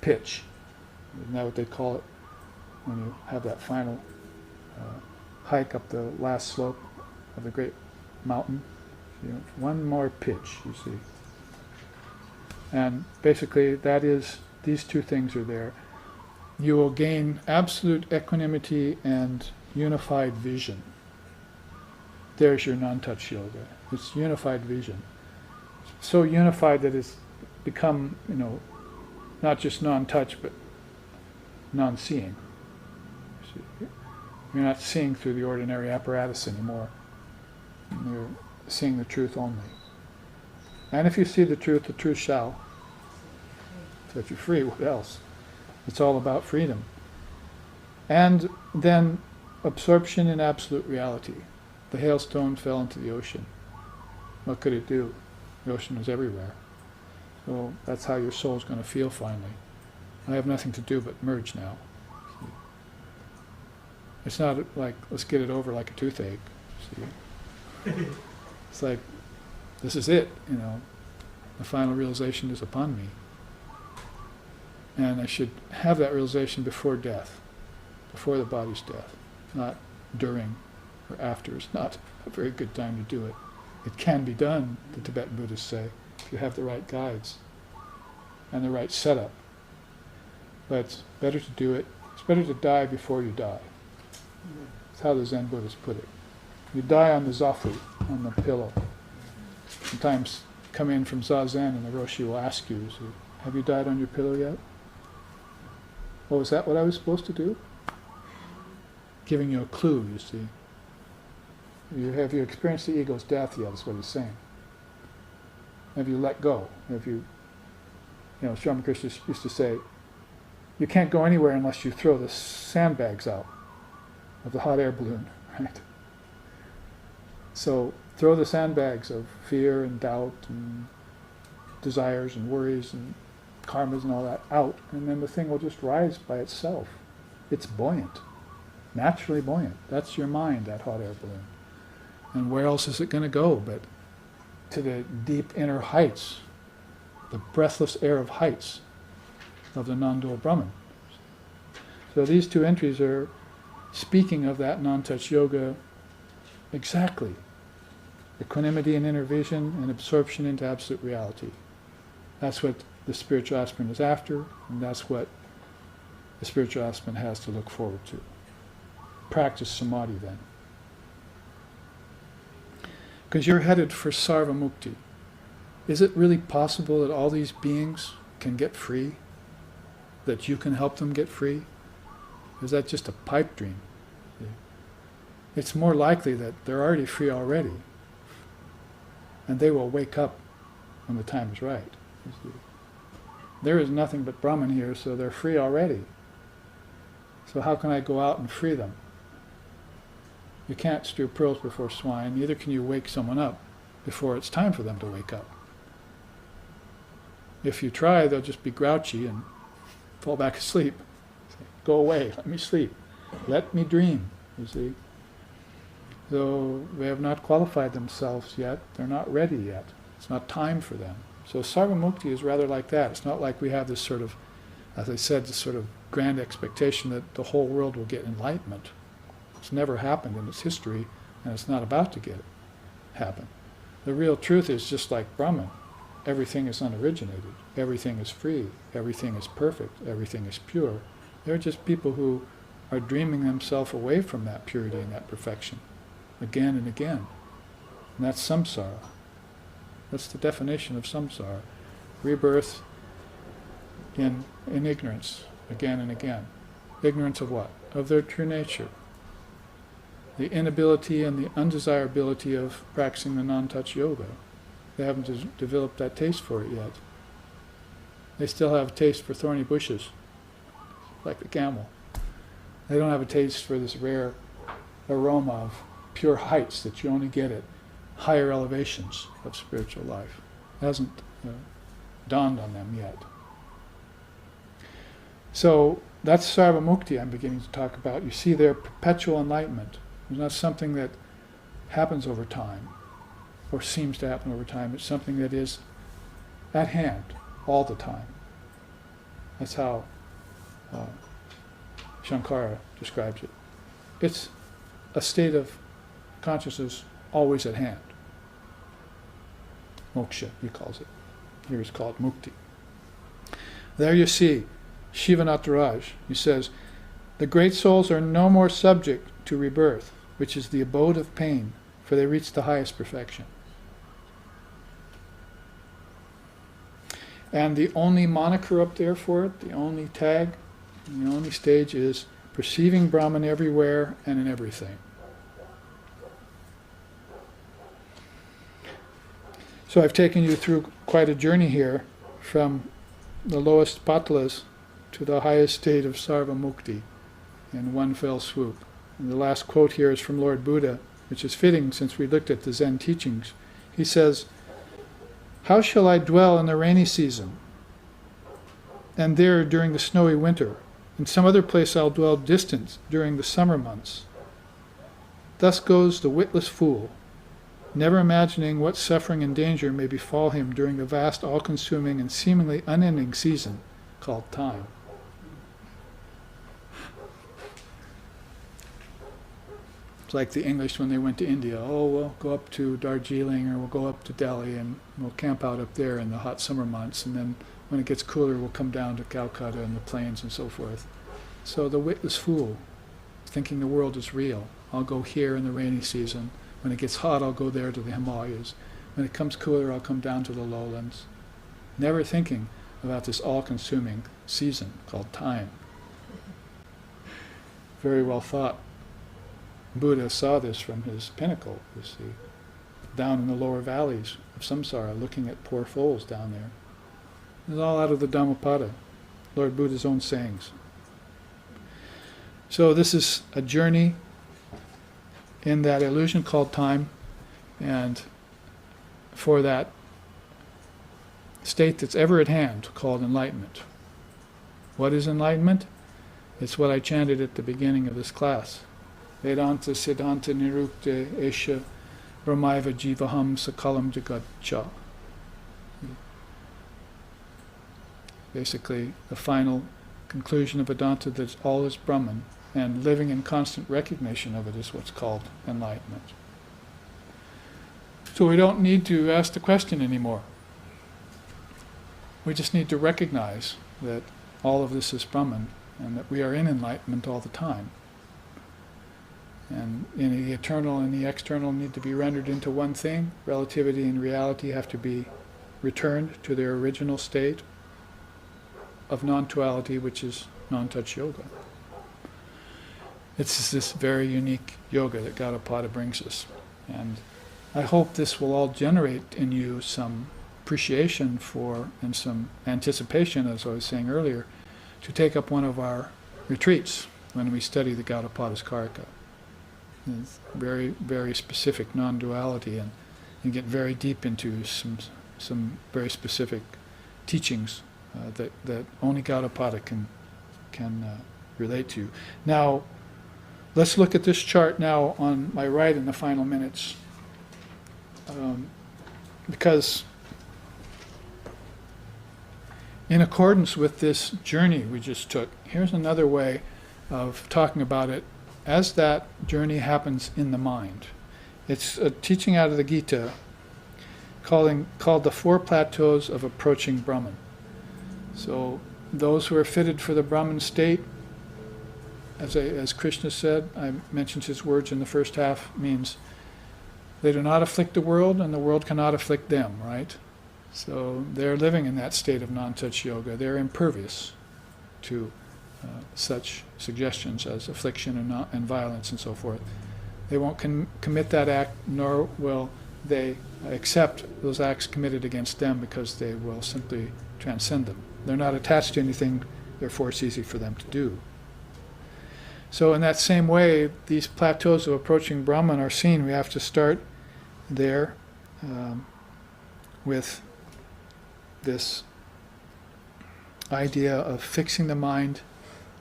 pitch. Isn't that what they call it? When you have that final hike up the last slope of the great mountain. One more pitch, you see. And basically that is, these two things are there. You will gain absolute equanimity and unified vision. There's your non-touch yoga. It's unified vision. So unified that it's become, not just non-touch, but non-seeing. You're not seeing through the ordinary apparatus anymore. You're seeing the truth only. And if you see the truth shall set you free. What else? It's all about freedom. And then absorption in absolute reality. The hailstone fell into the ocean. What could it do? The ocean was everywhere. So that's how your soul's going to feel finally. I have nothing to do but merge now. It's not like, let's get it over like a toothache. See? It's like, this is it, the final realization is upon me. And I should have that realization before death, before the body's death, not during or after. It's not a very good time to do it. It can be done, the Tibetan Buddhists say, if you have the right guides and the right setup. But it's better to do it. It's better to die before you die. That's how the Zen Buddhists put it. You die on the zafu, on the pillow. Sometimes come in from Zazen and the Roshi will ask you, have you died on your pillow yet? Oh, is that what I was supposed to do? Giving you a clue, you see. Have you experienced the ego's death yet, is what he's saying. Have you let go? Have you, Sri Ramakrishna used to say, you can't go anywhere unless you throw the sandbags out of the hot air balloon, right? So throw the sandbags of fear and doubt and desires and worries and karmas and all that out, and then the thing will just rise by itself. It's buoyant, naturally buoyant. That's your mind, that hot air balloon. And where else is it going to go but to the deep inner heights, the breathless air of heights of the non-dual Brahman. So these two entries are speaking of that non-touch yoga exactly. Equanimity and inner vision and absorption into absolute reality. That's what the spiritual aspirant is after, and that's what the spiritual aspirant has to look forward to. Practice samadhi then. Because you're headed for sarva mukti. Is it really possible that all these beings can get free? That you can help them get free? Is that just a pipe dream? It's more likely that they're already free already. And they will wake up when the time is right. There is nothing but Brahman here, so they're free already. So how can I go out and free them? You can't strew pearls before swine, neither can you wake someone up before it's time for them to wake up. If you try, they'll just be grouchy and fall back asleep. Say, go away, let me sleep. Let me dream, you see. So they have not qualified themselves yet, they're not ready yet. It's not time for them. So sarva mukti is rather like that. It's not like we have this sort of, as I said, this sort of grand expectation that the whole world will get enlightenment. It's never happened in its history, and it's not about to happen. The real truth is just like Brahman. Everything is unoriginated. Everything is free. Everything is perfect. Everything is pure. They're just people who are dreaming themselves away from that purity and that perfection again and again. And that's samsara. That's the definition of samsara. Rebirth in ignorance again and again. Ignorance of what? Of their true nature. The inability and the undesirability of practicing the non-touch yoga. They haven't developed that taste for it yet. They still have a taste for thorny bushes, like the camel. They don't have a taste for this rare aroma of pure heights that you only get at higher elevations of spiritual life. It hasn't dawned on them yet. So that's sarva mukti I'm beginning to talk about. You see their perpetual enlightenment. It's not something that happens over time or seems to happen over time. It's something that is at hand all the time. That's how Shankara describes it. It's a state of consciousness always at hand. Moksha, he calls it. Here it's called mukti. There you see Shivanatharaj. He says, the great souls are no more subject to rebirth, which is the abode of pain, for they reach the highest perfection. And the only moniker up there for it, the only tag, the only stage is perceiving Brahman everywhere and in everything. So I've taken you through quite a journey here from the lowest patalas to the highest state of sarva mukti in one fell swoop. And the last quote here is from Lord Buddha, which is fitting since we looked at the Zen teachings. He says, how shall I dwell in the rainy season, and there during the snowy winter? In some other place I'll dwell distant during the summer months. Thus goes the witless fool, never imagining what suffering and danger may befall him during the vast, all-consuming, and seemingly unending season called time. It's like the English when they went to India. Oh, we'll go up to Darjeeling or we'll go up to Delhi and we'll camp out up there in the hot summer months, and then when it gets cooler we'll come down to Calcutta and the plains and so forth. So the witless fool, thinking the world is real. I'll go here in the rainy season. When it gets hot I'll go there to the Himalayas. When it comes cooler I'll come down to the lowlands. Never thinking about this all-consuming season called time. Very well thought. Buddha saw this from his pinnacle, you see, down in the lower valleys of samsara, looking at poor souls down there. It's all out of the Dhammapada, Lord Buddha's own sayings. So this is a journey in that illusion called time, and for that state that's ever at hand called enlightenment. What is enlightenment? It's what I chanted at the beginning of this class. Vedanta Siddhanta Nirukta Esha Brahmaiva Jivaham Sakalam Jagatcha. Basically, the final conclusion of Vedanta that all is Brahman, and living in constant recognition of it is what's called enlightenment. So we don't need to ask the question anymore. We just need to recognize that all of this is Brahman, and that we are in enlightenment all the time. And the eternal and the external need to be rendered into one thing. Relativity and reality have to be returned to their original state of non-duality, which is non-touch yoga. It's this very unique yoga that Gaudapada brings us. And I hope this will all generate in you some appreciation for and some anticipation, as I was saying earlier, to take up one of our retreats when we study the Gaudapada's Karika. It's very, very specific non-duality, and you get very deep into some very specific teachings that only Gaudapada can relate to. Now, let's look at this chart now on my right in the final minutes, because in accordance with this journey we just took, here's another way of talking about it as that journey happens in the mind. It's a teaching out of the Gita called the Four Plateaus of Approaching Brahman. So those who are fitted for the Brahman state, as Krishna said, I mentioned his words in the first half, means they do not afflict the world and the world cannot afflict them, right? So they're living in that state of non-touch yoga. They're impervious to such suggestions as affliction and violence and so forth. They won't commit that act, nor will they accept those acts committed against them, because they will simply transcend them. They're not attached to anything, therefore it's easy for them to do. So in that same way, these plateaus of approaching Brahman are seen. We have to start there with this idea of fixing the mind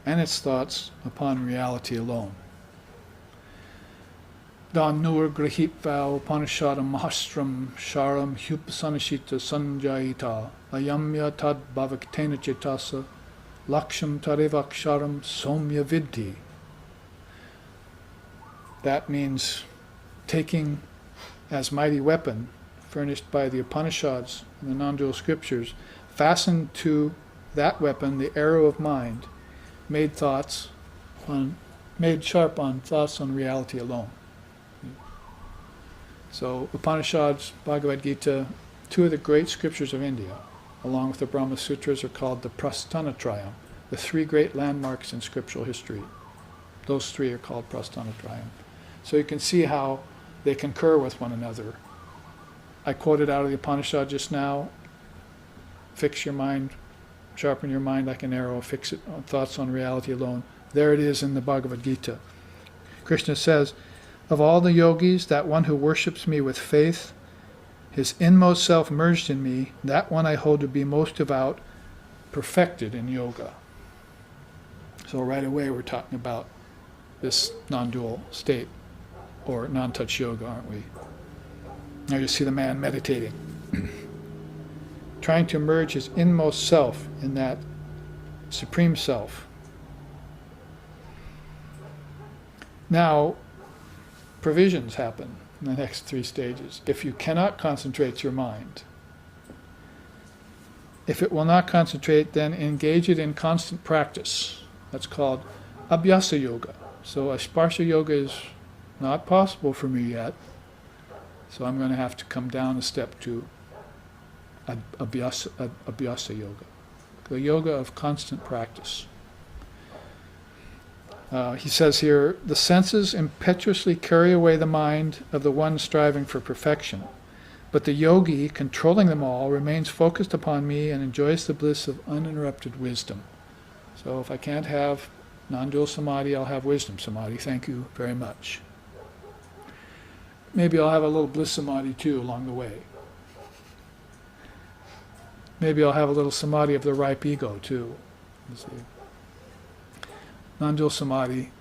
and its thoughts upon reality alone. Dan nur grahitva upanishadam mahastram sharam hupasanashita sanjayita ayamya tad bhavaktena cetasa laksham tarevaksharam somya vidhi. That means taking as mighty weapon furnished by the Upanishads and the non-dual scriptures, fastened to that weapon the arrow of mind, made sharp on thoughts on reality alone. So Upanishads, Bhagavad Gita, two of the great scriptures of India, along with the Brahma Sutras, are called the Prasthanatrayam, the three great landmarks in scriptural history. Those three are called Prasthanatrayam. So you can see how they concur with one another. I quoted out of the Upanishad just now, fix your mind, sharpen your mind like an arrow, fix it on thoughts on reality alone. There it is in the Bhagavad Gita. Krishna says, of all the yogis, that one who worships me with faith, his inmost self merged in me, that one I hold to be most devout, perfected in yoga. So right away we're talking about this non-dual state, or non-touch yoga, aren't we? Now you see the man meditating, trying to merge his inmost self in that supreme self. Now, provisions happen in the next three stages. If you cannot concentrate your mind, if it will not concentrate, then engage it in constant practice. That's called abhyasa yoga. So asparsha yoga is not possible for me yet. So I'm going to have to come down a step to abhyasa yoga, the yoga of constant practice. He says here, the senses impetuously carry away the mind of the one striving for perfection, but the yogi, controlling them all, remains focused upon me and enjoys the bliss of uninterrupted wisdom. So if I can't have non-dual samadhi, I'll have wisdom samadhi. Thank you very much. Maybe I'll have a little bliss samadhi too along the way. Maybe I'll have a little samadhi of the ripe ego too. You see. Non-dual samadhi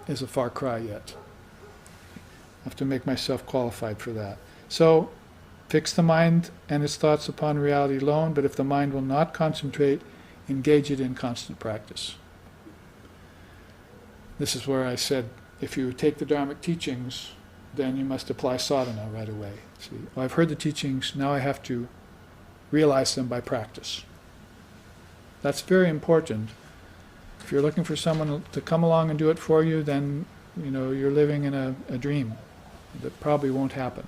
is a far cry yet. I have to make myself qualified for that. So, fix the mind and its thoughts upon reality alone, but if the mind will not concentrate, engage it in constant practice. This is where I said, if you take the Dharmic teachings, then you must apply sadhana right away. See, I've heard the teachings, now I have to realize them by practice. That's very important. If you're looking for someone to come along and do it for you, then you're living in a dream that probably won't happen.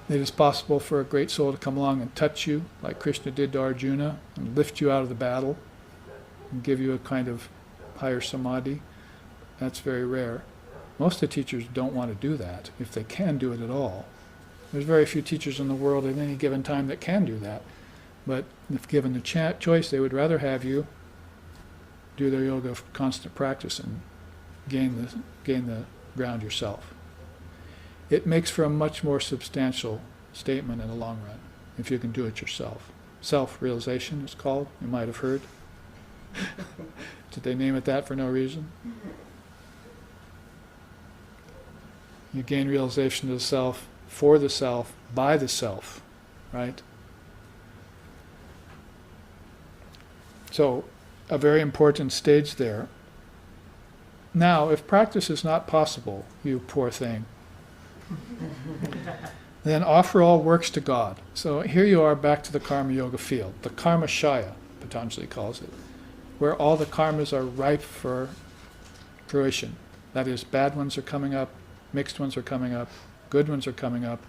It is possible for a great soul to come along and touch you, like Krishna did to Arjuna, and lift you out of the battle and give you a kind of higher samadhi. That's very rare. Most of the teachers don't want to do that, if they can do it at all. There's very few teachers in the world at any given time that can do that. But if given the choice, they would rather have you do their yoga of constant practice and gain the ground yourself. It makes for a much more substantial statement in the long run, if you can do it yourself. Self-realization is called, you might have heard. Did they name it that for no reason? You gain realization of the self, for the self, by the self, right? So, a very important stage there. Now, if practice is not possible, you poor thing, then offer all works to God. So here you are back to the karma yoga field, the karma shaya, Patanjali calls it, where all the karmas are ripe for fruition. That is, bad ones are coming up, mixed ones are coming up, good ones are coming up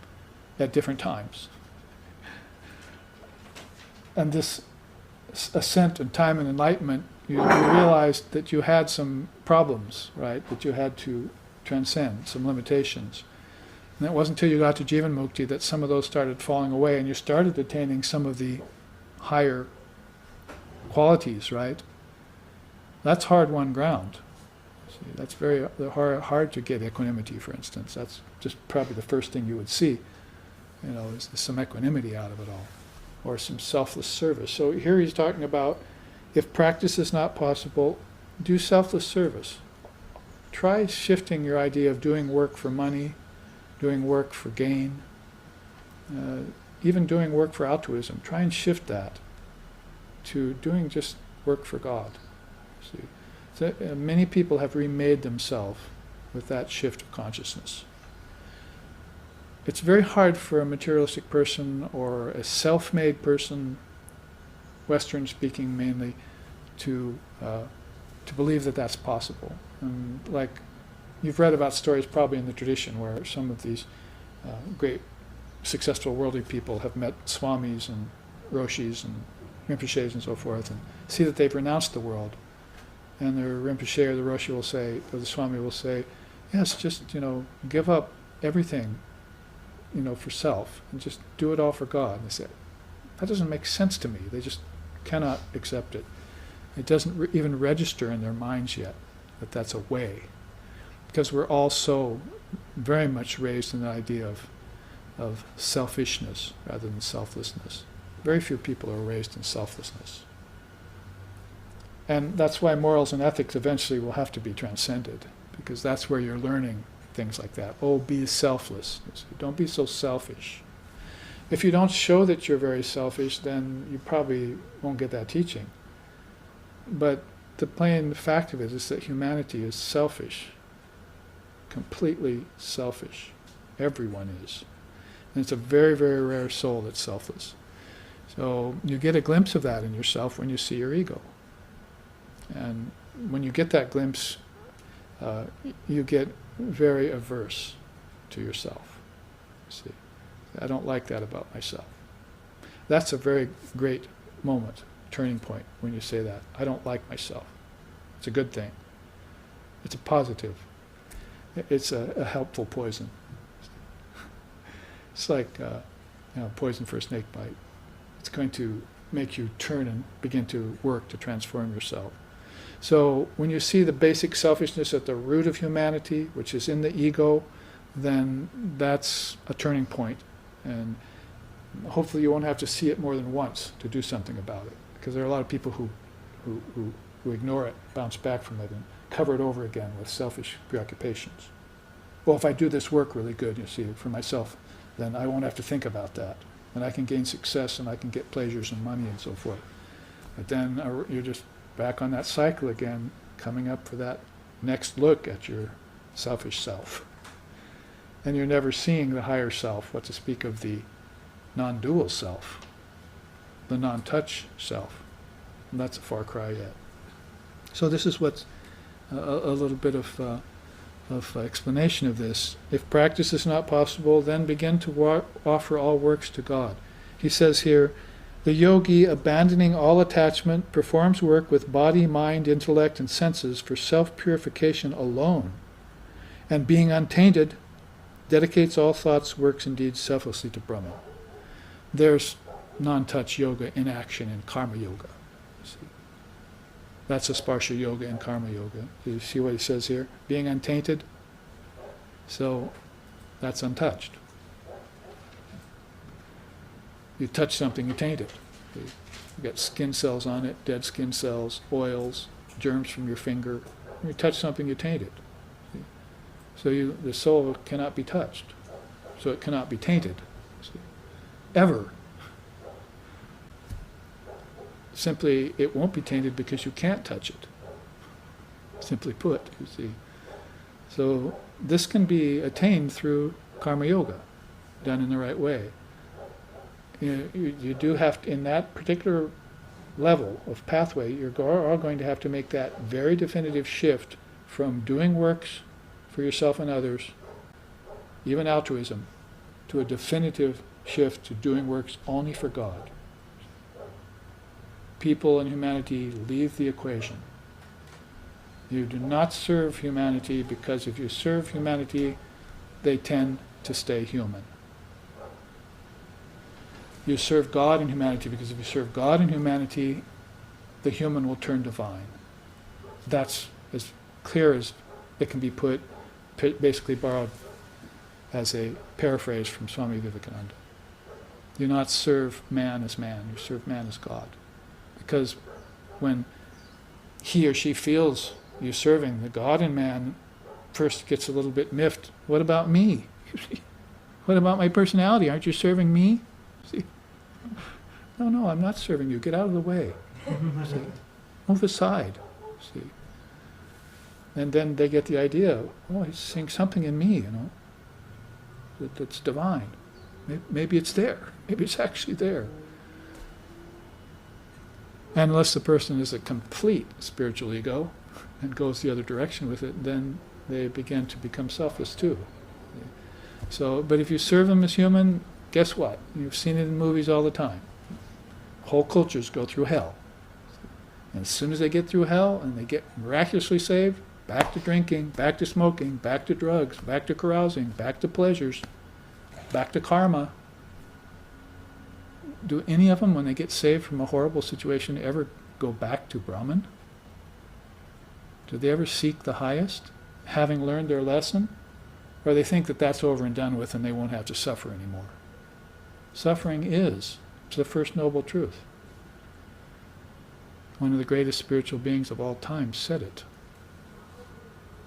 at different times. And this ascent and time and enlightenment, you realized that you had some problems, right, that you had to transcend, some limitations. And it wasn't until you got to Jivan Mukti that some of those started falling away and you started attaining some of the higher qualities, right? That's hard-won ground. See, that's very hard to get equanimity, for instance. That's just probably the first thing you would see, is some equanimity out of it all, or some selfless service. So here he's talking about, if practice is not possible, do selfless service. Try shifting your idea of doing work for money, doing work for gain, even doing work for altruism. Try and shift that to doing just work for God. See, so, many people have remade themselves with that shift of consciousness. It's very hard for a materialistic person or a self-made person, Western speaking mainly, to believe that that's possible. And like you've read about stories probably in the tradition where some of these great successful worldly people have met swamis and roshis and rinpoches and so forth, and see that they've renounced the world. And the rinpoche or the roshi will say, or the swami will say, yes, just give up everything for self and just do it all for God. And they say, that doesn't make sense to me. They just cannot accept it. It doesn't even register in their minds yet that that's a way, because we're all so very much raised in the idea of selfishness rather than selflessness. Very few people are raised in selflessness. And that's why morals and ethics eventually will have to be transcended, because that's where you're learning things like that. Oh, be selfless. Don't be so selfish. If you don't show that you're very selfish, then you probably won't get that teaching. But the plain fact of it is that humanity is selfish, completely selfish. Everyone is. And it's a very, very rare soul that's selfless. So you get a glimpse of that in yourself when you see your ego. And when you get that glimpse, you get very averse to yourself. See, I don't like that about myself. That's a very great moment, turning point, when you say that. I don't like myself. It's a good thing. It's a positive. It's a helpful poison. It's like poison for a snake bite. It's going to make you turn and begin to work to transform yourself. So when you see the basic selfishness at the root of humanity, which is in the ego, then that's a turning point. And hopefully you won't have to see it more than once to do something about it. Because there are a lot of people who ignore it, bounce back from it, and cover it over again with selfish preoccupations. Well, if I do this work really good, you see, for myself, then I won't have to think about that. And I can gain success and I can get pleasures and money and so forth. But then you're just back on that cycle again, coming up for that next look at your selfish self. And you're never seeing the higher self, what to speak of the non-dual self, the non-touch self. And that's a far cry yet. So this is what's a little bit of explanation of this. If practice is not possible, then begin to offer all works to God. He says here, the yogi, abandoning all attachment, performs work with body, mind, intellect, and senses for self-purification alone, and being untainted, dedicates all thoughts, works, and deeds selflessly to Brahman. There's non-touch yoga in action in karma yoga. See? That's a sparsha yoga and karma yoga. Do you see what he says here? Being untainted. So that's untouched. You touch something, you taint it. You get skin cells on it, dead skin cells, oils, germs from your finger. When you touch something, you taint it. See? So the soul cannot be touched. So it cannot be tainted. See? Ever. Simply, it won't be tainted because you can't touch it. Simply put, you see. So this can be attained through karma yoga, done in the right way. You do have to, in that particular level of pathway, you're all going to have to make that very definitive shift from doing works for yourself and others, even altruism, to a definitive shift to doing works only for God. People and humanity leave the equation. You do not serve humanity because if you serve humanity, they tend to stay human. You serve God and humanity because if you serve God and humanity, the human will turn divine. That's as clear as it can be put, basically borrowed as a paraphrase from Swami Vivekananda. You do not serve man as man, you serve man as God. Because when he or she feels you serving the God in man, first gets a little bit miffed. What about me? What about my personality? Aren't you serving me? See? No, I'm not serving you. Get out of the way. See? Move aside. See? And then they get the idea, oh, he's seeing something in me, that's divine. Maybe it's there. Maybe it's actually there. And unless the person is a complete spiritual ego and goes the other direction with it, then they begin to become selfless too. So, but if you serve them as human, guess what? You've seen it in movies all the time. Whole cultures go through hell. And as soon as they get through hell and they get miraculously saved, back to drinking, back to smoking, back to drugs, back to carousing, back to pleasures, back to karma. Do any of them, when they get saved from a horrible situation, ever go back to Brahman? Do they ever seek the highest, having learned their lesson? Or they think that that's over and done with and they won't have to suffer anymore? Suffering is the first noble truth. One of the greatest spiritual beings of all time said it.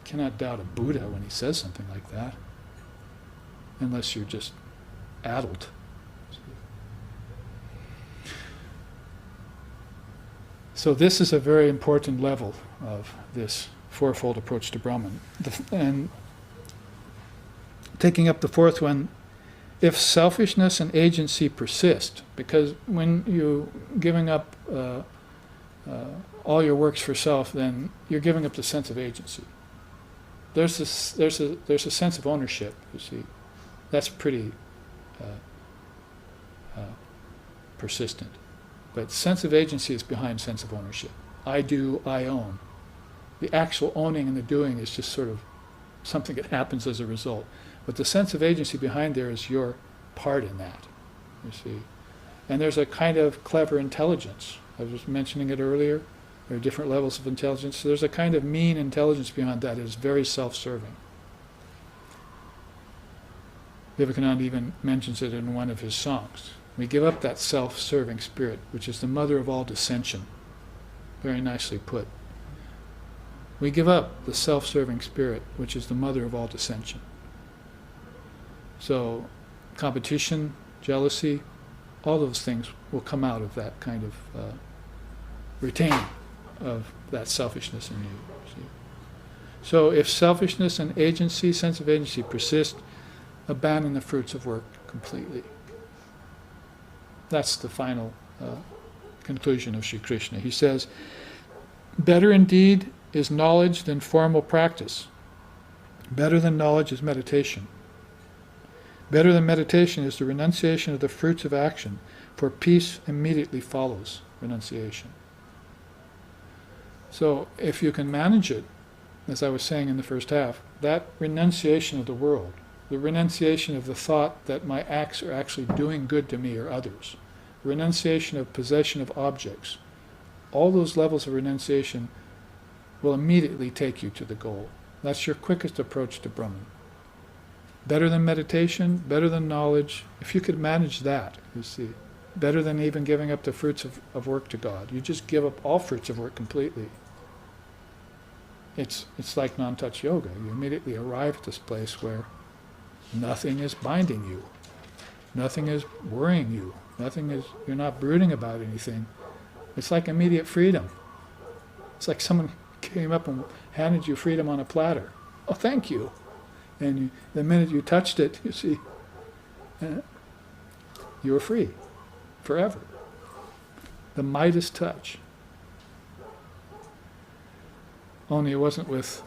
You cannot doubt a Buddha when he says something like that, unless you're just addled. So this is a very important level of this fourfold approach to Brahman. And taking up the fourth one, if selfishness and agency persist, because when you're giving up all your works for self, then you're giving up the sense of agency. There's a sense of ownership, you see. That's pretty persistent. But sense of agency is behind sense of ownership. I do, I own. The actual owning and the doing is just sort of something that happens as a result. But the sense of agency behind there is your part in that, you see. And there's a kind of clever intelligence. I was mentioning it earlier. There are different levels of intelligence. So there's a kind of mean intelligence behind that. It is very self-serving. Vivekananda even mentions it in one of his songs. We give up that self-serving spirit, which is the mother of all dissension. Very nicely put. We give up the self-serving spirit, which is the mother of all dissension. So, competition, jealousy, all those things will come out of that kind of retaining of that selfishness in you. See? So, if selfishness and agency, sense of agency persist, abandon the fruits of work completely. That's the final conclusion of Sri Krishna. He says, Better indeed is knowledge than formal practice. Better than knowledge is meditation. Better than meditation is the renunciation of the fruits of action, for peace immediately follows renunciation. So if you can manage it, as I was saying in the first half, that renunciation of the world, the renunciation of the thought that my acts are actually doing good to me or others, renunciation of possession of objects, all those levels of renunciation will immediately take you to the goal. That's your quickest approach to Brahman. Better than meditation, better than knowledge. If you could manage that, you see, better than even giving up the fruits of work to God. You just give up all fruits of work completely. It's like non-touch yoga. You immediately arrive at this place where nothing is binding you. Nothing is worrying you. You're not brooding about anything. It's like immediate freedom. It's like someone came up and handed you freedom on a platter. Oh, thank you. And the minute you touched it, you see, you were free forever. The Midas touch. Only it wasn't with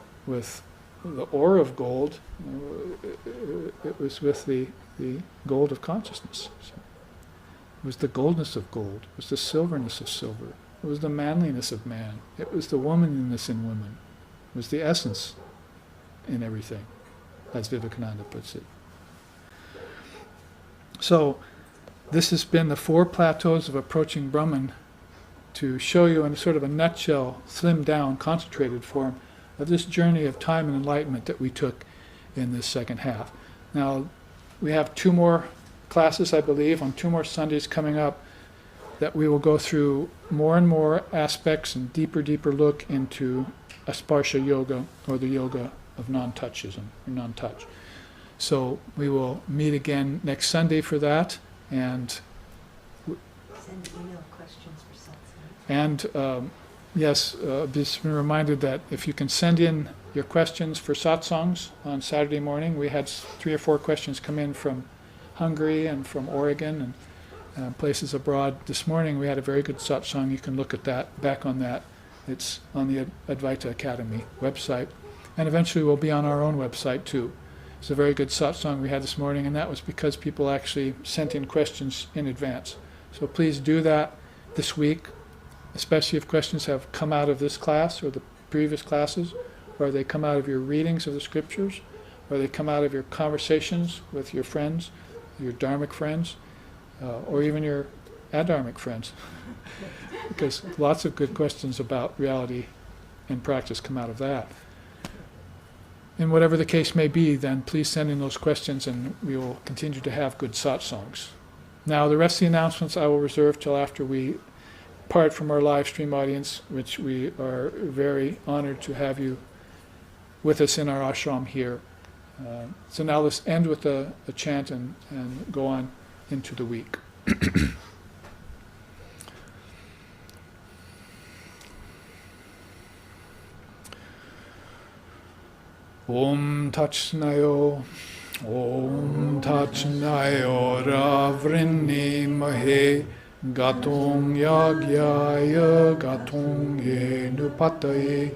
the ore of gold. It was with the gold of consciousness. So it was the goldness of gold. It was the silverness of silver. It was the manliness of man. It was the womanliness in women. It was the essence in everything, as Vivekananda puts it. So this has been the 4 plateaus of approaching Brahman, to show you in sort of a nutshell, slimmed down, concentrated form of this journey of time and enlightenment that we took in this second half. Now, we have 2 more classes, I believe, on 2 more Sundays coming up, that we will go through more and more aspects and deeper look into Asparsha Yoga, or the yoga of non-touchism, or non-touch. So we will meet again next Sunday for that, and send email questions for satsang. And yes, just been reminded that if you can send in your questions for satsangs on Saturday morning, we had 3 or 4 questions come in from Hungary and from Oregon and places abroad. This morning we had a very good satsang. You can look at that, back on that. It's on the Advaita Academy website. And eventually we'll be on our own website too. It's a very good satsang we had this morning, and that was because people actually sent in questions in advance. So please do that this week, especially if questions have come out of this class or the previous classes, or they come out of your readings of the scriptures, or they come out of your conversations with your friends, your dharmic friends, or even your adharmic friends. Because lots of good questions about reality and practice come out of that. And whatever the case may be, then please send in those questions and we will continue to have good satsangs. Now, the rest of the announcements I will reserve till after we part from our live stream audience, which we are very honored to have you with us in our ashram here. So now let's end with a chant and go on into the week. Om Tachnayo, Om Tachnayo Ravrinni Mahe Gatong Yagyaya Gatong Ye Nupataye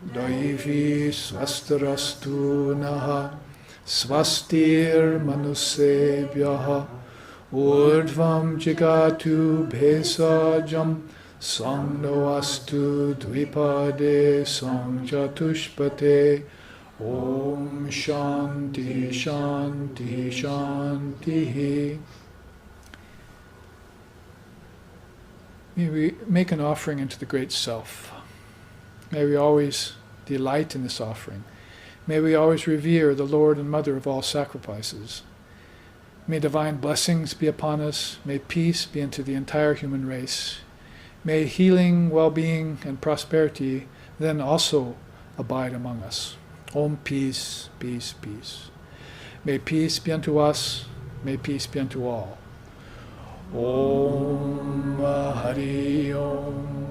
Daivi Swastarastu Naha Swastir Manusebhyaha Urdhvam Jigatu Bhesajam Sangnoastu Dvipade Sangjatushpate Om Shanti Shanti Shanti. May we make an offering into the Great Self. May we always delight in this offering. May we always revere the Lord and Mother of all sacrifices. May divine blessings be upon us. May peace be into the entire human race. May healing, well-being, and prosperity then also abide among us. Om peace, peace, peace. May peace be unto us. May peace be unto all. Om Hari Om.